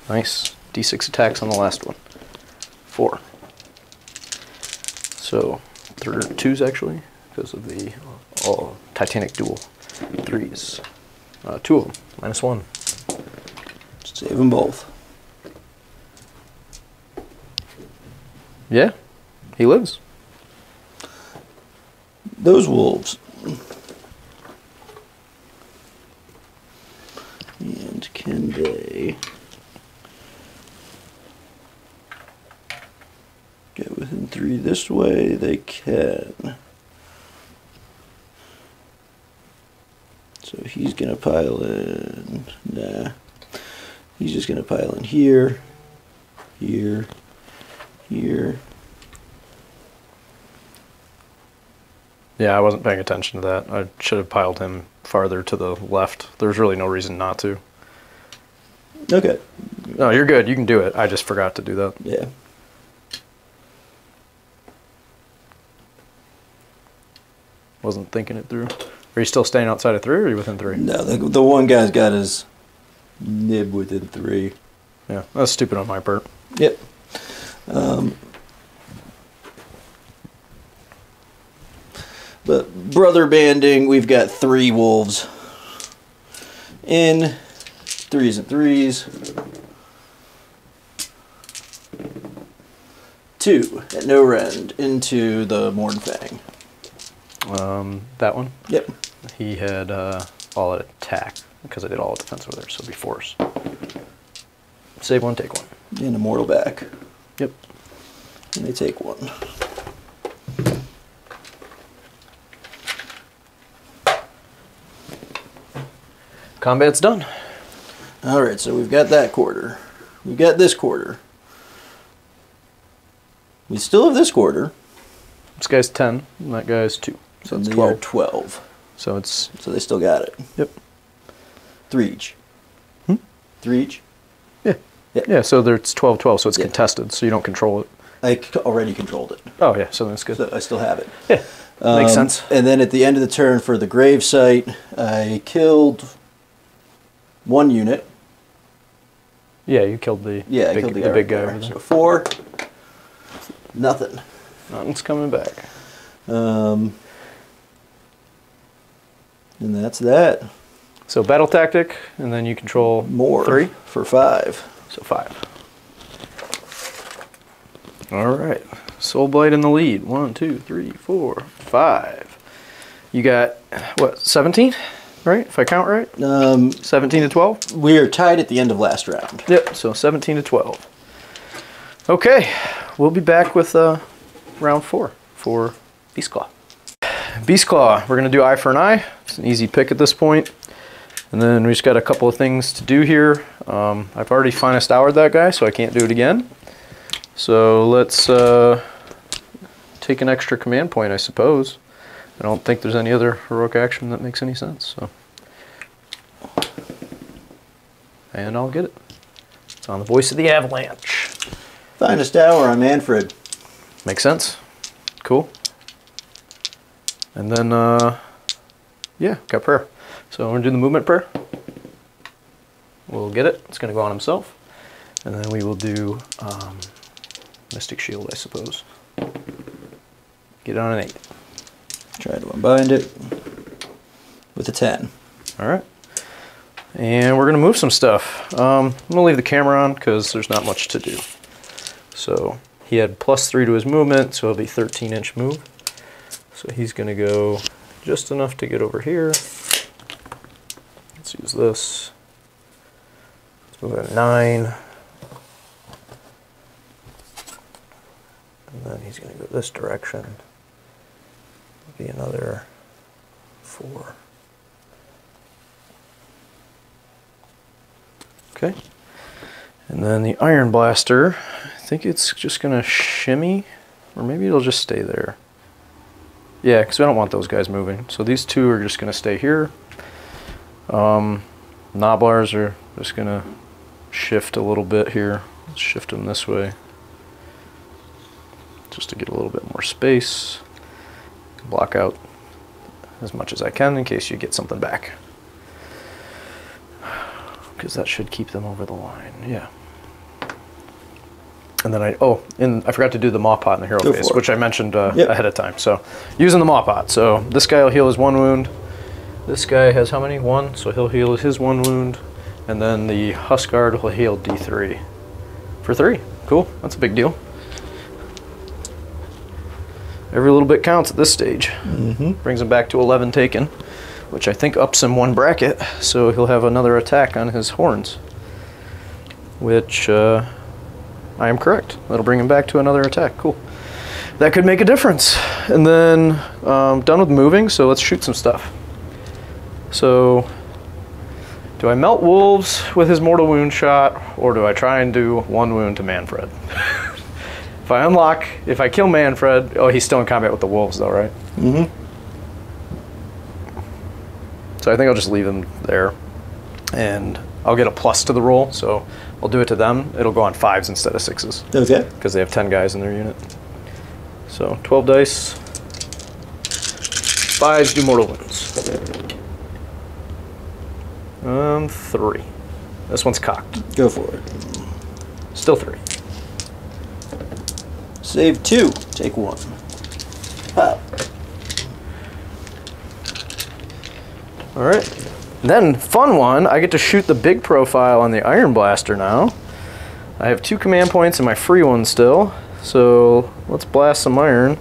[SPEAKER 3] Nice. D6 attacks on the last one. 4. So, 2s actually, because of the Titanic duel. 3s. 2 of them, -1.
[SPEAKER 4] Save them both.
[SPEAKER 3] Yeah, he lives.
[SPEAKER 4] Those wolves. And can they get within 3 this way? They can. So he's going to pile in. Nah. He's just going to pile in here, here, here.
[SPEAKER 3] Yeah, I wasn't paying attention to that. I should have piled him farther to the left. There's really no reason not to.
[SPEAKER 4] Okay.
[SPEAKER 3] No, you're good. You can do it. I just forgot to do that.
[SPEAKER 4] Yeah.
[SPEAKER 3] Wasn't thinking it through. Are you still staying outside of 3 or are you within 3?
[SPEAKER 4] No, the one guy's got his nib within 3.
[SPEAKER 3] Yeah, that's stupid on my part.
[SPEAKER 4] Yep. But brother banding, we've got 3 wolves in 3s and 3s. 2 at no rend into the Mornfang.
[SPEAKER 3] That one?
[SPEAKER 4] Yep.
[SPEAKER 3] He had all at attack because I did all defense over there, so it'd be force. Save 1, take 1.
[SPEAKER 4] And a mortal back.
[SPEAKER 3] Yep.
[SPEAKER 4] And they take 1.
[SPEAKER 3] Combat's done.
[SPEAKER 4] Alright, so we've got that quarter. We've got this quarter. We still have this quarter.
[SPEAKER 3] This guy's 10, and that guy's 2. So it's
[SPEAKER 4] They
[SPEAKER 3] 12.
[SPEAKER 4] are 12.
[SPEAKER 3] So it's...
[SPEAKER 4] So they still got it.
[SPEAKER 3] Yep.
[SPEAKER 4] 3 each. 3 each?
[SPEAKER 3] Yeah.
[SPEAKER 4] Yeah.
[SPEAKER 3] Yeah, so it's 12-12, so it's
[SPEAKER 4] Yeah.
[SPEAKER 3] contested, so you don't control it.
[SPEAKER 4] I already controlled it.
[SPEAKER 3] Oh, yeah, so that's good.
[SPEAKER 4] So I still have it.
[SPEAKER 3] Yeah, makes sense.
[SPEAKER 4] And then at the end of the turn for the grave site, I killed 1 unit.
[SPEAKER 3] Yeah, you killed the,
[SPEAKER 4] Yeah, I
[SPEAKER 3] big,
[SPEAKER 4] killed the,
[SPEAKER 3] the big guy
[SPEAKER 4] there.
[SPEAKER 3] over there.
[SPEAKER 4] So 4, nothing.
[SPEAKER 3] Nothing's coming back.
[SPEAKER 4] And that's that.
[SPEAKER 3] So battle tactic, and then you control
[SPEAKER 4] More
[SPEAKER 3] 3.
[SPEAKER 4] for 5.
[SPEAKER 3] So 5. All right. Soulblight in the lead. 1, 2, 3, 4, 5. You got, what, 17? Right? If I count right? 17 to 12?
[SPEAKER 4] We are tied at the end of last round.
[SPEAKER 3] Yep, so 17 to 12. Okay, we'll be back with round 4 for Beastclaw. Beastclaw, we're going to do eye for an eye. It's an easy pick at this point. And then we just got a couple of things to do here. I've already finest houred that guy, so I can't do it again. So let's take an extra command point, I suppose. I don't think there's any other heroic action that makes any sense. So, and I'll get it. It's on the Voice of the Avalanche.
[SPEAKER 4] Finest hour on Manfred.
[SPEAKER 3] Makes sense. Cool. And then, yeah, got prayer. So we're going to do the movement prayer. We'll get it. It's going to go on himself. And then we will do Mystic Shield, I suppose. Get it on an 8.
[SPEAKER 4] Try to unbind it with a 10.
[SPEAKER 3] All right. And we're going to move some stuff. I'm going to leave the camera on because there's not much to do. So he had +3 to his movement, so it'll be 13-inch move. So he's going to go just enough to get over here. Let's use this. Let's move at 9. And then he's going to go this direction. Be another 4. Okay. And then the Iron Blaster, I think it's just going to shimmy, or maybe it'll just stay there. Yeah, because I don't want those guys moving. So these 2 are just going to stay here. Knoblars are just going to shift a little bit here. Let's shift them this way. Just to get a little bit more space. Block out as much as I can in case you get something back. Because that should keep them over the line, yeah. And then I forgot to do the Maw Pot in the hero phase, which I mentioned ahead of time. So using the Maw Pot. So this guy will heal his 1 wound. This guy has how many? 1, so he'll heal his 1 wound. And then the Huskard will heal D3 for 3. Cool, that's a big deal. Every little bit counts at this stage.
[SPEAKER 4] Mm-hmm.
[SPEAKER 3] Brings him back to 11 taken, which I think ups him 1 bracket, so he'll have another attack on his horns. Which, I am correct. That'll bring him back to another attack. Cool. That could make a difference. And then, done with moving, so let's shoot some stuff. So, do I melt wolves with his mortal wound shot, or do I try and do 1 wound to Manfred? If I kill Manfred, oh, he's still in combat with the wolves though, right?
[SPEAKER 4] Mm-hmm.
[SPEAKER 3] So I think I'll just leave them there. And I'll get a plus to the roll, so I'll do it to them. It'll go on 5s instead of 6s.
[SPEAKER 4] Okay.
[SPEAKER 3] Because they have 10 guys in their unit. So 12 dice. 5s do mortal wounds. 3. This one's cocked.
[SPEAKER 4] Go for it.
[SPEAKER 3] Still 3.
[SPEAKER 4] Save 2. Take 1. Pop.
[SPEAKER 3] All right. Then, fun one, I get to shoot the big profile on the Iron Blaster now. I have 2 command points and my free one still. So let's blast some iron.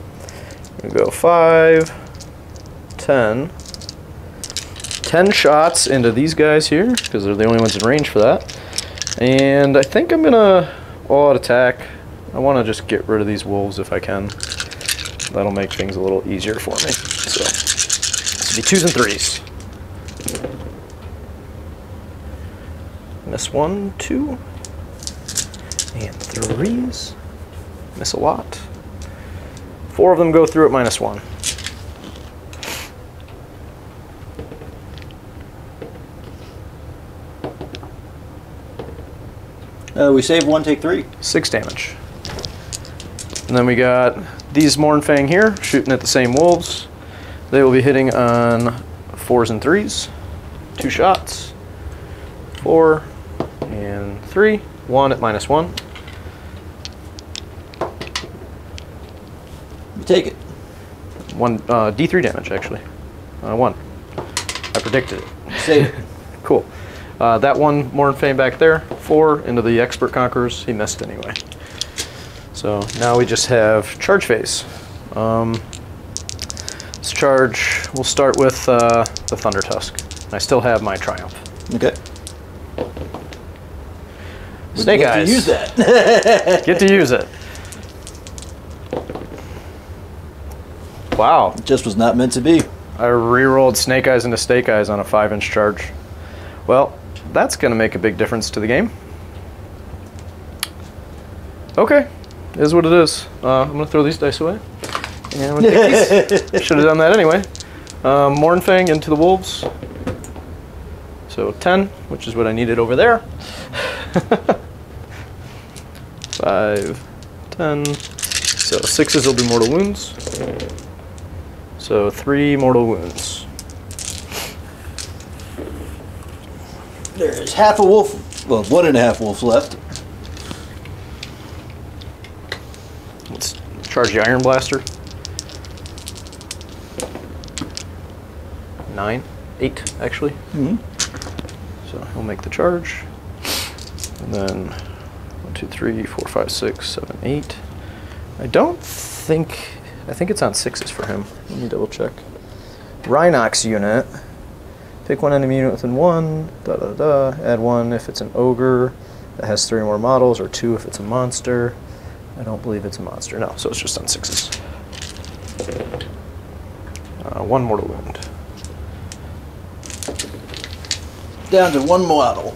[SPEAKER 3] We go 5, 10. 10 shots into these guys here, because they're the only ones in range for that. And I think I'm gonna all-out attack. I want to just get rid of these wolves if I can. That'll make things a little easier for me. So, this will be 2s and 3s. Miss 1, 2, and 3s. Miss a lot. 4 of them go through at -1.
[SPEAKER 4] We save 1, take 3.
[SPEAKER 3] 6 damage. And then we got these Mournfang here, shooting at the same wolves. They will be hitting on 4s and 3s. 2 shots. 4 and 3. 1 at -1.
[SPEAKER 4] You take it.
[SPEAKER 3] 1 D3 damage, actually. 1. I predicted it.
[SPEAKER 4] Save it.
[SPEAKER 3] Cool. That one Mournfang back there, 4 into the Expert Conquerors. He missed anyway. So now we just have charge phase. This charge, we'll start with the Thunder Tusk. I still have my Triumph.
[SPEAKER 4] Okay.
[SPEAKER 3] Snake
[SPEAKER 4] Get
[SPEAKER 3] Eyes.
[SPEAKER 4] to use that.
[SPEAKER 3] Get to use it. Wow.
[SPEAKER 4] It just was not meant to be.
[SPEAKER 3] I re-rolled Snake Eyes into Stake Eyes on a 5-inch charge. Well, that's going to make a big difference to the game. Okay. It is what it is. I'm going to throw these dice away. And I'm gonna take these. Should have done that anyway. Mournfang into the wolves. So 10, which is what I needed over there. 5, 10. So 6s will do mortal wounds. So 3 mortal wounds.
[SPEAKER 4] There's half a wolf, well, 1.5 wolves left.
[SPEAKER 3] Let's charge the Iron Blaster. 9, 8 actually.
[SPEAKER 4] Mm-hmm.
[SPEAKER 3] So he'll make the charge. And then 1, 2, 3, 4, 5, 6, 7, 8. I think it's on 6s for him. Let me double check. Rhinox unit. Pick 1 enemy unit within 1. Add 1 if it's an ogre that has 3 or more models, or 2 if it's a monster. I don't believe it's a monster. No, so it's just on 6s. 1 mortal wound.
[SPEAKER 4] Down to 1 model.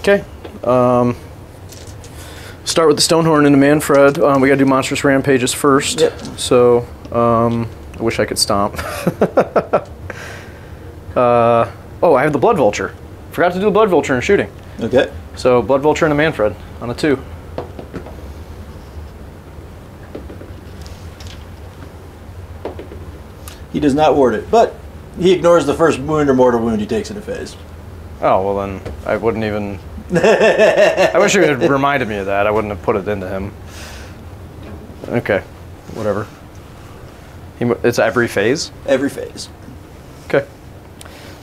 [SPEAKER 3] Okay. Start with the Stonehorn into Manfred. We gotta do Monstrous Rampages first.
[SPEAKER 4] Yep.
[SPEAKER 3] So, I wish I could stomp. Oh, I have the Blood Vulture. Forgot to do the Blood Vulture in shooting.
[SPEAKER 4] Okay.
[SPEAKER 3] So, Blood Vulture into Manfred on a 2.
[SPEAKER 4] He does not ward it, but he ignores the first wound or mortal wound he takes in a phase.
[SPEAKER 3] Oh, well then, I wouldn't even... I wish you had reminded me of that. I wouldn't have put it into him. Okay, whatever. It's every phase?
[SPEAKER 4] Every phase.
[SPEAKER 3] Okay.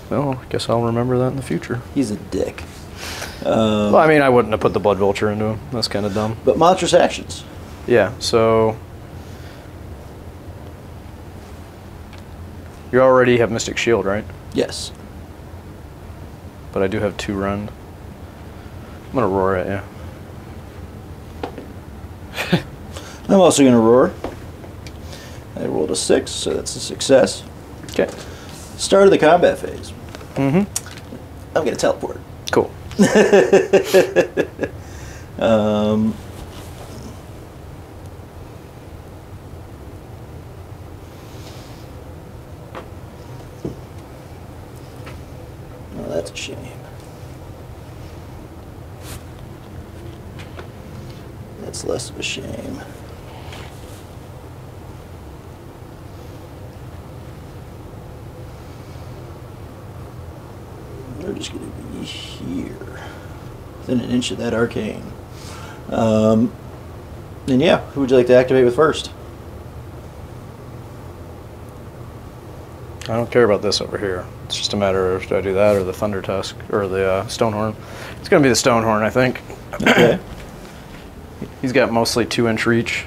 [SPEAKER 3] Well, I guess I'll remember that in the future.
[SPEAKER 4] He's a dick.
[SPEAKER 3] Well, I mean, I wouldn't have put the Blood Vulture into him. That's kind of dumb.
[SPEAKER 4] But monstrous actions.
[SPEAKER 3] Yeah, so you already have Mystic Shield, right?
[SPEAKER 4] Yes.
[SPEAKER 3] But I do have 2 rend. I'm gonna roar at you.
[SPEAKER 4] I'm also going to roar. I rolled a 6, so that's a success.
[SPEAKER 3] Okay.
[SPEAKER 4] Start of the combat phase.
[SPEAKER 3] Mm-hmm.
[SPEAKER 4] I'm going to teleport.
[SPEAKER 3] Cool.
[SPEAKER 4] Well, that's a shame. That's less of a shame. We're just going to be here, within an inch of that arcane. And yeah, who would you like to activate with first?
[SPEAKER 3] I don't care about this over here. It's just a matter of do I do that or the Thunder Tusk or the Stonehorn. It's gonna be the Stonehorn, I think.
[SPEAKER 4] Okay.
[SPEAKER 3] He's got mostly 2-inch reach.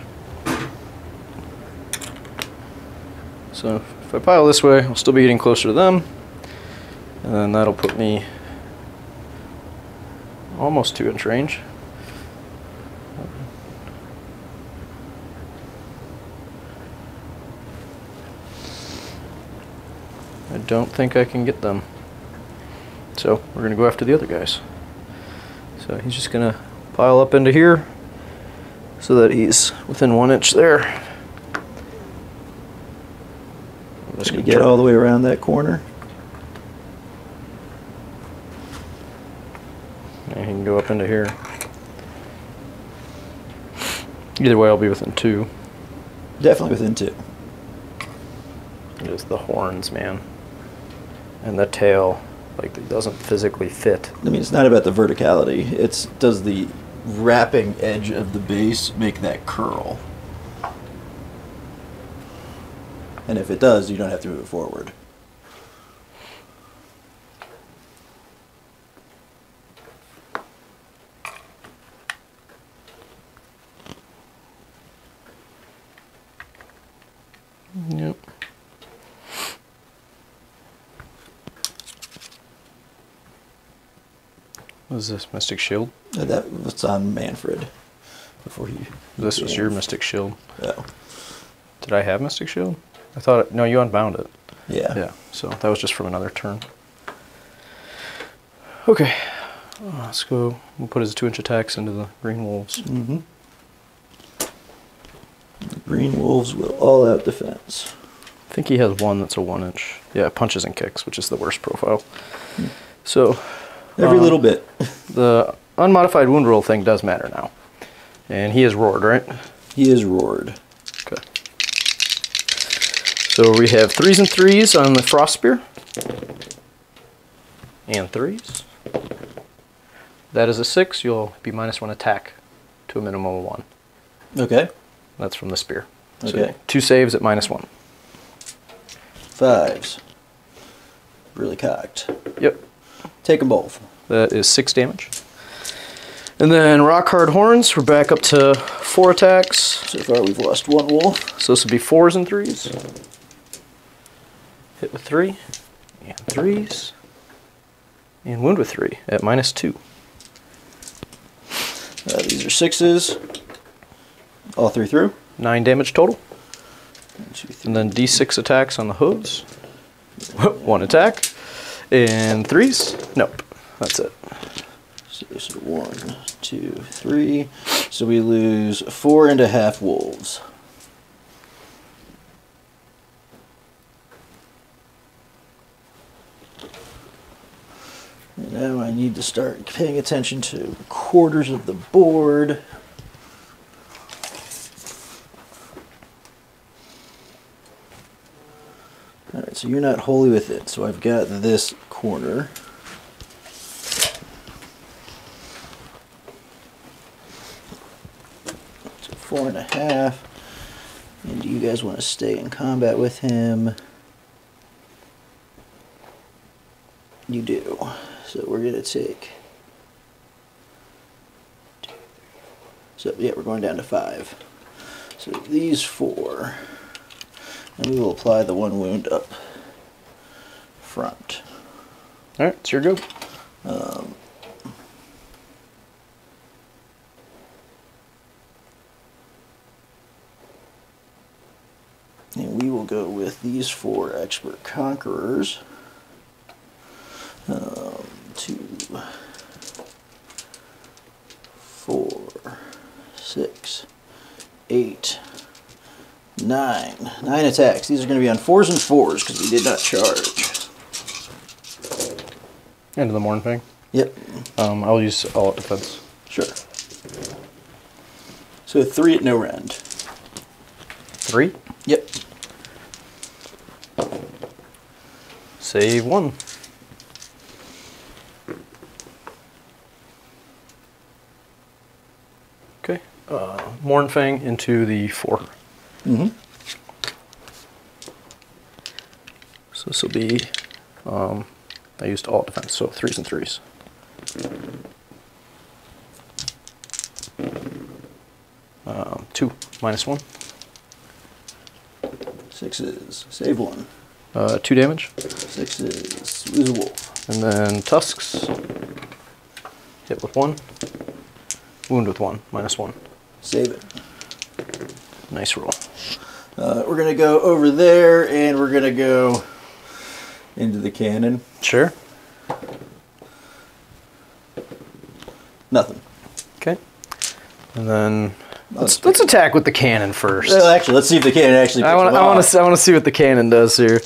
[SPEAKER 3] So if I pile this way, I'll still be getting closer to them. And then that'll put me almost 2-inch range. I don't think I can get them. So we're gonna go after the other guys. So he's just gonna pile up into here so that he's within 1 inch there. I'm just
[SPEAKER 4] Can you
[SPEAKER 3] gonna
[SPEAKER 4] get all the way around that corner?
[SPEAKER 3] And he can go up into here. Either way, I'll be within 2.
[SPEAKER 4] Definitely within 2.
[SPEAKER 3] Just the horns, man. And the tail, like, it doesn't physically fit.
[SPEAKER 4] I mean, it's not about the verticality. It's does the wrapping edge of the base make that curl? And if it does, you don't have to move it forward.
[SPEAKER 3] Yep. What is this, Mystic Shield?
[SPEAKER 4] That was on Manfred before he.
[SPEAKER 3] This was your Mystic Shield.
[SPEAKER 4] Oh.
[SPEAKER 3] Did I have Mystic Shield? I thought, no, you unbound it.
[SPEAKER 4] Yeah.
[SPEAKER 3] Yeah, so that was just from another turn. Okay, let's go. We'll put his 2-inch attacks into the Green Wolves.
[SPEAKER 4] Mm-hmm. The Green Wolves will all out defense.
[SPEAKER 3] I think he has one that's a 1-inch. Yeah, punches and kicks, which is the worst profile. So
[SPEAKER 4] Every little bit.
[SPEAKER 3] the unmodified wound roll thing does matter now. And he is roared, right?
[SPEAKER 4] He is roared.
[SPEAKER 3] Okay. So we have 3s and 3s on the Frost Spear. And 3s. That is a 6. You'll be -1 attack to a minimum of 1.
[SPEAKER 4] Okay.
[SPEAKER 3] That's from the spear.
[SPEAKER 4] Okay.
[SPEAKER 3] So 2 saves at -1.
[SPEAKER 4] 5s. Really cocked.
[SPEAKER 3] Yep.
[SPEAKER 4] Take them both.
[SPEAKER 3] That is 6 damage. And then Rock Hard Horns, we're back up to 4 attacks.
[SPEAKER 4] So far we've lost 1 wolf.
[SPEAKER 3] So this would be 4s and 3s. Hit with 3. And 3s. And wound with 3 at -2.
[SPEAKER 4] These are 6s. All 3 through.
[SPEAKER 3] 9 damage total.
[SPEAKER 4] 1, 2, 3.
[SPEAKER 3] And then D6 attacks on the hooves. 1 attack. And 3s. Nope. That's it.
[SPEAKER 4] So 1, 2, 3. So we lose 4.5 wolves. And now I need to start paying attention to quarters of the board. Alright, so you're not wholly with it, so I've got this corner. So 4.5. And do you guys want to stay in combat with him? You do. So we're going to take... So yeah, we're going down to 5. So these 4. And we will apply the 1 wound up front.
[SPEAKER 3] Alright, it's your go.
[SPEAKER 4] And we will go with these 4 expert conquerors. 2, 4, 6, 8, 9. 9 attacks. These are going to be on 4s and 4s because we did not charge.
[SPEAKER 3] Into the Mournfang.
[SPEAKER 4] Yep.
[SPEAKER 3] I'll use all out defense.
[SPEAKER 4] Sure. So 3 at no rend.
[SPEAKER 3] 3?
[SPEAKER 4] Yep.
[SPEAKER 3] Save 1. Okay. Mournfang into the 4.
[SPEAKER 4] Mm-hmm.
[SPEAKER 3] So this will be, I used all defense, so 3s and 3s. Two, -1.
[SPEAKER 4] 6s. Save 1.
[SPEAKER 3] 2 damage.
[SPEAKER 4] 6s. Lose a wolf.
[SPEAKER 3] And then tusks. Hit with 1. Wound with 1, -1.
[SPEAKER 4] Save it.
[SPEAKER 3] Nice roll.
[SPEAKER 4] We're going to go over there, and we're going to go into the cannon.
[SPEAKER 3] Sure.
[SPEAKER 4] Nothing.
[SPEAKER 3] Okay. And then let's attack with the cannon first.
[SPEAKER 4] Well, actually, let's see if the cannon actually.
[SPEAKER 3] I want to see what the cannon does here.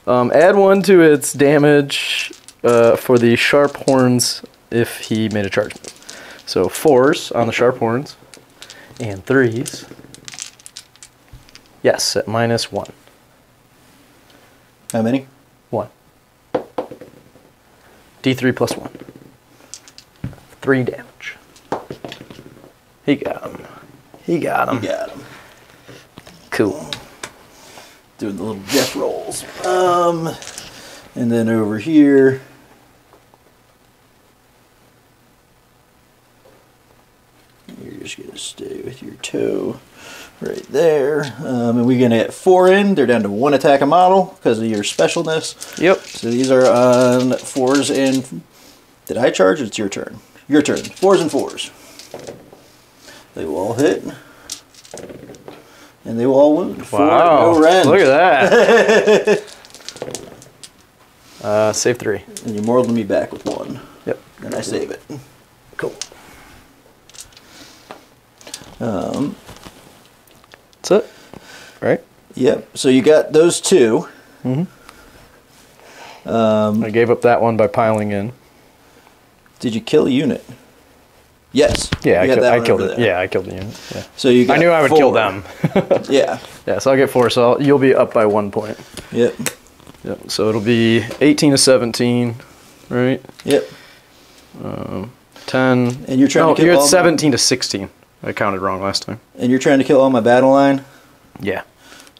[SPEAKER 3] Add 1 to its damage for the sharp horns if he made a charge move. So 4s on the sharp horns and 3s. Yes, at -1.
[SPEAKER 4] How many?
[SPEAKER 3] 1. D3 + 1. 3 damage. He got him. He got him.
[SPEAKER 4] You got him.
[SPEAKER 3] Cool.
[SPEAKER 4] Doing the little death rolls. And then over here. You're just going to stay with your toe right there. And we're going to get 4 in. They're down to 1 attack a model because of your specialness.
[SPEAKER 3] Yep.
[SPEAKER 4] So these are on 4s and... Did I charge? It's your turn. Your turn. 4s and 4s. They will all hit. And they will all wound.
[SPEAKER 3] Wow.
[SPEAKER 4] 4 no rend.
[SPEAKER 3] Look at that. Save 3.
[SPEAKER 4] And you mortaled me back with 1.
[SPEAKER 3] Yep.
[SPEAKER 4] And I save it.
[SPEAKER 3] Cool. That's it, right?
[SPEAKER 4] Yep. So you got those 2.
[SPEAKER 3] Mm-hmm. I gave up that one by piling in.
[SPEAKER 4] Did you kill a unit? Yes.
[SPEAKER 3] Yeah, I killed
[SPEAKER 4] one
[SPEAKER 3] it. Yeah, I killed the unit. Yeah.
[SPEAKER 4] So you got
[SPEAKER 3] I knew I would
[SPEAKER 4] 4.
[SPEAKER 3] kill them.
[SPEAKER 4] Yeah.
[SPEAKER 3] Yeah, so I'll get 4. So you'll be up by 1 point.
[SPEAKER 4] Yep.
[SPEAKER 3] Yep. So it'll be 18 to 17, right?
[SPEAKER 4] Yep.
[SPEAKER 3] 10.
[SPEAKER 4] And you're trying to kill
[SPEAKER 3] you're
[SPEAKER 4] all
[SPEAKER 3] at 17 to 16. I counted wrong last time.
[SPEAKER 4] And you're trying to kill all my battle line?
[SPEAKER 3] Yeah.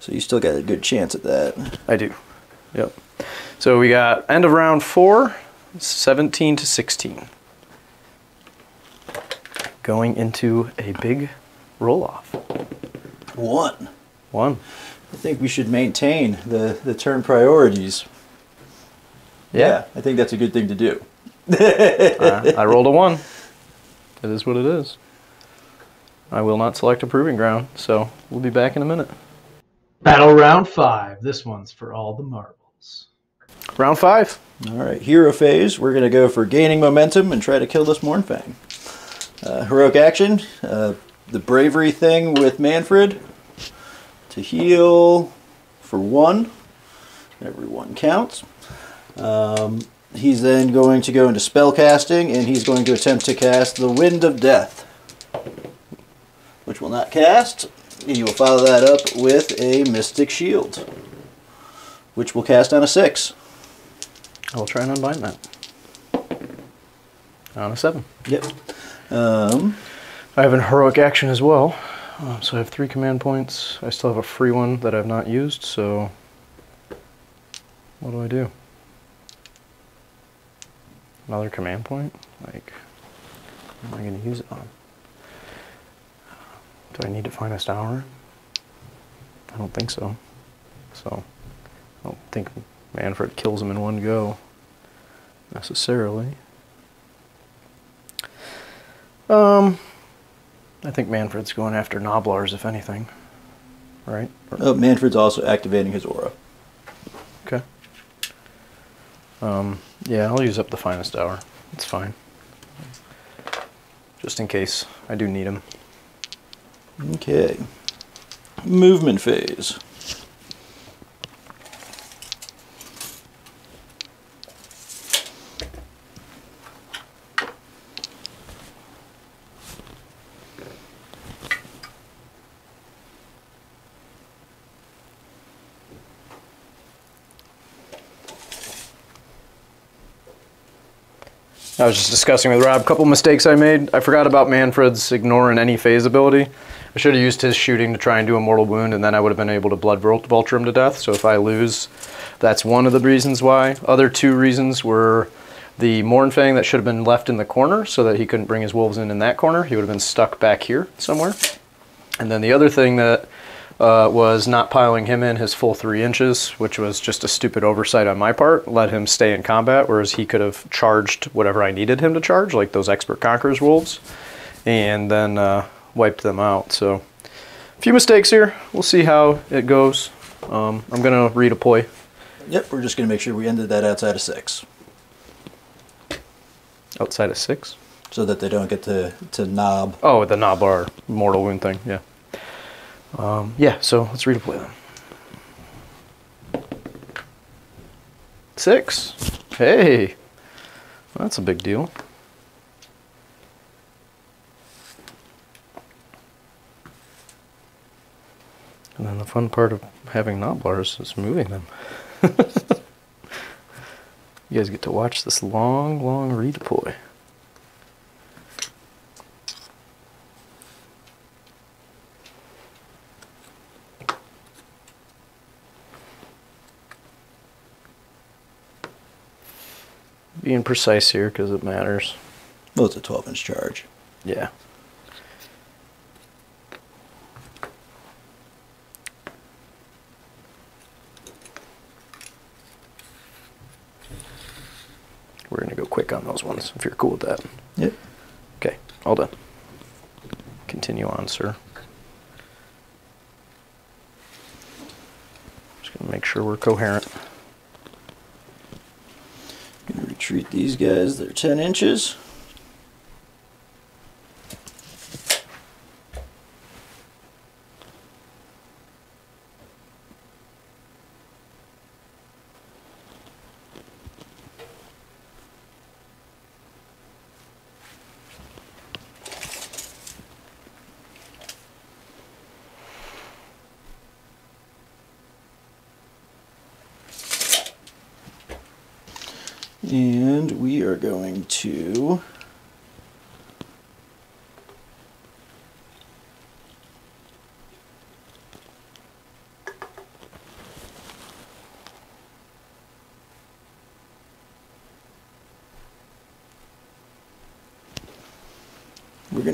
[SPEAKER 4] So you still got a good chance at that.
[SPEAKER 3] I do. Yep. So we got end of round 4, 17 to 16. Going into a big roll-off.
[SPEAKER 4] 1.
[SPEAKER 3] 1.
[SPEAKER 4] I think we should maintain the turn priorities.
[SPEAKER 3] Yeah.
[SPEAKER 4] I think that's a good thing to do.
[SPEAKER 3] I rolled a 1. It is what it is. I will not select a proving ground, so we'll be back in a minute.
[SPEAKER 2] Battle round 5. This one's for all the marbles.
[SPEAKER 3] Round 5.
[SPEAKER 4] All right, hero phase. We're going to go for gaining momentum and try to kill this Mournfang. Heroic action. The bravery thing with Manfred. To heal for 1. Every 1 counts. He's then going to go into spell casting, and he's going to attempt to cast the Wind of Death, which will not cast. And you will follow that up with a Mystic Shield, which will cast on a 6.
[SPEAKER 3] I will try and unbind that. On a 7.
[SPEAKER 4] Yep.
[SPEAKER 3] I have an heroic action as well. So I have 3 command points. I still have a free one that I've not used, so what do I do? Another command point? Like, what am I going to use it on? Do I need to find a Stour? I don't think so. So I don't think Manfred kills him in one go, necessarily. I think Manfred's going after Noblars, if anything. Right?
[SPEAKER 4] Oh, Manfred's also activating his aura.
[SPEAKER 3] Okay. Yeah, I'll use up the finest hour. It's fine. Just in case I do need him.
[SPEAKER 4] Okay. Movement phase.
[SPEAKER 3] I was just discussing with Rob a couple mistakes I made. I forgot about Manfred's ignoring any phase ability. I should have used his shooting to try and do a mortal wound, and then I would have been able to blood vulture him to death. So if I lose, that's one of the reasons why. Other two reasons were the Mournfang that should have been left in the corner so that he couldn't bring his wolves in that corner. He would have been stuck back here somewhere. And then the other thing that was not piling him in his full 3 inches, which was just a stupid oversight on my part, let him stay in combat, whereas he could have charged whatever I needed him to charge, like those Expert Conqueror's wolves, and then wiped them out. So a few mistakes here. We'll see how it goes. I'm going to redeploy.
[SPEAKER 4] Yep, we're just going to make sure we ended that outside of 6.
[SPEAKER 3] Outside of 6?
[SPEAKER 4] So that they don't get to knob.
[SPEAKER 3] Oh, the Noblar mortal wound thing, yeah. Yeah, so let's redeploy them. 6. Hey, that's a big deal. And then the fun part of having Noblars is moving them. You guys get to watch this long, long redeploy. Being precise here because it matters.
[SPEAKER 4] Well, it's a 12-inch charge.
[SPEAKER 3] Yeah. We're going to go quick on those ones, if you're cool with that.
[SPEAKER 4] Yep.
[SPEAKER 3] Okay, all done. Continue on, sir. Just going to make sure we're coherent.
[SPEAKER 4] Gonna retreat these guys, they're 10 inches. And we are going to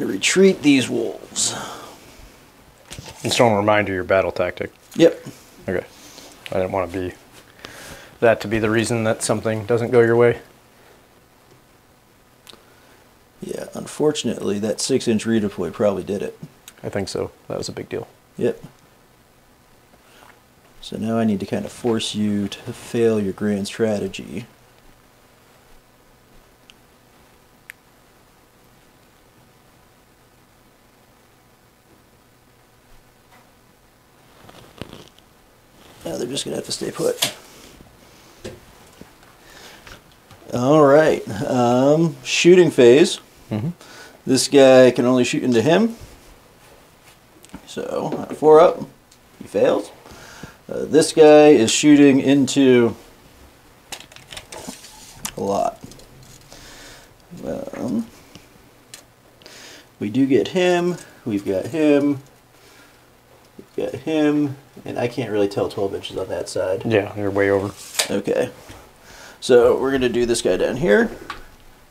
[SPEAKER 4] retreat these wolves.
[SPEAKER 3] Just don't remind you your battle tactic.
[SPEAKER 4] Yep.
[SPEAKER 3] Okay. I didn't want to be that to be the reason that something doesn't go your way.
[SPEAKER 4] Yeah, unfortunately, that 6-inch redeploy probably did it.
[SPEAKER 3] I think so. That was a big deal.
[SPEAKER 4] Yep. So now I need to kind of force you to fail your grand strategy. Now they're just going to have to stay put. All right. Shooting phase.
[SPEAKER 3] Mm-hmm.
[SPEAKER 4] This guy can only shoot into him. So, 4 up. He fails. This guy is shooting into a lot. We do get him. We've got him. We've got him. And I can't really tell 12 inches on that side.
[SPEAKER 3] Yeah, you're way over.
[SPEAKER 4] Okay. So we're going to do this guy down here.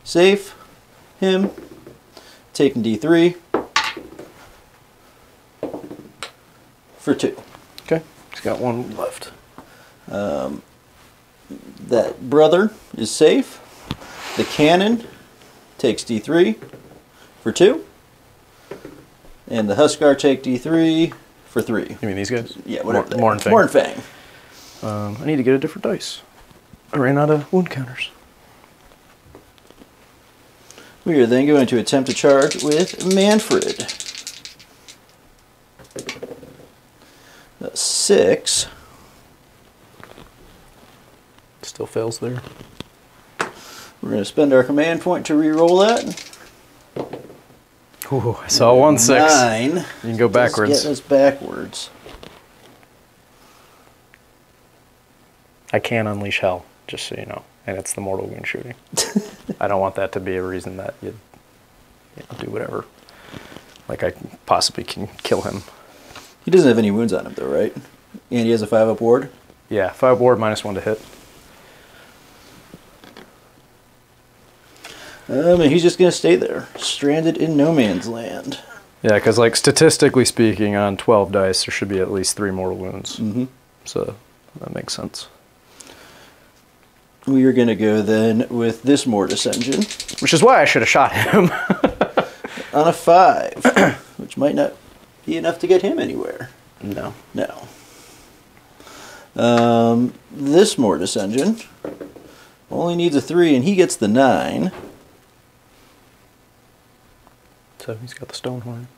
[SPEAKER 4] Safe. Him. Taking D3. For 2.
[SPEAKER 3] Okay. He's got one left.
[SPEAKER 4] That brother is safe. The cannon takes D3 for 2. And the Huskar take D3 for 3.
[SPEAKER 3] You mean these guys?
[SPEAKER 4] Yeah, whatever.
[SPEAKER 3] More and Fang.
[SPEAKER 4] Fang.
[SPEAKER 3] I need to get a different dice. I ran out of wound counters.
[SPEAKER 4] We are then going to attempt to charge with Manfred. 6.
[SPEAKER 3] Still fails there.
[SPEAKER 4] We're going to spend our command point to re-roll that.
[SPEAKER 3] Ooh, I saw 1 6.
[SPEAKER 4] 9.
[SPEAKER 3] You can go backwards.
[SPEAKER 4] Get us backwards.
[SPEAKER 3] I can unleash hell, just so you know, and it's the mortal wound shooting. I don't want that to be a reason that you do whatever. Like I possibly can kill him.
[SPEAKER 4] He doesn't have any wounds on him though, right? And he has a 5-up ward?
[SPEAKER 3] Yeah, 5 ward, -1 to hit.
[SPEAKER 4] And he's just going to stay there, stranded in no man's land.
[SPEAKER 3] Yeah, because like statistically speaking, on 12 dice, there should be at least 3 mortal wounds.
[SPEAKER 4] Mm-hmm.
[SPEAKER 3] So that makes sense.
[SPEAKER 4] We are going to go then with this Mortis engine.
[SPEAKER 3] Which is why I should have shot him.
[SPEAKER 4] On a 5, which might not be enough to get him anywhere.
[SPEAKER 3] No.
[SPEAKER 4] No. This Mortis engine only needs a 3, and he gets the 9.
[SPEAKER 3] So he's got the stone horn.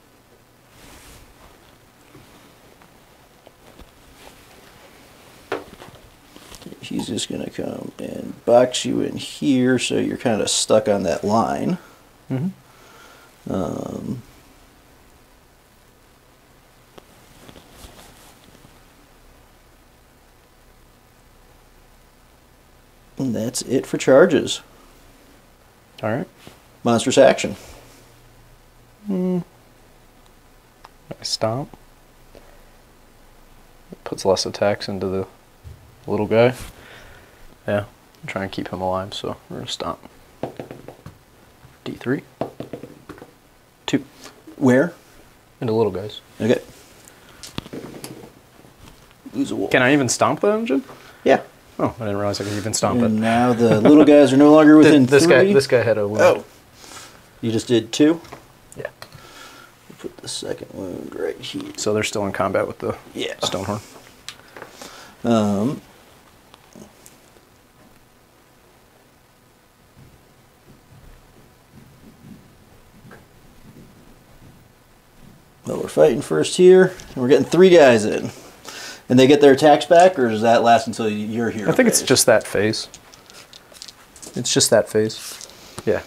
[SPEAKER 4] He's just going to come and box you in here, so you're kind of stuck on that line.
[SPEAKER 3] Mm-hmm.
[SPEAKER 4] And that's it for charges.
[SPEAKER 3] All right.
[SPEAKER 4] Monstrous action.
[SPEAKER 3] I stomp. It puts less attacks into the little guy. Yeah, I'm trying to keep him alive, so we're going to stomp. D3. 2.
[SPEAKER 4] Where?
[SPEAKER 3] Into little guys.
[SPEAKER 4] Okay. Lose a wolf.
[SPEAKER 3] Can I even stomp the engine?
[SPEAKER 4] Yeah.
[SPEAKER 3] Oh, I didn't realize I could even stomp
[SPEAKER 4] And
[SPEAKER 3] it.
[SPEAKER 4] now the little guys are no longer within
[SPEAKER 3] This
[SPEAKER 4] 3.
[SPEAKER 3] guy had a wound.
[SPEAKER 4] Oh. You just did 2?
[SPEAKER 3] Yeah.
[SPEAKER 4] Put the second wound right here.
[SPEAKER 3] So they're still in combat with the stone horn.
[SPEAKER 4] Well, we're fighting first here, and we're getting 3 guys in. And they get their attacks back, or does that last until you're here?
[SPEAKER 3] I think it's just that phase. It's just that phase. Yeah.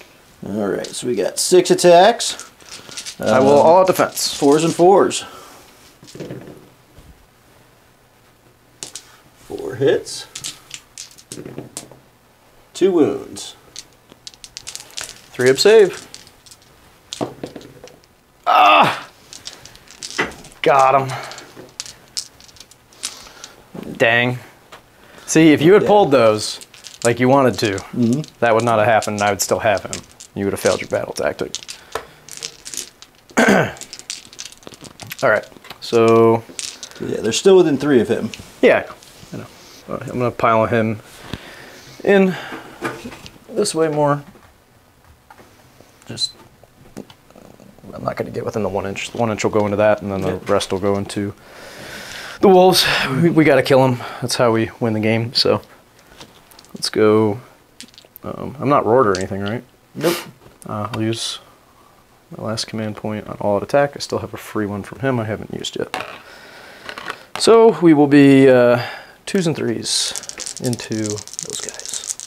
[SPEAKER 4] All right, so we got 6 attacks.
[SPEAKER 3] I will all out defense.
[SPEAKER 4] 4s and 4s. 4 hits. 2 wounds.
[SPEAKER 3] 3-up save. Ah! Got him. Dang. See, if you had pulled those like you wanted to, that would not have happened, and I would still have him. You would have failed your battle tactic. All right, so...
[SPEAKER 4] Yeah, they're still within 3 of him.
[SPEAKER 3] Yeah, I know. I'm going to pile him in this way more. Just... I'm not going to get within the 1 inch. The 1 inch will go into that, and then the rest will go into the wolves. We got to kill them. That's how we win the game. So let's go. I'm not roared or anything, right?
[SPEAKER 4] Nope.
[SPEAKER 3] I'll use my last command point on all out attack. I still have a free one from him I haven't used yet. So we will be 2s and 3s into those guys.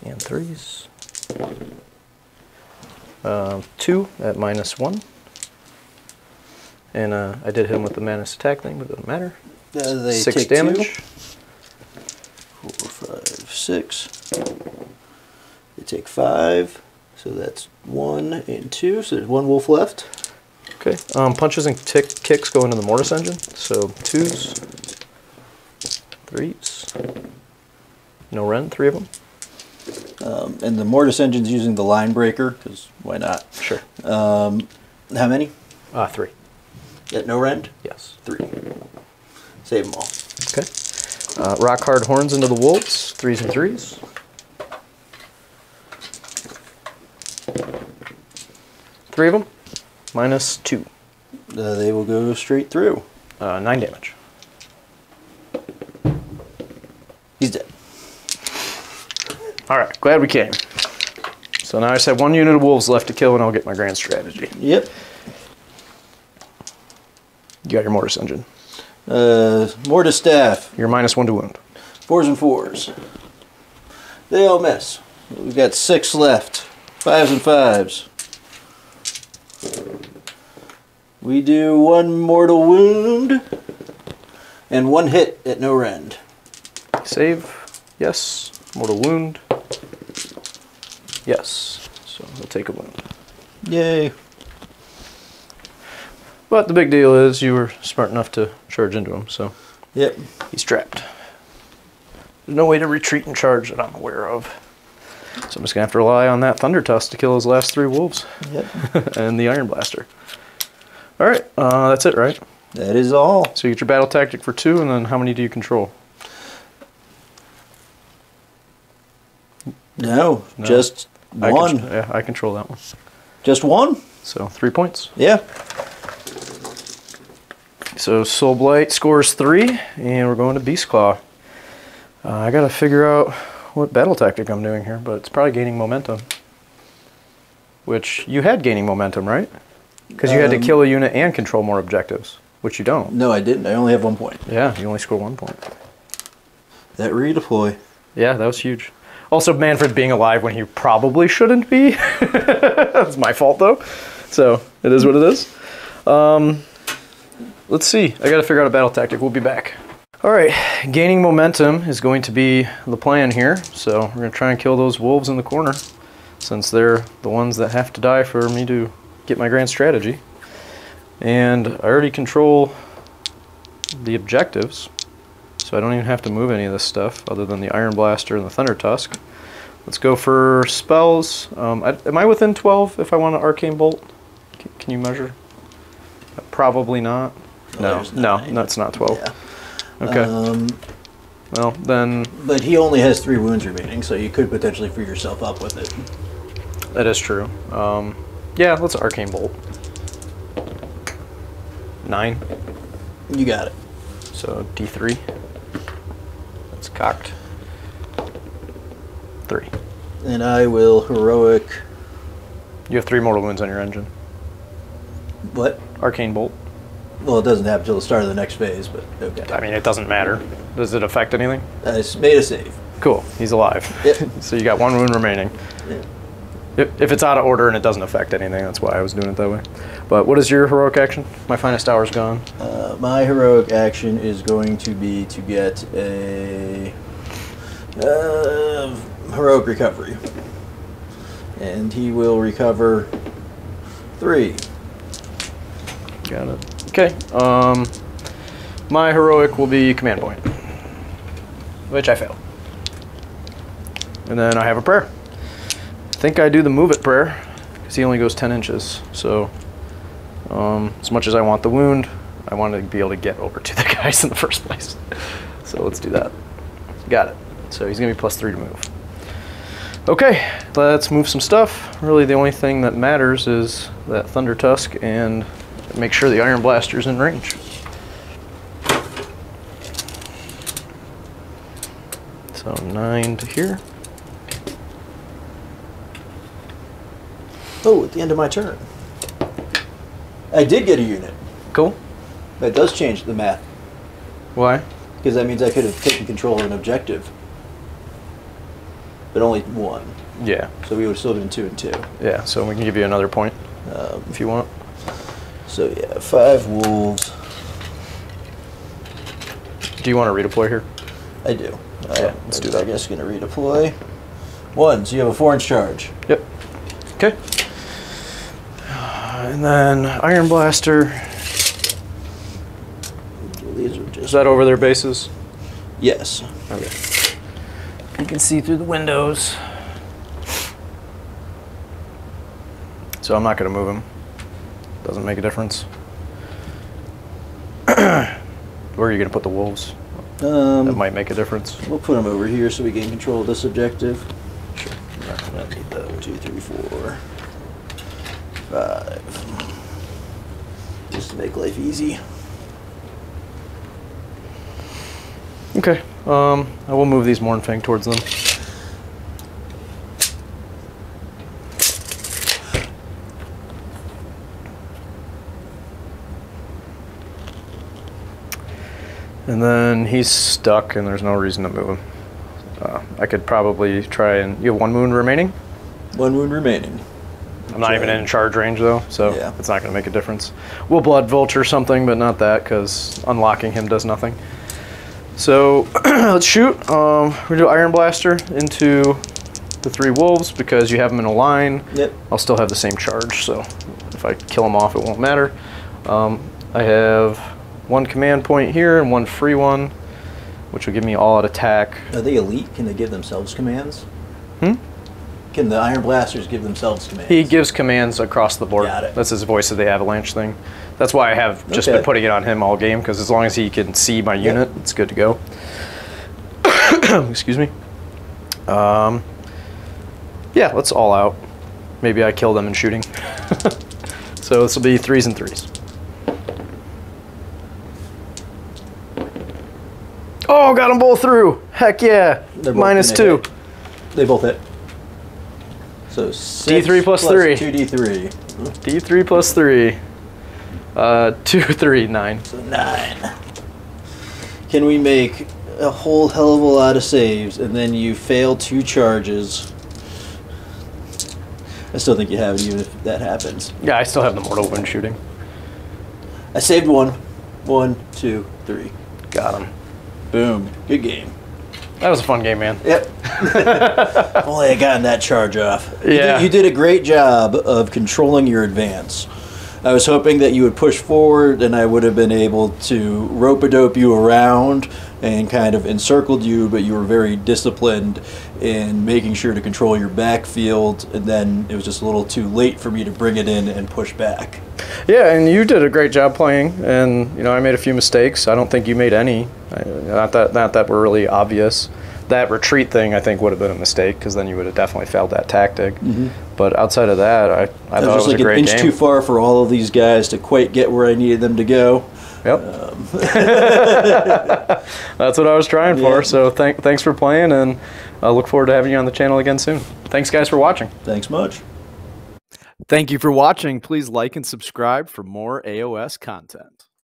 [SPEAKER 3] And 3s. 2 at -1. And I did hit him with the menace attack thing, but it doesn't matter.
[SPEAKER 4] They
[SPEAKER 3] 6
[SPEAKER 4] take
[SPEAKER 3] damage.
[SPEAKER 4] 2. 4, 5, 6. They take 5. So that's 1 and 2. So there's 1 wolf left.
[SPEAKER 3] Okay. Punches and kicks go into the mortis engine. So 2s, 3s. No Ren, 3 of them.
[SPEAKER 4] And the Mortis engine's using the line breaker, because why not?
[SPEAKER 3] Sure.
[SPEAKER 4] How many?
[SPEAKER 3] 3.
[SPEAKER 4] At no rend?
[SPEAKER 3] Yes.
[SPEAKER 4] 3. Save them all.
[SPEAKER 3] Okay. Rock hard horns into the wolves. 3s and 3s. Three of them. -2.
[SPEAKER 4] They will go straight through.
[SPEAKER 3] 9 damage.
[SPEAKER 4] He's dead.
[SPEAKER 3] All right. Glad we came. So now I just have 1 unit of wolves left to kill, and I'll get my grand strategy.
[SPEAKER 4] Yep.
[SPEAKER 3] You got your mortis engine.
[SPEAKER 4] Mortis staff.
[SPEAKER 3] You're -1 to wound.
[SPEAKER 4] 4s and 4s. They all miss. We've got 6 left. 5s and 5s. We do 1 mortal wound and 1 hit at no rend.
[SPEAKER 3] Save. Yes. Mortal wound. Yes. So we'll take a wound.
[SPEAKER 4] Yay.
[SPEAKER 3] But the big deal is you were smart enough to charge into him, so
[SPEAKER 4] Yep.
[SPEAKER 3] he's trapped. There's no way to retreat and charge that I'm aware of. So I'm just going to have to rely on that Thunder Tusk to kill his last 3 wolves.
[SPEAKER 4] Yep.
[SPEAKER 3] And the Iron Blaster. All right, that's it, right?
[SPEAKER 4] That is all.
[SPEAKER 3] So you get your battle tactic for 2, and then how many do you control?
[SPEAKER 4] No, just 1.
[SPEAKER 3] Yeah, I control that one.
[SPEAKER 4] Just 1?
[SPEAKER 3] So 3 points.
[SPEAKER 4] Yeah.
[SPEAKER 3] So Soulblight scores 3, and we're going to Beastclaw. I got to figure out what battle tactic I'm doing here, but it's probably gaining momentum. Which, you had gaining momentum, right? Because you had to kill a unit and control more objectives, which you don't.
[SPEAKER 4] No, I didn't. I only have 1 point.
[SPEAKER 3] Yeah, you only score 1 point.
[SPEAKER 4] That redeploy.
[SPEAKER 3] Yeah, that was huge. Also, Manfred being alive when he probably shouldn't be. That's my fault, though. So, it is what it is. Let's see. I got to figure out a battle tactic. We'll be back. All right, gaining momentum is going to be the plan here. So, we're going to try and kill those wolves in the corner, since they're the ones that have to die for me to get my grand strategy. And I already control the objectives, so I don't even have to move any of this stuff other than the Iron Blaster and the Thunder Tusk. Let's go for spells. Am I within 12 if I want an Arcane Bolt? Can you measure? Probably not. No, that's not 12.
[SPEAKER 4] Yeah.
[SPEAKER 3] Okay. Well, then...
[SPEAKER 4] But he only has 3 wounds remaining, so you could potentially free yourself up with it.
[SPEAKER 3] That is true. Yeah, let's Arcane Bolt. 9.
[SPEAKER 4] You got it.
[SPEAKER 3] So D3. That's cocked. 3.
[SPEAKER 4] And I will heroic.
[SPEAKER 3] You have 3 mortal wounds on your engine.
[SPEAKER 4] What?
[SPEAKER 3] Arcane Bolt.
[SPEAKER 4] Well, it doesn't happen until the start of the next phase, but okay.
[SPEAKER 3] I mean, it doesn't matter. Does it affect anything?
[SPEAKER 4] I made a save.
[SPEAKER 3] Cool. He's alive.
[SPEAKER 4] Yep.
[SPEAKER 3] So you got 1 wound remaining.
[SPEAKER 4] Yeah.
[SPEAKER 3] If it's out of order and it doesn't affect anything, that's why I was doing it that way. But what is your heroic action? My finest hour's gone.
[SPEAKER 4] My heroic action is going to be to get a heroic recovery. And he will recover 3.
[SPEAKER 3] Got it. Okay. My heroic will be command point, which I failed. And then I have a prayer. I think I do the move it prayer because he only goes 10 inches. So as much as I want the wound, I want to be able to get over to the guys in the first place. So let's do that. Got it. So he's going to be +3 to move. Okay, let's move some stuff. Really the only thing that matters is that Thunder Tusk and make sure the Iron Blaster's in range. So 9 to here.
[SPEAKER 4] Oh, at the end of my turn. I did get a unit.
[SPEAKER 3] Cool.
[SPEAKER 4] That does change the math.
[SPEAKER 3] Why?
[SPEAKER 4] Because that means I could have taken control of an objective. But only 1.
[SPEAKER 3] Yeah.
[SPEAKER 4] So we would have still been 2 and 2.
[SPEAKER 3] Yeah, so we can give you another point if you want.
[SPEAKER 4] So yeah, 5 wolves.
[SPEAKER 3] Do you want to redeploy here?
[SPEAKER 4] I do.
[SPEAKER 3] Yeah, let's do that.
[SPEAKER 4] I guess going to redeploy. 1, so you have a 4-inch charge.
[SPEAKER 3] Yep. Okay. And then Iron Blaster.
[SPEAKER 4] These are
[SPEAKER 3] Is
[SPEAKER 4] just...
[SPEAKER 3] that over their bases?
[SPEAKER 4] Yes.
[SPEAKER 3] Okay. You can see through the windows. So I'm not going to move him. Doesn't make a difference. Where are you going to put the wolves? That might make a difference.
[SPEAKER 4] We'll put them over here so we gain control of this objective.
[SPEAKER 3] Sure.
[SPEAKER 4] I need those. 2, 3, 4, 5. Just to make life easy.
[SPEAKER 3] Okay. I will move these Mournfang towards them. And then he's stuck, and there's no reason to move him. I could probably try and... You have 1 wound remaining?
[SPEAKER 4] 1 wound remaining.
[SPEAKER 3] I'm not even in charge range, though, so
[SPEAKER 4] yeah.
[SPEAKER 3] It's not going to make a difference. We'll Blood Vulture something, but not that, because unlocking him does nothing. So, let's shoot. We're going to do Iron Blaster into the 3 wolves, because you have them in a line.
[SPEAKER 4] Yep.
[SPEAKER 3] I'll still have the same charge, so if I kill them off, it won't matter. I have 1 command point here and 1 free one, which will give me all out attack.
[SPEAKER 4] Are they elite? Can they give themselves commands?
[SPEAKER 3] Hmm?
[SPEAKER 4] Can the Iron Blasters give themselves commands?
[SPEAKER 3] He gives commands across the board.
[SPEAKER 4] Got it.
[SPEAKER 3] That's his Voice of the Avalanche thing. That's why I have just been putting it on him all game, because as long as he can see my unit, it's good to go. Excuse me. Yeah, let's all out. Maybe I kill them in shooting. So this will be 3s and 3s. Oh, got them both through. Heck yeah. -2.
[SPEAKER 4] They both hit. So 6
[SPEAKER 3] D3 plus 3.
[SPEAKER 4] 2d3.
[SPEAKER 3] D3 plus 3. 2, 3, 9.
[SPEAKER 4] So 9. Can we make a whole hell of a lot of saves and then you fail 2 charges? I still think you have it even if that happens.
[SPEAKER 3] Yeah, I still have the mortal wound shooting.
[SPEAKER 4] I saved 1. 1, 2, 3.
[SPEAKER 3] Got him.
[SPEAKER 4] Boom. Good game.
[SPEAKER 3] That was a fun game, man.
[SPEAKER 4] Yep. Only I gotten that charge off.
[SPEAKER 3] Yeah.
[SPEAKER 4] You did a great job of controlling your advance. I was hoping that you would push forward and I would have been able to rope-a-dope you around and kind of encircled you, but you were very disciplined in making sure to control your backfield, and then it was just a little too late for me to bring it in and push back.
[SPEAKER 3] Yeah, and you did a great job playing, and you know I made a few mistakes. I don't think you made any. Not that were really obvious. That retreat thing I think would have been a mistake, because then you would have definitely failed that tactic. Mm-hmm. But outside of that, I thought it was a great game.
[SPEAKER 4] It was like an inch too far for all of these guys to quite get where I needed them to go.
[SPEAKER 3] Yep. That's what I was trying for. So thanks for playing, and I look forward to having you on the channel again soon. Thanks, guys, for watching.
[SPEAKER 4] Thanks much.
[SPEAKER 1] Thank you for watching. Please like and subscribe for more AOS content.